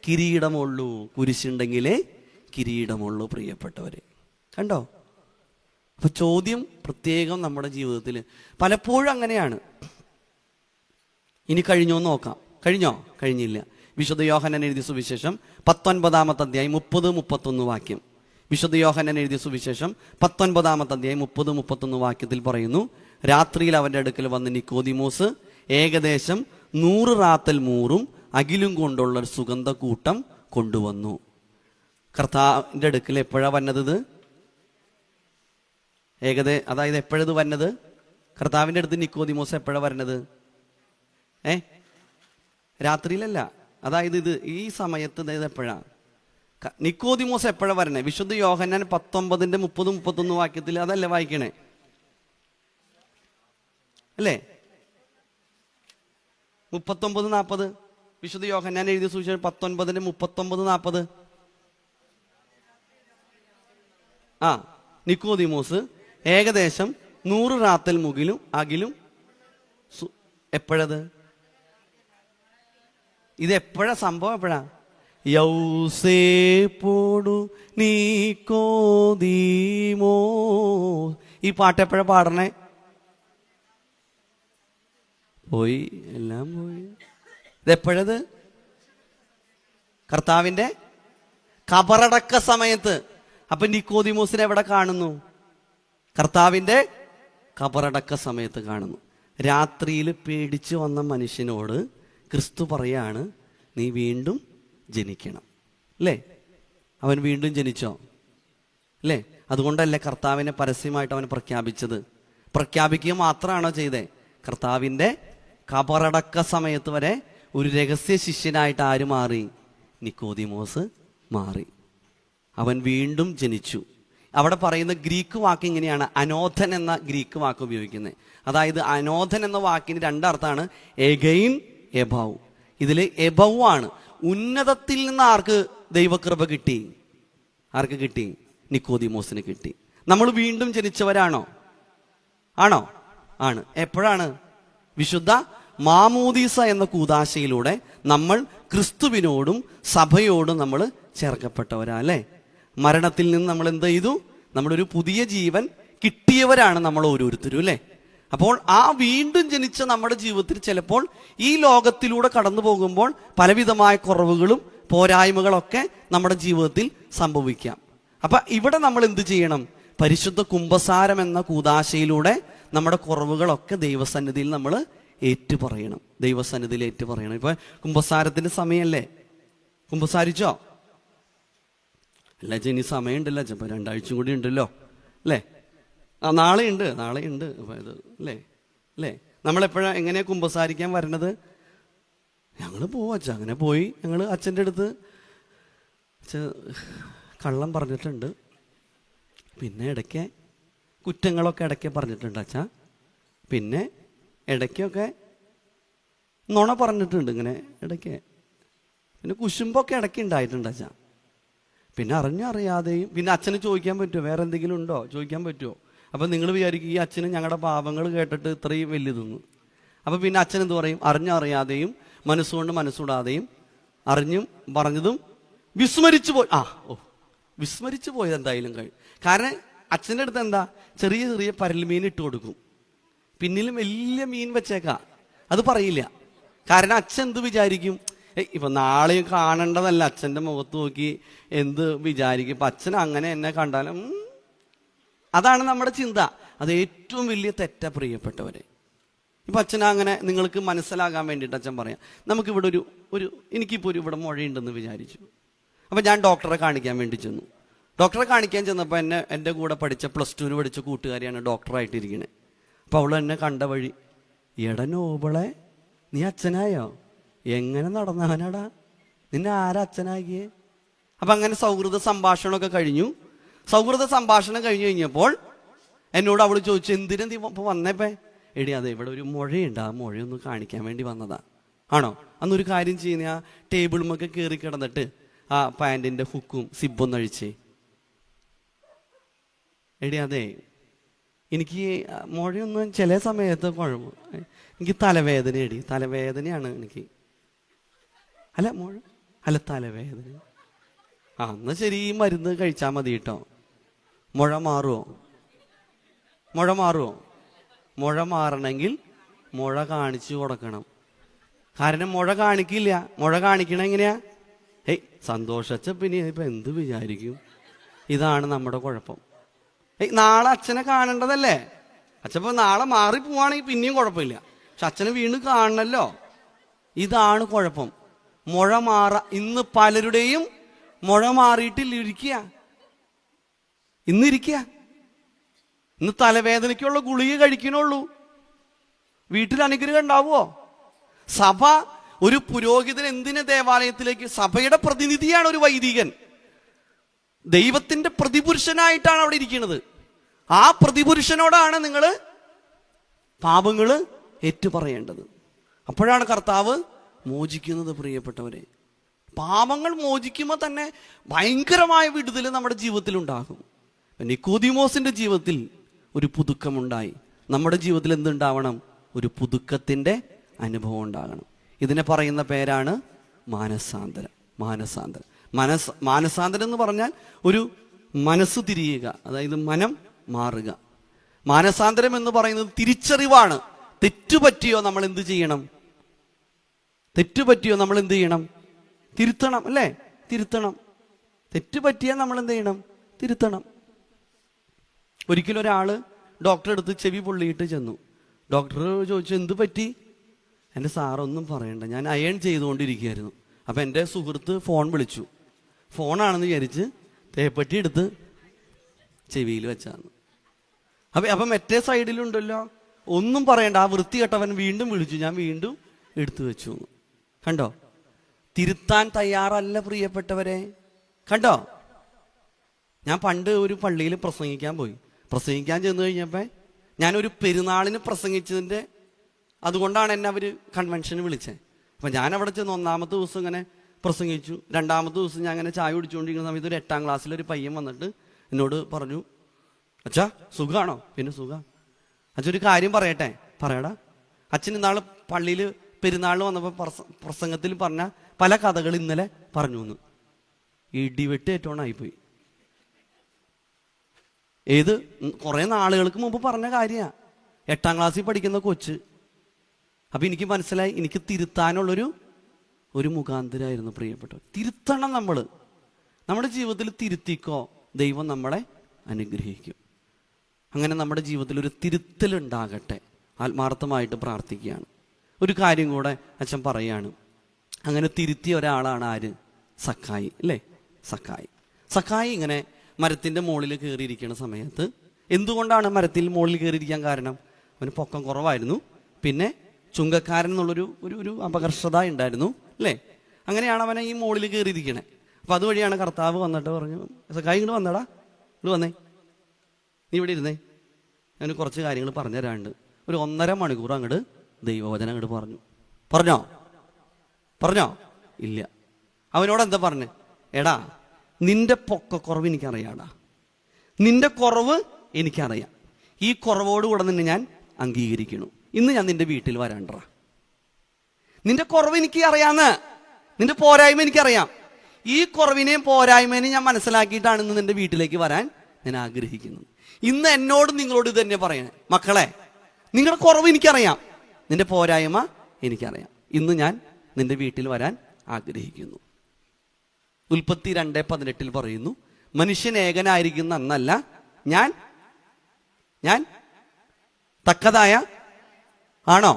കിരീടമുള്ളൂ, കുരിശുണ്ടെങ്കിലേ കിരീടമുള്ളൂ പ്രിയപ്പെട്ടവരെ. കണ്ടോ? അപ്പൊ ചോദ്യം പ്രത്യേകം നമ്മുടെ ജീവിതത്തിൽ പലപ്പോഴും അങ്ങനെയാണ്. ഇനി കഴിഞ്ഞോ നോക്കാം. കഴിഞ്ഞില്ല. വിശുദ്ധ യോഹന്നാൻ എഴുതിയ സുവിശേഷം 19-ാമത്തെ അധ്യായം 30-31 വാക്യം. വിശുദ്ധ യോഹന്നാൻ എഴുതിയ സുവിശേഷം 19-ാമത്തെ അധ്യായം 30-31 വാക്യത്തിൽ പറയുന്നു, രാത്രിയിൽ അവന്റെ അടുക്കൽ വന്ന് നിക്കോദിമോസ് ഏകദേശം 100 റാത്തൽ മൂറും അകിലും കൊണ്ടുള്ള ഒരു സുഗന്ധ കൂട്ടം കൊണ്ടുവന്നു. കർത്താവിന്റെ അടുക്കൽ എപ്പോഴാ വന്നത്? അതായത് എപ്പോഴത് വന്നത്? കർത്താവിന്റെ അടുത്ത് നിക്കോദിമോസ് എപ്പോഴാ വരണത്? രാത്രിയിലല്ല. അതായത് ഈ സമയത്ത് അതായത് എപ്പോഴാ നിക്കോദിമോസ് എപ്പോഴാ വരണേ? വിശുദ്ധ യോഹന്നാൻ 19-ന്റെ 30-31 വാക്യത്തിൽ അതല്ലേ വായിക്കണേ അല്ലേ? 39-40 വിശുദ്ധ യോഹന്നാൻ എഴുതിയ സുവിശേഷം 19-ന്റെ 39-40. നിക്കോദിമോസ് ഏകദേശം 100 റാത്തൽ മുകിലും അകിലും. എപ്പോഴത്? ഇത് എപ്പോഴാ സംഭവം? എപ്പോഴാ? യൗസേപ്പോടു നിക്കോദിമോ. ഈ പാട്ട് എപ്പോഴാ പാടണേ? പോയി, എല്ലാം പോയി. ഇതെപ്പോഴത്? കർത്താവിന്റെ കബറടക്ക സമയത്ത്. അപ്പൊ നിക്കോദിമോസിനെ എവിടെ കാണുന്നു? കർത്താവിന്റെ കബറടക്ക സമയത്ത് കാണുന്നു. രാത്രിയിൽ പേടിച്ചു വന്ന മനുഷ്യനോട് ക്രിസ്തു പറയാണ്, നീ വീണ്ടും ജനിക്കണം അല്ലേ? അവൻ വീണ്ടും ജനിച്ചോ അല്ലേ? അതുകൊണ്ടല്ലേ കർത്താവിനെ പരസ്യമായിട്ട് അവൻ പ്രഖ്യാപിക്കുക മാത്രമാണോ ചെയ്തേ? കർത്താവിന്റെ കബറടക്ക സമയത്ത് വരെ ഒരു രഹസ്യ ശിഷ്യനായിട്ട് ആര് മാറി? നിക്കോദിമോസ് മാറി. അവൻ വീണ്ടും ജനിച്ചു. അവിടെ പറയുന്ന ഗ്രീക്ക് വാക്ക് ഇങ്ങനെയാണ്, അനോഥൻ എന്ന ഗ്രീക്ക് വാക്ക് ഉപയോഗിക്കുന്നത്. അതായത് അനോഥൻ എന്ന വാക്കിന് രണ്ടർത്ഥമാണ്, എഗെയിൻ, എബവ്. ഇതിൽ എബവ് ആണ്. ഉന്നതത്തിൽ നിന്ന് ആർക്ക് ദൈവകൃപ കിട്ടി? ആർക്ക് കിട്ടി? നിക്കോദിമോസിന് കിട്ടി. നമ്മൾ വീണ്ടും ജനിച്ചവരാണോ? ആണ്. എപ്പോഴാണ്? വിശുദ്ധ മാമോദീസ എന്ന കൂദാശയിലൂടെ നമ്മൾ ക്രിസ്തുവിനോടും സഭയോടും നമ്മൾ ചേർക്കപ്പെട്ടവരാ അല്ലേ? മരണത്തിൽ നിന്ന് നമ്മൾ എന്ത് ചെയ്തു? നമ്മളൊരു പുതിയ ജീവൻ കിട്ടിയവരാണ് നമ്മൾ ഓരോരുത്തരും അല്ലേ? അപ്പോൾ ആ വീണ്ടും ജനിച്ച നമ്മുടെ ജീവിതത്തിൽ ചിലപ്പോൾ ഈ ലോകത്തിലൂടെ കടന്നു പോകുമ്പോൾ പലവിധമായ കുറവുകളും പോരായ്മകളൊക്കെ നമ്മുടെ ജീവിതത്തിൽ സംഭവിക്കാം. അപ്പൊ ഇവിടെ നമ്മൾ എന്ത് ചെയ്യണം? പരിശുദ്ധ കുമ്പസാരം എന്ന കൂദാശയിലൂടെ നമ്മുടെ കുറവുകളൊക്കെ ദൈവസന്നിധിയിൽ നമ്മൾ ഏറ്റുപറയണം. ദൈവസന്നിധിയിൽ ഏറ്റുപറയണം. ഇപ്പൊ കുമ്പസാരത്തിന്റെ സമയമല്ലേ? കുമ്പസാരിച്ചോ? അല്ല, ഇനി സമയമുണ്ടല്ലോ, ചിലപ്പോൾ 2 ആഴ്ച കൂടി ഉണ്ടല്ലോ അല്ലേ? നാളെയുണ്ട് അല്ലേ? നമ്മളെപ്പോഴാ എങ്ങനെയാ കുമ്പസാരിക്കാൻ വരണത്? ഞങ്ങൾ പോവാച്ച, അങ്ങനെ പോയി ഞങ്ങൾ അച്ഛൻ്റെ അടുത്ത് കള്ളം പറഞ്ഞിട്ടുണ്ട്, പിന്നെ ഇടയ്ക്ക് കുറ്റങ്ങളൊക്കെ ഇടയ്ക്ക് പറഞ്ഞിട്ടുണ്ട് അച്ഛ, പിന്നെ ഇടയ്ക്കൊക്കെ നുണ പറഞ്ഞിട്ടുണ്ട് ഇങ്ങനെ ഇടയ്ക്ക്, പിന്നെ കുശുമ്പൊക്കെ ഇടയ്ക്ക് ഉണ്ടായിട്ടുണ്ട് അച്ഛ. പിന്നെ അറിയാതെയും പിന്നെ അച്ഛന് ചോദിക്കാൻ പറ്റുമോ? വേറെ എന്തെങ്കിലും ഉണ്ടോ ചോദിക്കാൻ പറ്റുമോ? അപ്പം നിങ്ങൾ വിചാരിക്കും ഈ അച്ഛന് ഞങ്ങളുടെ പാപങ്ങൾ കേട്ടിട്ട് ഇത്രയും വലുതെന്ന്. അപ്പം പിന്നെ അച്ഛൻ എന്ത് പറയും? അറിയാതെയും മനസ്സുകൊണ്ട് മനസ്സൂടാതെയും അറിഞ്ഞും പറഞ്ഞതും വിസ്മരിച്ചു പോയത് എന്തായാലും കഴിയും. കാരണം അച്ഛൻ്റെ അടുത്ത് എന്താ, ചെറിയ പരൽമീൻ ഇട്ട് കൊടുക്കും, പിന്നിലും വലിയ മീൻ വെച്ചേക്കാം, അത് പറയില്ല. കാരണം അച്ഛൻ എന്ത് വിചാരിക്കും? ഇപ്പൊ നാളെയും കാണേണ്ടതല്ല, അച്ഛൻ്റെ മുഖത്ത് നോക്കി എന്ത് വിചാരിക്കും? ഇപ്പൊ അച്ഛൻ അങ്ങനെ എന്നെ കണ്ടാലും അതാണ് നമ്മുടെ ചിന്ത. അത് ഏറ്റവും വലിയ തെറ്റാ പ്രിയപ്പെട്ടവരെ. ഇപ്പം അച്ഛൻ അങ്ങനെ നിങ്ങൾക്ക് മനസ്സിലാകാൻ വേണ്ടിയിട്ട് അച്ഛൻ പറയാം, നമുക്കിവിടെ ഒരു എനിക്കിപ്പോൾ ഇവിടെ മുഴയുണ്ടെന്ന് വിചാരിച്ചു. അപ്പം ഞാൻ ഡോക്ടറെ കാണിക്കാൻ വേണ്ടി ചെന്നു. ഡോക്ടറെ കാണിക്കാൻ ചെന്നപ്പോൾ എൻ്റെ കൂടെ പഠിച്ച +2 പഠിച്ച കൂട്ടുകാരിയാണ് ഡോക്ടറായിട്ടിരിക്കണേ. അപ്പോൾ അവൾ എന്നെ കണ്ട വഴി, എടാ നോബിളെ നീ അച്ഛനായോ? എങ്ങനെ നടന്നവനാടാ, നിന്നെ ആരാ അച്ഛനാക്കിയേ? അപ്പം അങ്ങനെ സൗഹൃദ സംഭാഷണമൊക്കെ കഴിഞ്ഞു. സൗഹൃദ സംഭാഷണം കഴിഞ്ഞു കഴിഞ്ഞപ്പോൾ എന്നോട് അവൾ ചോദിച്ചു, എന്തിനാ നീ ഇപ്പോൾ വന്നേപ്പേ? എടി അതെ ഇവിടെ ഒരു മുഴയുണ്ട്, ആ മുഴയൊന്ന് കാണിക്കാൻ വേണ്ടി വന്നതാ. ആണോ? അന്നൊരു കാര്യം ചെയ്യുന്ന, ആ ടേബിളുമൊക്കെ കയറി കിടന്നിട്ട് ആ പാൻറ്റിൻ്റെ ഹുക്കും സിബൊന്നും അഴിച്ചേ. എടി അതെ എനിക്ക് മുഴയൊന്നും ചില സമയത്ത് കുഴപ്പം, എനിക്ക് തലവേദന. എടി തലവേദനയാണ് എനിക്ക്. അല്ല മുഴ അല്ല തലവേദന. എന്നാൽ ശരി, ഈ മരുന്ന് കഴിച്ചാൽ മതി കേട്ടോ. മുഴ മാറുമോ? മുഴ മാറുമോ? മുഴ മാറണമെങ്കിൽ മുഴ കാണിച്ചു കൊടുക്കണം. കാരണം മുഴ കാണിക്കില്ല. മുഴ കാണിക്കണം എങ്ങനെയാ? സന്തോഷച്ച പിന്നെ ഇപ്പം എന്ത് വിചാരിക്കും? ഇതാണ് നമ്മുടെ കുഴപ്പം. നാളെ അച്ഛനെ കാണേണ്ടതല്ലേ? അച്ഛൻ നാളെ മാറിപ്പോവാണെങ്കിൽ പിന്നെയും കുഴപ്പമില്ല, പക്ഷെ അച്ഛനെ വീണ്ടും കാണണല്ലോ. ഇതാണ് കുഴപ്പം. മുഴ ഇന്ന് പലരുടെയും മുഴ മാറിയിട്ടിരിക്കുക. ഇന്ന് തലവേദനയ്ക്കുള്ള ഗുളിക കഴിക്കണുള്ളൂ. വീട്ടിൽ അനുഗ്രഹം ഉണ്ടാവുമോ? സഭ ഒരു പുരോഹിതൻ എന്തിന് ദേവാലയത്തിലേക്ക്? സഭയുടെ പ്രതിനിധിയാണ് ഒരു വൈദികൻ. ദൈവത്തിന്റെ പ്രതിപുരുഷനായിട്ടാണ് അവിടെ ഇരിക്കുന്നത്. ആ പ്രതിപുരുഷനോടാണ് നിങ്ങൾ പാപങ്ങൾ ഏറ്റുപറയേണ്ടത്. അപ്പോഴാണ് കർത്താവ് മോചിക്കുന്നത്. പ്രിയപ്പെട്ടവരെ, പാപങ്ങൾ മോചിക്കുമ്പോൾ തന്നെ ഭയങ്കരമായ വിടുതൽ നമ്മുടെ ജീവിതത്തിൽ ഉണ്ടാകും. നിക്കോദിമോസിന്റെ ജീവിതത്തിൽ ഒരു പുതുക്കമുണ്ടായി. നമ്മുടെ ജീവിതത്തിൽ എന്തുണ്ടാവണം? ഒരു പുതുക്കത്തിന്റെ അനുഭവം ഉണ്ടാകണം. ഇതിനെ പറയുന്ന പേരാണ് മാനസാന്തരം. മാനസാന്തരം എന്ന് പറഞ്ഞാൽ ഒരു മനസ്സ് തിരിയുക, അതായത് മനം മാറുക. മാനസാന്തരം എന്ന് പറയുന്നത് തിരിച്ചറിവാണ്. തെറ്റുപറ്റിയോ നമ്മൾ എന്ത് ചെയ്യണം? തിരുത്തണം. അല്ലേ? തിരുത്തണം. തെറ്റുപറ്റിയാൽ നമ്മൾ എന്ത് ചെയ്യണം? തിരുത്തണം. ഒരിക്കലും ഒരാള് ഡോക്ടറെ അടുത്ത് ചെവി പൊള്ളിയിട്ട് ചെന്നു. ഡോക്ടർ ചോദിച്ചു, എന്ത് പറ്റി? എൻ്റെ സാറൊന്നും പറയണ്ട, ഞാൻ അയൺ ചെയ്തുകൊണ്ടിരിക്കുകയായിരുന്നു. അപ്പം എൻ്റെ സുഹൃത്ത് ഫോൺ വിളിച്ചു. ഫോണാണെന്ന് വിചാരിച്ച് തേപ്പറ്റി എടുത്ത് ചെവിയിൽ വെച്ചാന്ന്. അപ്പം മറ്റേ സൈഡിലുണ്ടല്ലോ, ഒന്നും പറയണ്ട, ആ വൃത്തികെട്ടവൻ വീണ്ടും വിളിച്ചു. ഞാൻ വീണ്ടും എടുത്തു വെച്ചു. കണ്ടോ? തിരുത്താൻ തയ്യാറല്ല പ്രിയപ്പെട്ടവരെ. കണ്ടോ? ഞാൻ പണ്ട് ഒരു പള്ളിയിൽ പ്രസംഗിക്കാൻ ചെന്ന് കഴിഞ്ഞപ്പോൾ ഞാനൊരു പെരുന്നാളിന് പ്രസംഗിച്ചതിൻ്റെ അതുകൊണ്ടാണ് എന്നെ അവർ കൺവെൻഷന് വിളിച്ചത്. അപ്പം ഞാൻ അവിടെ ചെന്ന് 1-ാമത്തെ ദിവസം ഇങ്ങനെ പ്രസംഗിച്ചു. 2-ാമത്തെ ദിവസം ഞാൻ അങ്ങനെ ചായ കുടിച്ചുകൊണ്ടിരിക്കുന്ന സമയത്ത് ഒരു 8-ാം ക്ലാസ്സിലൊരു പയ്യൻ വന്നിട്ട് എന്നോട് പറഞ്ഞു, അച്ഛാ സുഖമാണോ? പിന്നെ സുഖം. അച്ഛൻ ഒരു കാര്യം പറയട്ടെ? പറയടാ. അച്ഛൻ ഇന്നാൾ പള്ളിയിൽ പെരുന്നാളിന് വന്നപ്പോൾ പ്രസംഗത്തിൽ പറഞ്ഞ പല കഥകൾ ഇന്നലെ പറഞ്ഞു എന്ന്. ഇടിവെട്ട് ഏറ്റോണായിപ്പോയി. കുറേ നാളുകൾക്ക് മുമ്പ് പറഞ്ഞ കാര്യമാണ്. 8-ാം ക്ലാസ്സിൽ പഠിക്കുന്ന കൊച്ച്. അപ്പം എനിക്ക് മനസ്സിലായി, എനിക്ക് തിരുത്താനുള്ളൊരു മുഖാന്തരമായിരുന്നു പ്രിയപ്പെട്ടവർ. തിരുത്തണം. നമ്മുടെ ജീവിതത്തിൽ തിരുത്തിക്കോ, ദൈവം നമ്മളെ അനുഗ്രഹിക്കും. അങ്ങനെ നമ്മുടെ ജീവിതത്തിൽ ഒരു തിരുത്തലുണ്ടാകട്ടെ, ആത്മാർത്ഥമായിട്ട് പ്രാർത്ഥിക്കുകയാണ്. ഒരു കാര്യം കൂടെ അച്ഛൻ പറയാണ്. അങ്ങനെ തിരുത്തിയ ഒരാളാണ് ആര്? സക്കായി. അല്ലേ? സക്കായി ഇങ്ങനെ മരത്തിൻ്റെ മുകളിൽ കയറിയിരിക്കുന്ന സമയത്ത്, എന്തുകൊണ്ടാണ് മരത്തിൽ മുകളിൽ കയറിയിരിക്കാൻ കാരണം? അവന് പൊക്കം കുറവായിരുന്നു, പിന്നെ ചുങ്കക്കാരൻ എന്നുള്ളൊരു ഒരു അപകർഷത ഉണ്ടായിരുന്നു. അല്ലേ? അങ്ങനെയാണ് അവനെ ഈ മുകളിൽ കയറിയിരിക്കണേ. അപ്പം അതുവഴിയാണ് കർത്താവ് വന്നിട്ട് പറഞ്ഞു, സക്കായി ഇങ്ങോട്ട് വന്നടാ, ഇങ്ങോട്ട് വന്നേ, നീ ഇവിടെ ഇരുന്നേ, ഞാൻ കുറച്ച് കാര്യങ്ങൾ പറഞ്ഞു തരാണ്ട്. ഒരു 1.5 മണിക്കൂർ അങ്ങോട്ട് ദൈവവചനം അങ്ങോട്ട് പറഞ്ഞോ? ഇല്ല. അവനോട് എന്താ പറഞ്ഞേ? എടാ, നിന്റെ പൊക്കക്കുറവ് എനിക്കറിയാടാ, നിന്റെ കുറവ് എനിക്കറിയാം. ഈ കുറവോടുകൂടെ നിന്നെ ഞാൻ അംഗീകരിക്കുന്നു. ഇന്ന് ഞാൻ നിന്റെ വീട്ടിൽ വരാണ്ട. നിന്റെ കുറവ് എനിക്ക് അറിയാന്ന്, നിന്റെ പോരായ്മ എനിക്കറിയാം. ഈ കുറവിനെയും പോരായ്മേനെയും ഞാൻ മനസ്സിലാക്കിയിട്ടാണ് ഇന്ന് നിന്റെ വീട്ടിലേക്ക് വരാൻ ഞാൻ ആഗ്രഹിക്കുന്നത്. ഇന്ന് നിങ്ങളോട് ഇത് തന്നെ പറയണേ, മക്കളെ, നിങ്ങളുടെ കുറവ് എനിക്കറിയാം, നിന്റെ പോരായ്മ എനിക്കറിയാം. ഇന്ന് ഞാൻ നിന്റെ വീട്ടിൽ വരാൻ ആഗ്രഹിക്കുന്നു. ഉൽപ്പത്തി 2:18 പറയുന്നു, മനുഷ്യൻ ഏകനായിരിക്കുന്ന അന്നല്ല ഞാൻ തക്കതായ ആണോ?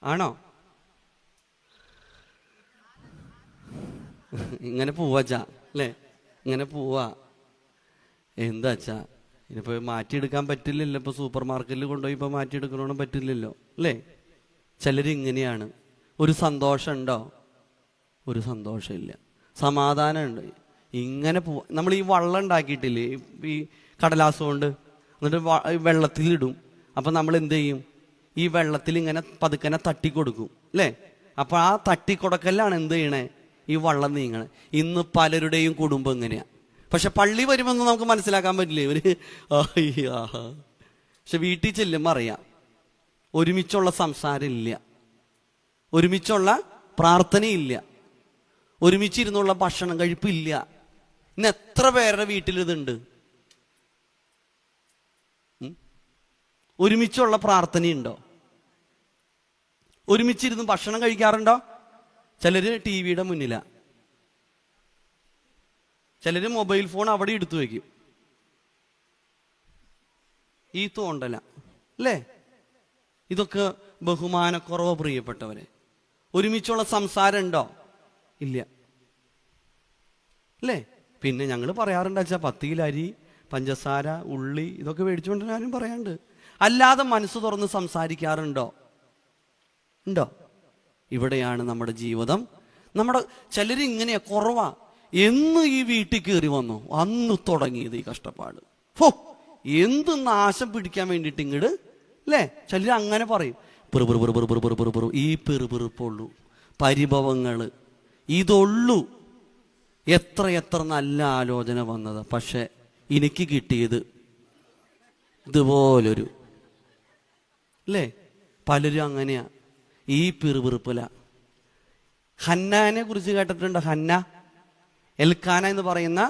ആണോ? ഇങ്ങനെ പോവാച്ചാ അല്ലേ? ഇങ്ങനെ പോവാ. എന്താ അച്ഛാ, ഇനിയിപ്പോ മാറ്റിയെടുക്കാൻ പറ്റില്ലല്ലോ. ഇപ്പൊ സൂപ്പർ മാർക്കറ്റിൽ കൊണ്ടുപോയി ഇപ്പൊ മാറ്റിയെടുക്കണോന്നും പറ്റില്ലല്ലോ അല്ലേ? ചിലരിങ്ങനെയാണ്. ഒരു സന്തോഷം ഉണ്ടോ? ഒരു സന്തോഷമില്ല. സമാധാനമുണ്ട്. ഇങ്ങനെ പോവാ. നമ്മൾ ഈ വള്ളം ഉണ്ടാക്കിയിട്ടില്ലേ ഈ കടലാസ് കൊണ്ട്, എന്നിട്ട് വെള്ളത്തിലിടും. അപ്പം നമ്മൾ എന്ത് ചെയ്യും? ഈ വെള്ളത്തിൽ ഇങ്ങനെ പതുക്കനെ തട്ടിക്കൊടുക്കും അല്ലേ? അപ്പം ആ തട്ടിക്കൊടുക്കലാണ് എന്ത് ചെയ്യണേ? ഈ വള്ളം നീങ്ങണേ. ഇന്ന് പലരുടെയും കുടുംബം ഇങ്ങനെയാ. പക്ഷെ പള്ളി വരുമെന്ന് നമുക്ക് മനസ്സിലാക്കാൻ പറ്റില്ലേ ഇവര് പക്ഷെ വീട്ടിൽ ചെല്ലുമ്പോൾ അറിയാം, ഒരുമിച്ചുള്ള സംസാരം ഇല്ല, ഒരുമിച്ചുള്ള പ്രാർത്ഥനയില്ല, ഒരുമിച്ചിരുന്നുള്ള ഭക്ഷണം കഴിപ്പില്ല. ഇന്ന് എത്ര പേരുടെ വീട്ടിലിതുണ്ട്? ഒരുമിച്ചുള്ള പ്രാർത്ഥനയുണ്ടോ? ഒരുമിച്ചിരുന്ന് ഭക്ഷണം കഴിക്കാറുണ്ടോ? ചിലര് ടി വിയുടെ മുന്നിലാ, ചിലര് മൊബൈൽ ഫോൺ അവിടെ എടുത്തു വയ്ക്കും. ഈ തോണ്ടല അല്ലേ? ഇതൊക്കെ ബഹുമാനക്കുറവ് പ്രിയപ്പെട്ടവരെ. ഒരുമിച്ചുള്ള സംസാരം ഉണ്ടോ? ഇല്ല അല്ലേ? പിന്നെ ഞങ്ങൾ പറയാറുണ്ട് അച്ഛാ, 10 കിലോ അരി, പഞ്ചസാര, ഉള്ളി ഇതൊക്കെ മേടിച്ചുകൊണ്ടിരാനും പറയാണ്ട്. അല്ലാതെ മനസ്സ് തുറന്ന് സംസാരിക്കാറുണ്ടോ? ഉണ്ടോ? ഇവിടെയാണ് നമ്മുടെ ജീവിതം. നമ്മുടെ ചിലരിങ്ങനെയാ, കുറവാ. എന്ന് ഈ വീട്ടിൽ കയറി വന്നു അന്ന് തുടങ്ങിയത് ഈ കഷ്ടപ്പാട്. എന്ത് നാശം പിടിക്കാൻ വേണ്ടിയിട്ട് ഇങ്ങോട്ട് അല്ലേ? ചിലർ അങ്ങനെ പറയും. ഈ പെറുപെറുപ്പുള്ളൂ, പരിഭവങ്ങള് ഇതുള്ളൂ. എത്ര എത്ര നല്ല ആലോചന വന്നത്, പക്ഷെ എനിക്ക് കിട്ടിയത് ഇതുപോലൊരു അല്ലേ? പലരും അങ്ങനെയാ, ഈ പിറുപിറുപ്പില. ഹന്നാനെ കുറിച്ച് കേട്ടിട്ടുണ്ടോ? ഹന്ന, എൽക്കാന എന്ന് പറയുന്ന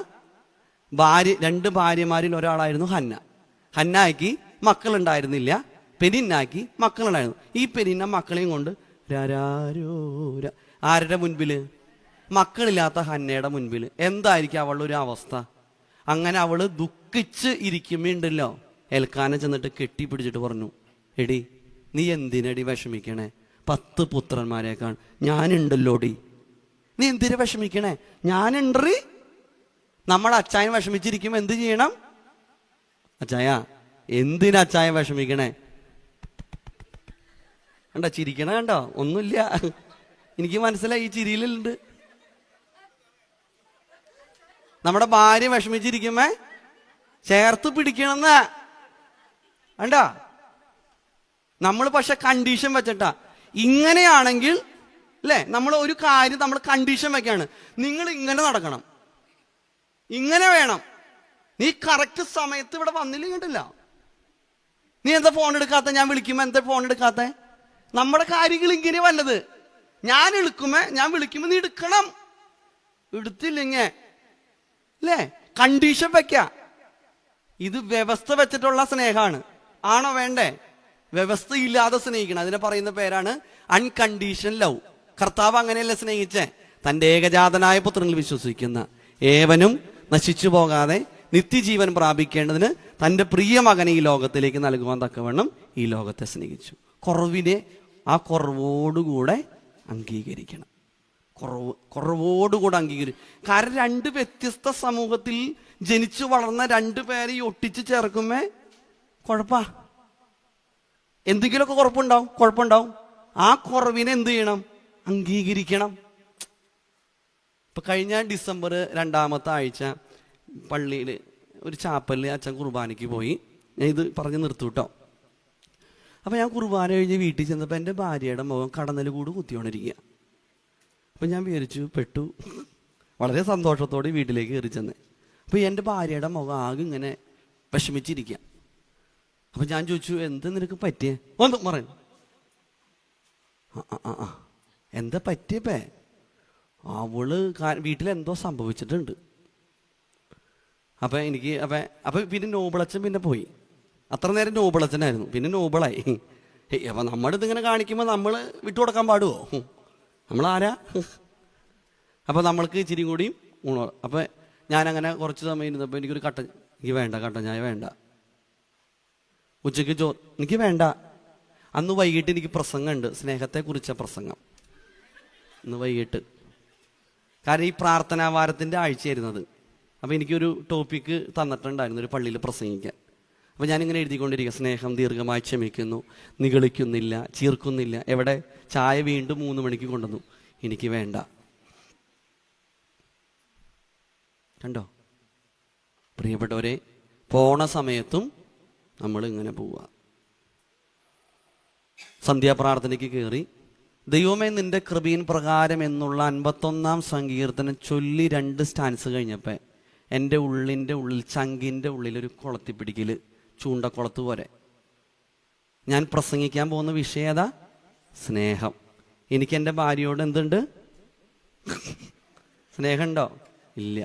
ഭാര്യ, 2 ഭാര്യമാരിൽ ഒരാളായിരുന്നു ഹന്ന. ഹന്നായ്ക്ക് മക്കളുണ്ടായിരുന്നില്ല, പെനിന്നാക്കി മക്കളുണ്ടായിരുന്നു. ഈ പെനിന്ന മക്കളെയും കൊണ്ട് ആരുടെ മുൻപില്? മക്കളില്ലാത്ത ഹന്നയുടെ മുൻപിൽ. എന്തായിരിക്കും അവളുടെ ഒരു അവസ്ഥ? അങ്ങനെ അവള് ദുഃഖിച്ച് ഇരിക്കുമ്പോണ്ടല്ലോ, എൽക്കാന ചെന്നിട്ട് കെട്ടിപ്പിടിച്ചിട്ട് പറഞ്ഞു, എടി നീ എന്തിനടി വിഷമിക്കണേ? 10 പുത്രന്മാരെക്കാൾ ഞാനുണ്ടല്ലോടി, നീ എന്തിനാ വിഷമിക്കണേ? ഞാനുണ്ടറി. നമ്മുടെ അച്ചായൻ വിഷമിച്ചിരിക്കുമ്പോ എന്ത് ചെയ്യണം? അച്ചായ എന്തിനാ അച്ചായ വിഷമിക്കണേ? കണ്ടോ ചിരിക്കണ? കണ്ടോ? ഒന്നുമില്ല, എനിക്ക് മനസ്സിലായി, ഈ ചിരിയിലുണ്ട്. നമ്മുടെ ഭാര്യ വിഷമിച്ചിരിക്കുമ്പോ ചേർത്ത് പിടിക്കണമെന്ന്. കണ്ടോ? നമ്മൾ പക്ഷെ കണ്ടീഷൻ വെച്ചിട്ടാ. ഇങ്ങനെയാണെങ്കിൽ അല്ലേ, നമ്മൾ ഒരു കാര്യം നമ്മൾ കണ്ടീഷൻ വെക്കാണ്, നിങ്ങൾ ഇങ്ങനെ നടക്കണം, ഇങ്ങനെ വേണം, നീ കറക്റ്റ് സമയത്ത് ഇവിടെ വന്നില്ലെങ്കിട്ടില്ല. നീ എന്താ ഫോൺ എടുക്കാത്ത? ഞാൻ വിളിക്കുമ്പോ എന്താ ഫോൺ എടുക്കാത്ത? നമ്മുടെ കാര്യങ്ങൾ ഇങ്ങനെ വല്ലത്. ഞാൻ വിളിക്കുമ്പോ നീ എടുക്കണം, എടുത്തില്ലെങ്ങ അല്ലേ? കണ്ടീഷൻ വെക്ക. ഇത് വ്യവസ്ഥ വെച്ചിട്ടുള്ള സ്നേഹമാണ്. ആണോ വേണ്ടേ? വ്യവസ്ഥ ഇല്ലാതെ സ്നേഹിക്കണം. അതിനെ പറയുന്ന പേരാണ് അൺകണ്ടീഷൻ ലവ്. കർത്താവ് അങ്ങനെയല്ല സ്നേഹിച്ചേ. തന്റെ ഏകജാതനായ പുത്രനിൽ വിശ്വസിക്കുന്ന ഏവനും നശിച്ചു പോകാതെ നിത്യജീവൻ പ്രാപിക്കേണ്ടതിന് തന്റെ പ്രിയ മകനെ ഈ ലോകത്തിലേക്ക് നൽകുവാൻ തക്കവണ്ണം ഈ ലോകത്തെ സ്നേഹിച്ചു. കുറവിനെ ആ കുറവോടുകൂടെ അംഗീകരിക്കണം. കുറവോടുകൂടെ അംഗീകരിക്കും. കാരണം 2 വ്യത്യസ്ത സമൂഹത്തിൽ ജനിച്ചു വളർന്ന 2 പേരെ ഒട്ടിച്ച് ചേർക്കുമ്പോ കുഴപ്പാ. എന്തെങ്കിലുമൊക്കെ കുഴപ്പമുണ്ടാവും. ആ കുറവിനെ എന്ത് ചെയ്യണം? അംഗീകരിക്കണം. ഇപ്പൊ കഴിഞ്ഞ ഡിസംബർ 2-ാമത്തെ ആഴ്ച പള്ളിയിൽ ഒരു ചാപ്പലിൽ അച്ഛൻ കുർബാനയ്ക്ക് പോയി. ഞാൻ ഇത് പറഞ്ഞ് നിർത്തൂട്ടോ. അപ്പൊ ഞാൻ കുർബാന കഴിഞ്ഞ് വീട്ടിൽ ചെന്നപ്പോൾ എൻ്റെ ഭാര്യയുടെ മുഖം കടന്നൽ കൂട് കുത്തിക്കൊണ്ടിരിക്കുക. അപ്പൊ ഞാൻ വിചാരിച്ചു പെട്ടു. വളരെ സന്തോഷത്തോടെ വീട്ടിലേക്ക് കയറി ചെന്ന് അപ്പൊ എൻ്റെ ഭാര്യയുടെ മുഖം ആകെ ഇങ്ങനെ വിഷമിച്ചിരിക്കുക. അപ്പൊ ഞാൻ ചോദിച്ചു, എന്താ നിനക്ക് പറ്റിയേ? ഒന്ന് പറയുന്നു. എന്താ പറ്റിയപ്പേ? അവള് വീട്ടിലെന്തോ സംഭവിച്ചിട്ടുണ്ട്. അപ്പൊ പിന്നെ നോബിളച്ചൻ പിന്നെ പോയി. അത്ര നേരം നോബിളച്ചനായിരുന്നു, പിന്നെ നോബിളായി. അപ്പൊ നമ്മളിതിങ്ങനെ കാണിക്കുമ്പോൾ നമ്മൾ വിട്ടുകൊടുക്കാൻ പാടുവോ? നമ്മളാരാ? അപ്പൊ നമ്മൾക്ക് ഇച്ചിരി കൂടിയും ഊണോ. അപ്പൊ ഞാനങ്ങനെ കുറച്ച് സമയം ഇരുന്നപ്പോൾ എനിക്കൊരു എനിക്ക് വേണ്ട, കട്ടൻ ചായ വേണ്ട. ഉച്ചയ്ക്ക് എനിക്ക് വേണ്ട. അന്ന് വൈകിട്ട് എനിക്ക് പ്രസംഗമുണ്ട്, സ്നേഹത്തെക്കുറിച്ച പ്രസംഗം ഇന്ന് വൈകിട്ട്. കാരണം ഈ പ്രാർത്ഥനാ വാരത്തിൻ്റെ ആഴ്ചയായിരുന്നത്. അപ്പോൾ എനിക്കൊരു ടോപ്പിക്ക് തന്നിട്ടുണ്ടായിരുന്നു ഒരു പള്ളിയിൽ പ്രസംഗിക്കാൻ. അപ്പോൾ ഞാനിങ്ങനെ എഴുതിക്കൊണ്ടിരിക്കുക, സ്നേഹം ദീർഘമായി ക്ഷമിക്കുന്നു, നിഗളിക്കുന്നില്ല, ചീർക്കുന്നില്ല. എവിടെ? ചായ വീണ്ടും 3 മണിക്ക് കൊണ്ടുവന്നു. എനിക്ക് വേണ്ട. കണ്ടോ പ്രിയപ്പെട്ടവരെ, പോണ സമയത്തും നമ്മൾ ഇങ്ങനെ പോവുക. സന്ധ്യാപ്രാർത്ഥനയ്ക്ക് കയറി, ദൈവമേ നിന്റെ കൃപയിൻ പ്രകാരം എന്നുള്ള 51-ാം സങ്കീർത്തനം ചൊല്ലി 2 സ്റ്റാൻസ് കഴിഞ്ഞപ്പോൾ എൻ്റെ ഉള്ളിൻ്റെ ഉള്ളിൽ, ചങ്കിൻ്റെ ഉള്ളിലൊരു കുളത്തിപ്പിടിക്കൽ, ചൂണ്ടക്കുളത്ത് പോലെ. ഞാൻ പ്രസംഗിക്കാൻ പോകുന്ന വിഷയം ഏതാ? സ്നേഹം. എനിക്ക് എൻ്റെ ഭാര്യയോട് എന്തുണ്ട്? സ്നേഹമുണ്ടോ? ഇല്ല.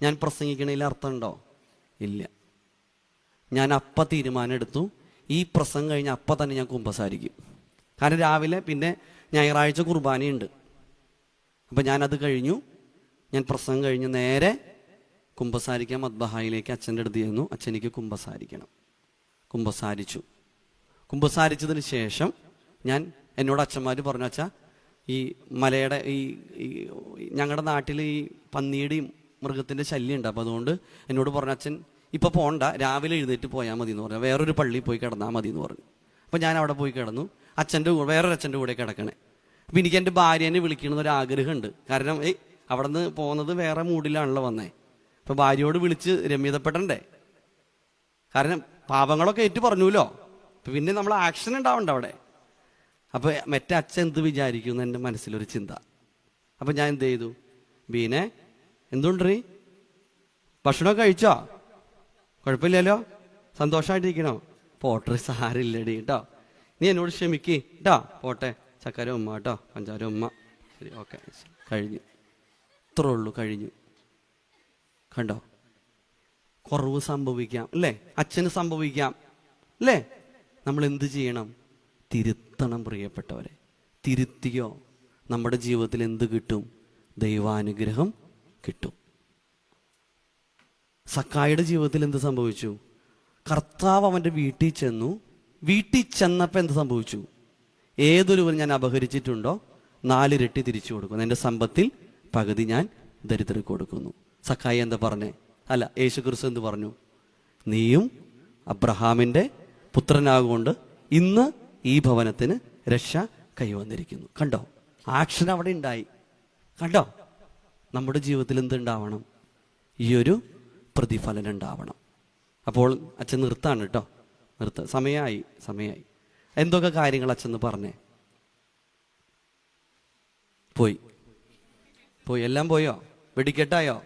ഞാൻ പ്രസംഗിക്കണതിൽ അർത്ഥമുണ്ടോ? ഇല്ല. ഞാൻ അപ്പം തീരുമാനം എടുത്തു, ഈ പ്രസംഗം കഴിഞ്ഞ് അപ്പം തന്നെ ഞാൻ കുമ്പസാരിക്കും. കാരണം രാവിലെ പിന്നെ ഞായറാഴ്ച കുർബാനയുണ്ട്. അപ്പം ഞാനത് കഴിഞ്ഞു, ഞാൻ പ്രസംഗം കഴിഞ്ഞ് നേരെ കുമ്പസാരിക്കാൻ മദ്ബഹായിലേക്ക് അച്ഛൻ്റെ അടുത്ത് ചെന്നു. അച്ഛനിക്ക് കുമ്പസാരിക്കണം. കുമ്പസാരിച്ചു. കുമ്പസാരിച്ചതിന് ശേഷം എന്നോട് അച്ഛന്മാർ പറഞ്ഞു, അച്ഛാ ഈ മലയുടെ ഈ ഞങ്ങളുടെ നാട്ടിൽ ഈ പന്നിയുടെയും മൃഗത്തിൻ്റെ ശല്യം ഉണ്ട്. അപ്പോൾ അതുകൊണ്ട് എന്നോട് പറഞ്ഞു, അച്ഛൻ ഇപ്പോൾ പോകണ്ട, രാവിലെ എഴുന്നേറ്റ് പോയാൽ മതി എന്ന് പറഞ്ഞു. വേറൊരു പള്ളിയിൽ പോയി കിടന്നാൽ മതി എന്ന് പറഞ്ഞു. അപ്പോൾ ഞാൻ അവിടെ പോയി കിടന്നു. വേറൊരു അച്ഛൻ്റെ കൂടെ കിടക്കണേ. അപ്പം എനിക്ക് എൻ്റെ ഭാര്യേനെ വിളിക്കണമെന്നൊരു ആഗ്രഹമുണ്ട്. കാരണം അവിടെ നിന്ന് പോകുന്നത് വേറെ മൂഡിലാണല്ലോ വന്നേ. അപ്പോൾ ഭാര്യയോട് വിളിച്ച് രമ്യതപ്പെടണ്ടേ? കാരണം പാപങ്ങളൊക്കെ ഏറ്റു പറഞ്ഞുല്ലോ. അപ്പം പിന്നെ നമ്മൾ ആക്ഷൻ ഉണ്ടാവണ്ട അവിടെ. അപ്പോൾ മറ്റേ അച്ഛൻ എന്ത് വിചാരിക്കുമെന്ന് എൻ്റെ മനസ്സിലൊരു ചിന്ത. അപ്പം ഞാൻ എന്ത് ചെയ്തു? ബീനെ എന്തുണ്ടീ, ഭക്ഷണമൊക്കെ കഴിച്ചോ? കുഴപ്പമില്ലല്ലോ, സന്തോഷമായിട്ടിരിക്കണോ? പോട്ടെ, സാരില്ലടി കേട്ടോ, നീ എന്നോട് ക്ഷമിക്കേ കേട്ടോ, പോട്ടെ, ചക്കര ഉമ്മ കേട്ടോ, പഞ്ചാര ഉമ്മ, ശരി, ഓക്കെ, കഴിഞ്ഞു. ഇത്രേ ഉള്ളൂ, കഴിഞ്ഞു. കണ്ടോ, കുറവ് സംഭവിക്കാം അല്ലേ? അച്ഛന് സംഭവിക്കാം അല്ലേ? നമ്മൾ എന്ത് ചെയ്യണം? തിരുത്തണം പ്രിയപ്പെട്ടവരെ. തിരുത്തിയോ നമ്മുടെ ജീവിതത്തിൽ എന്ത് കിട്ടും? ദൈവാനുഗ്രഹം കിട്ടും. സക്കായിയുടെ ജീവിതത്തിൽ എന്ത് സംഭവിച്ചു? കർത്താവ് അവൻ്റെ വീട്ടിൽ ചെന്നു. വീട്ടിൽ ചെന്നപ്പോൾ എന്ത് സംഭവിച്ചു? ഏതൊരുവൻ ഞാൻ അപഹരിച്ചിട്ടുണ്ടോ 4 ഇരട്ടി തിരിച്ചു കൊടുക്കുന്നു, എൻ്റെ സമ്പത്തിൽ പകുതി ഞാൻ ദരിദ്രർക്ക് കൊടുക്കുന്നു. സക്കായി എന്താ പറഞ്ഞേ? അല്ല, യേശുക്രിസ്തു എന്ത് പറഞ്ഞു? നീയും അബ്രഹാമിൻ്റെ പുത്രനാകൊണ്ട് ഇന്ന് ഈ ഭവനത്തിന് രക്ഷ കൈവന്നിരിക്കുന്നു. കണ്ടോ, ആക്ഷൻ അവിടെ ഉണ്ടായി. കണ്ടോ, നമ്മുടെ ജീവിതത്തിൽ എന്തുണ്ടാവണം? ഈ ഒരു പ്രതിഫലനം ഉണ്ടാവണം. അപ്പോൾ അച്ഛൻ നിർത്താണ് കേട്ടോ, സമയമായി. എന്തൊക്കെ കാര്യങ്ങൾ അച്ഛൻ പറഞ്ഞേ? പോയി എല്ലാം പോയോ? വെടിക്കെട്ടായോ?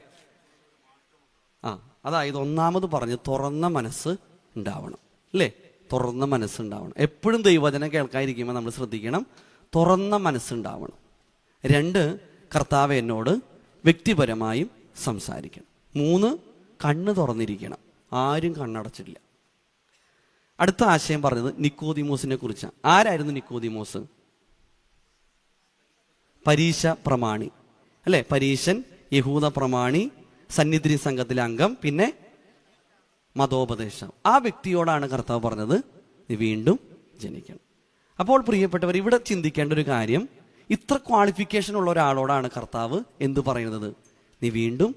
അതായത് ഒന്നാമത് പറഞ്ഞ് തുറന്ന മനസ്സ് ഉണ്ടാവണം അല്ലേ? തുറന്ന മനസ്സുണ്ടാവണം. എപ്പോഴും ദൈവവചനം കേൾക്കാതിരിക്കുമ്പോൾ നമ്മൾ ശ്രദ്ധിക്കണം, തുറന്ന മനസ്സുണ്ടാവണം. 2, കർത്താവ് എന്നോട് വ്യക്തിപരമായും സംസാരിക്കണം. 3, കണ്ണ് തുറന്നിരിക്കണം, ആരും കണ്ണടച്ചില്ല. അടുത്ത ആശയം പറഞ്ഞത് നിക്കോദിമോസിനെ കുറിച്ചാണ്. ആരായിരുന്നു നിക്കോദിമോസ്? പരീശ പ്രമാണി അല്ലേ? പരീശൻ, യഹൂദ പ്രമാണി, സന്നിധി സംഘത്തിലെ അംഗം, പിന്നെ മതോപദേശം. ആ വ്യക്തിയോടാണ് കർത്താവ് പറഞ്ഞത്, നീ വീണ്ടും ജനിക്കണം. അപ്പോൾ പ്രിയപ്പെട്ടവർ, ഇവിടെ ചിന്തിക്കേണ്ട ഒരു കാര്യം, ഇത്ര ക്വാളിഫിക്കേഷൻ ഉള്ള ഒരാളോടാണ് കർത്താവ് എന്ത് പറയുന്നത്? നീ വീണ്ടും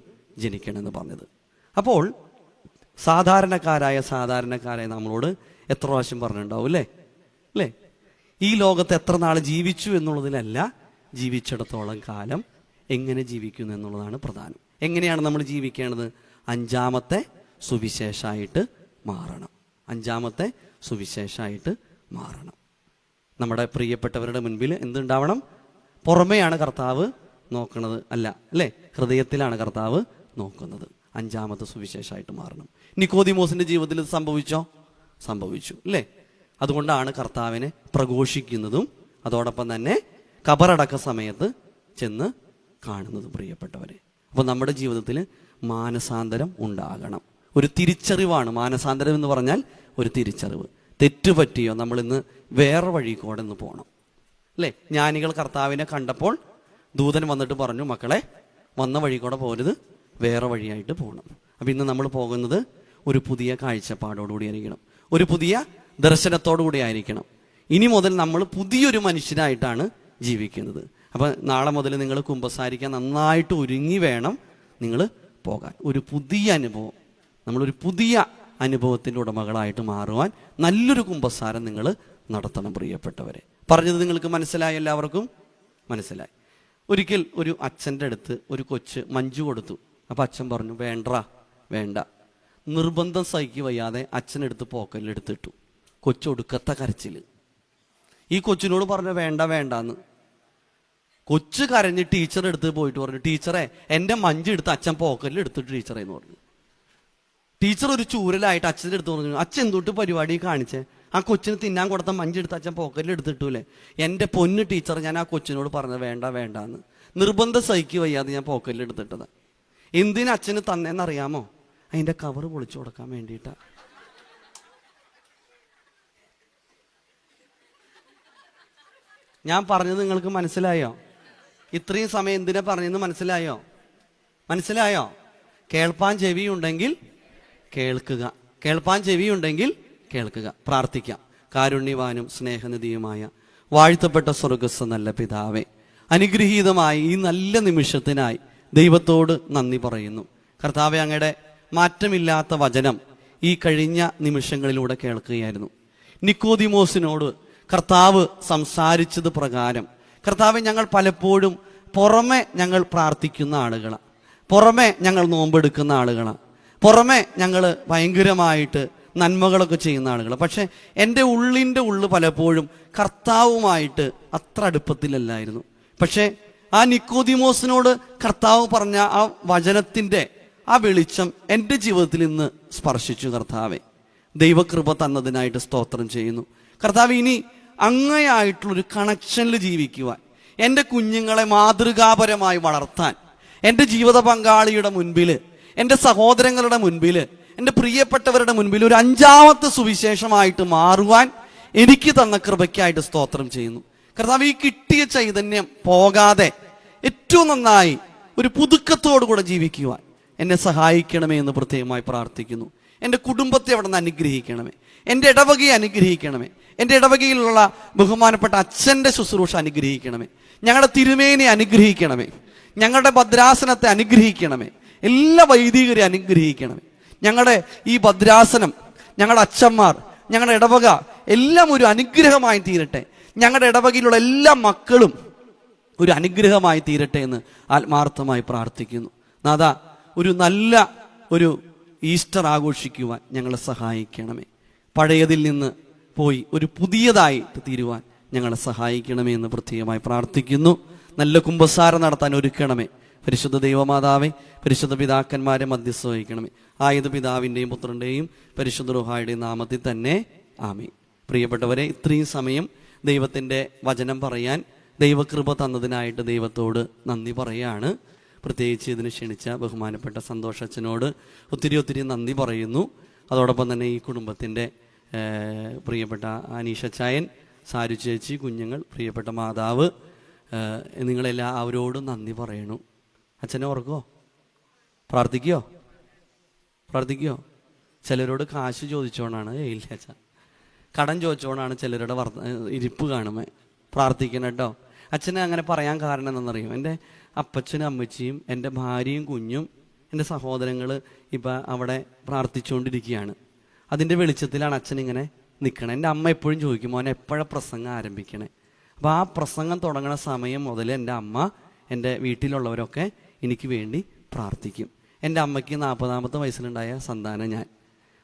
ജനിക്കണമെന്ന് പറഞ്ഞത്. അപ്പോൾ സാധാരണക്കാരായ നമ്മളോട് എത്ര പ്രാവശ്യം പറഞ്ഞിട്ടുണ്ടാവും അല്ലേ? ഈ ലോകത്ത് എത്ര നാൾ ജീവിച്ചു എന്നുള്ളതിലല്ല, ജീവിച്ചിടത്തോളം കാലം എങ്ങനെ ജീവിക്കുന്നു എന്നുള്ളതാണ് പ്രധാനം. എങ്ങനെയാണ് നമ്മൾ ജീവിക്കേണ്ടത്? 5-ാമത്തെ സുവിശേഷമായിട്ട് മാറണം. 5-ാമത്തെ സുവിശേഷമായിട്ട് മാറണം. നമ്മുടെ പ്രിയപ്പെട്ടവരുടെ മുൻപിൽ എന്തുണ്ടാവണം? പുറമെയാണ് കർത്താവ് നോക്കുന്നത് അല്ലേ? ഹൃദയത്തിലാണ് കർത്താവ് നോക്കുന്നത്. 5-ാമത്തെ സുവിശേഷമായിട്ട് മാറണം. നിക്കോദിമോസിന്റെ ജീവിതത്തിൽ ഇത് സംഭവിച്ചു അല്ലേ? അതുകൊണ്ടാണ് കർത്താവിനെ പ്രഘോഷിക്കുന്നതും അതോടൊപ്പം തന്നെ കബറടക്ക സമയത്ത് ചെന്ന് കാണുന്നതും പ്രിയപ്പെട്ടവരെ. അപ്പോൾ നമ്മുടെ ജീവിതത്തിൽ മാനസാന്തരം ഉണ്ടാകണം. ഒരു തിരിച്ചറിവാണ് മാനസാന്തരം എന്ന് പറഞ്ഞാൽ. ഒരു തിരിച്ചറിവ്. തെറ്റുപറ്റിയോ, നമ്മളിന്ന് വേറെ വഴി കൂടെ ഒന്ന് പോകണം അല്ലേ? ജ്ഞാനികൾ കർത്താവിനെ കണ്ടപ്പോൾ ദൂതൻ വന്നിട്ട് പറഞ്ഞു, മക്കളെ, വന്ന വഴി കൂടെ പോരുത്, വേറെ വഴിയായിട്ട് പോകണം. അപ്പം ഇന്ന് നമ്മൾ പോകുന്നത് ഒരു പുതിയ കാഴ്ചപ്പാടോടുകൂടി ആയിരിക്കണം, ഒരു പുതിയ ദർശനത്തോടു കൂടി ആയിരിക്കണം. ഇനി മുതൽ നമ്മൾ പുതിയൊരു മനുഷ്യനായിട്ടാണ് ജീവിക്കുന്നത്. അപ്പം നാളെ മുതൽ നിങ്ങൾ കുമ്പസാരിക്കാൻ നന്നായിട്ട് ഒരുങ്ങി വേണം നിങ്ങൾ പോകാൻ. ഒരു പുതിയ അനുഭവം, നമ്മളൊരു പുതിയ അനുഭവത്തിൻ്റെ ഉടമകളായിട്ട് മാറുവാൻ നല്ലൊരു കുമ്പസാരം നിങ്ങൾ നടത്തണം പ്രിയപ്പെട്ടവരെ. പറഞ്ഞത് നിങ്ങൾക്ക് മനസ്സിലായി? എല്ലാവർക്കും മനസ്സിലായി? ഒരിക്കൽ ഒരു അച്ഛൻ്റെ അടുത്ത് ഒരു കൊച്ച് മഞ്ജു കൊടുത്തു. അപ്പം അച്ഛൻ പറഞ്ഞു, വേണ്ട. നിർബന്ധം സഹിക്ക് വയ്യാതെ അച്ഛനെടുത്ത് പോക്കലിലെടുത്തിട്ടു. കൊച്ചൊടുക്കത്തെ കരച്ചിൽ. ഈ കൊച്ചിനോട് പറഞ്ഞു വേണ്ടാന്ന്. കൊച്ച് കരഞ്ഞ് ടീച്ചറുടെ അടുത്ത് പോയിട്ട് പറഞ്ഞു, ടീച്ചറെ എൻ്റെ മഞ്ജു എടുത്ത് അച്ഛൻ പോക്കലിൽ എടുത്തിട്ട് ടീച്ചറെ എന്ന് പറഞ്ഞു. ടീച്ചർ ഒരു ചൂരലായിട്ട് അച്ഛൻ്റെ അടുത്ത് പറഞ്ഞു, അച്ഛൻ എന്തൊട്ട് പരിപാടി കാണിച്ചേ? ആ കൊച്ചിന് തിന്നാൻ കൊടുത്ത മഞ്ജു എടുത്ത് അച്ഛൻ പോക്കലിൽ എടുത്തിട്ടൂലേ? എൻ്റെ പൊന്ന് ടീച്ചർ, ഞാൻ ആ കൊച്ചിനോട് പറഞ്ഞത് വേണ്ടാന്ന്. നിർബന്ധം സഹിക്ക് വയ്യാതെ ഞാൻ പോക്കലിൽ എടുത്തിട്ടതാ. എന്തിനാ അച്ഛന് തന്നേന്നറിയാമോ? അതിൻ്റെ കവർ പൊളിച്ചു കൊടുക്കാൻ വേണ്ടിയിട്ടാ. ഞാൻ പറഞ്ഞത് നിങ്ങൾക്ക് മനസ്സിലായോ? ഇത്രയും സമയം എന്തിനാ പറഞ്ഞെന്ന് മനസ്സിലായോ? കേൾപ്പാൻ ചെവിയുണ്ടെങ്കിൽ കേൾക്കുക. പ്രാർത്ഥിക്കാം. കാരുണ്യവാനും സ്നേഹനിധിയുമായ വാഴ്ത്തപ്പെട്ട സ്വർഗ്ഗസ്ഥ നല്ല പിതാവേ, അനുഗ്രഹീതമായ ഈ നല്ല നിമിഷത്തിനായി ദൈവത്തോട് നന്ദി പറയുന്നു. കർത്താവേ, അങ്ങയുടെ മാറ്റമില്ലാത്ത വചനം ഈ കഴിഞ്ഞ നിമിഷങ്ങളിലൂടെ കേൾക്കുകയായിരുന്നു. നിക്കോദിമോസിനോട് കർത്താവ് സംസാരിച്ചത് പ്രകാരം കർത്താവെ, ഞങ്ങൾ പലപ്പോഴും പുറമെ ഞങ്ങൾ പ്രാർത്ഥിക്കുന്ന ആളുകളാണ്, പുറമെ ഞങ്ങൾ നോമ്പെടുക്കുന്ന ആളുകളാണ്, പുറമെ ഞങ്ങൾ ഭയങ്കരമായിട്ട് നന്മകളൊക്കെ ചെയ്യുന്ന ആളുകളാണ്. പക്ഷെ എൻ്റെ ഉള്ളിൻ്റെ പലപ്പോഴും കർത്താവുമായിട്ട് അത്ര അടുപ്പത്തിലല്ലായിരുന്നു. പക്ഷേ ആ നിക്കോദിമോസിനോട് കർത്താവ് പറഞ്ഞ ആ വചനത്തിൻ്റെ ആ വെളിച്ചം എൻ്റെ ജീവിതത്തിൽ ഇന്ന് സ്പർശിച്ചു. കർത്താവെ, ദൈവകൃപ തന്നതിനായിട്ട് സ്തോത്രം ചെയ്യുന്നു. കർത്താവ്, ഇനി അങ്ങയായിട്ടുള്ളൊരു കണക്ഷനിൽ ജീവിക്കുവാൻ, എൻ്റെ കുഞ്ഞുങ്ങളെ മാതൃകാപരമായി വളർത്താൻ, എൻ്റെ ജീവിത പങ്കാളിയുടെ മുൻപിൽ, എൻ്റെ സഹോദരങ്ങളുടെ മുൻപിൽ, എൻ്റെ പ്രിയപ്പെട്ടവരുടെ മുൻപിൽ ഒരു അഞ്ചാമത്തെ സുവിശേഷമായിട്ട് മാറുവാൻ എനിക്ക് തന്ന കൃപയ്ക്കായിട്ട് സ്തോത്രം ചെയ്യുന്നു. കർത്താവ്, ഈ കിട്ടിയ ചൈതന്യം പോകാതെ ഏറ്റവും നന്നായി ഒരു പുതുക്കത്തോടുകൂടെ ജീവിക്കുവാൻ എന്നെ സഹായിക്കണമേ എന്ന് പ്രത്യേകമായി പ്രാർത്ഥിക്കുന്നു. എൻ്റെ കുടുംബത്തെ അവിടെ നിന്ന് അനുഗ്രഹിക്കണമേ, എൻ്റെ ഇടവകയെ അനുഗ്രഹിക്കണമേ, എൻ്റെ ഇടവകയിലുള്ള ബഹുമാനപ്പെട്ട അച്ഛൻ്റെ ശുശ്രൂഷ അനുഗ്രഹിക്കണമേ, ഞങ്ങളുടെ തിരുമേനെ അനുഗ്രഹിക്കണമേ, ഞങ്ങളുടെ ഭദ്രാസനത്തെ അനുഗ്രഹിക്കണമേ, എല്ലാ വൈദികരെ അനുഗ്രഹിക്കണമേ. ഞങ്ങളുടെ ഈ ഭദ്രാസനം, ഞങ്ങളുടെ അച്ഛന്മാർ, ഞങ്ങളുടെ ഇടവക എല്ലാം ഒരു അനുഗ്രഹമായി തീരട്ടെ. ഞങ്ങളുടെ ഇടവകയിലുള്ള എല്ലാ മക്കളും ഒരു അനുഗ്രഹമായി തീരട്ടെ എന്ന് ആത്മാർത്ഥമായി പ്രാർത്ഥിക്കുന്നു. നാഥാ, ഒരു നല്ല ഒരു ഈസ്റ്റർ ആഘോഷിക്കുവാൻ ഞങ്ങളെ സഹായിക്കണമേ. പഴയതിൽ നിന്ന് പോയി ഒരു പുതിയതായിട്ട് തീരുവാൻ ഞങ്ങളെ സഹായിക്കണമേ എന്ന് പ്രത്യേകമായി പ്രാർത്ഥിക്കുന്നു. നല്ല കുമ്പസാരം നടത്താൻ ഒരുക്കണമേ. പരിശുദ്ധ ദൈവമാതാവേ, പരിശുദ്ധ പിതാക്കന്മാരെ മധ്യസ്ഥ വഹിക്കണമേ. ആയത് പിതാവിൻ്റെയും പുത്രൻ്റെയും പരിശുദ്ധ റൂഹായുടെയും നാമത്തിൽ തന്നെ ആമേൻ. പ്രിയപ്പെട്ടവരെ, ഇത്രയും സമയം ദൈവത്തിൻ്റെ വചനം പറയാൻ ദൈവകൃപ തന്നതിനായിട്ട് ദൈവത്തോട് നന്ദി പറയുകയാണ്. പ്രത്യേകിച്ച് ഇതിന് ക്ഷണിച്ച ബഹുമാനപ്പെട്ട സന്തോഷച്ചനോട് ഒത്തിരി നന്ദി പറയുന്നു. അതോടൊപ്പം തന്നെ ഈ കുടുംബത്തിൻ്റെ പ്രിയപ്പെട്ട അനീഷച്ചായൻ, സാരു ചേച്ചി, കുഞ്ഞുങ്ങൾ, പ്രിയപ്പെട്ട മാതാവ്, നിങ്ങളെല്ലാവരോടും നന്ദി പറയണു. അച്ഛനെ ഓർക്കുമോ? പ്രാർത്ഥിക്കുമോ? ചിലരോട് കാശ് ചോദിച്ചോണ്ടാണ്, ഇല്ല അച്ഛാ, കടം ചോദിച്ചോണ്ടാണ് ചിലരുടെ ഇരിപ്പ് കാണുമേ. പ്രാർത്ഥിക്കണം കേട്ടോ. അച്ഛനെ അങ്ങനെ പറയാൻ കാരണം എന്താണെന്നറിയും? എൻ്റെ അപ്പച്ചനും അമ്മച്ചിയും എൻ്റെ ഭാര്യയും കുഞ്ഞും എൻ്റെ സഹോദരങ്ങൾ ഇപ്പം അവിടെ പ്രാർത്ഥിച്ചുകൊണ്ടിരിക്കുകയാണ്. അതിൻ്റെ വെളിച്ചത്തിലാണ് അച്ഛൻ ഇങ്ങനെ നിൽക്കണേ. എൻ്റെ അമ്മ എപ്പോഴും ചോദിക്കും, മോനെ എപ്പോഴാണ് പ്രസംഗം ആരംഭിക്കണേ? അപ്പോൾ ആ പ്രസംഗം തുടങ്ങുന്ന സമയം മുതൽ എൻ്റെ അമ്മ, എൻ്റെ വീട്ടിലുള്ളവരൊക്കെ എനിക്ക് വേണ്ടി പ്രാർത്ഥിക്കും. എൻ്റെ അമ്മയ്ക്ക് 40ാമത്തെ വയസ്സിലുണ്ടായ സന്താനം ഞാൻ.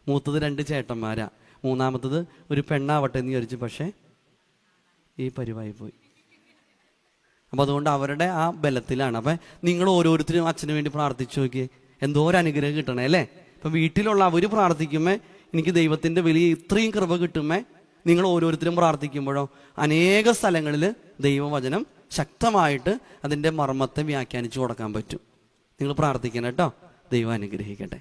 മൂത്തത് 2 ചേട്ടന്മാരാ, മൂന്നാമത്തത് ഒരു പെണ്ണാവട്ടെ എന്ന് വിചാരിച്ചു, പക്ഷേ ഈ പരിവായി പോയി. അപ്പോൾ അതുകൊണ്ട് അവരുടെ ആ ബലത്തിലാണ്. അപ്പം നിങ്ങൾ ഓരോരുത്തരും അച്ഛന് വേണ്ടി പ്രാർത്ഥിച്ചു നോക്കിയേ, എന്തോ ഒരു അനുഗ്രഹം കിട്ടണേ അല്ലേ? ഇപ്പം വീട്ടിലുള്ള അവർ പ്രാർത്ഥിക്കുമ്പോൾ എനിക്ക് ദൈവത്തിൻ്റെ വലിയ ഇത്രയും കൃപ കിട്ടുമ്പോൾ നിങ്ങൾ ഓരോരുത്തരും പ്രാർത്ഥിക്കുമ്പോഴോ അനേക സ്ഥലങ്ങളിൽ ദൈവവചനം ശക്തമായിട്ട് അതിൻ്റെ മർമ്മത്തെ വ്യാഖ്യാനിച്ചു കൊടുക്കാൻ പറ്റും. നിങ്ങൾ പ്രാർത്ഥിക്കണം കേട്ടോ. ദൈവം അനുഗ്രഹിക്കട്ടെ.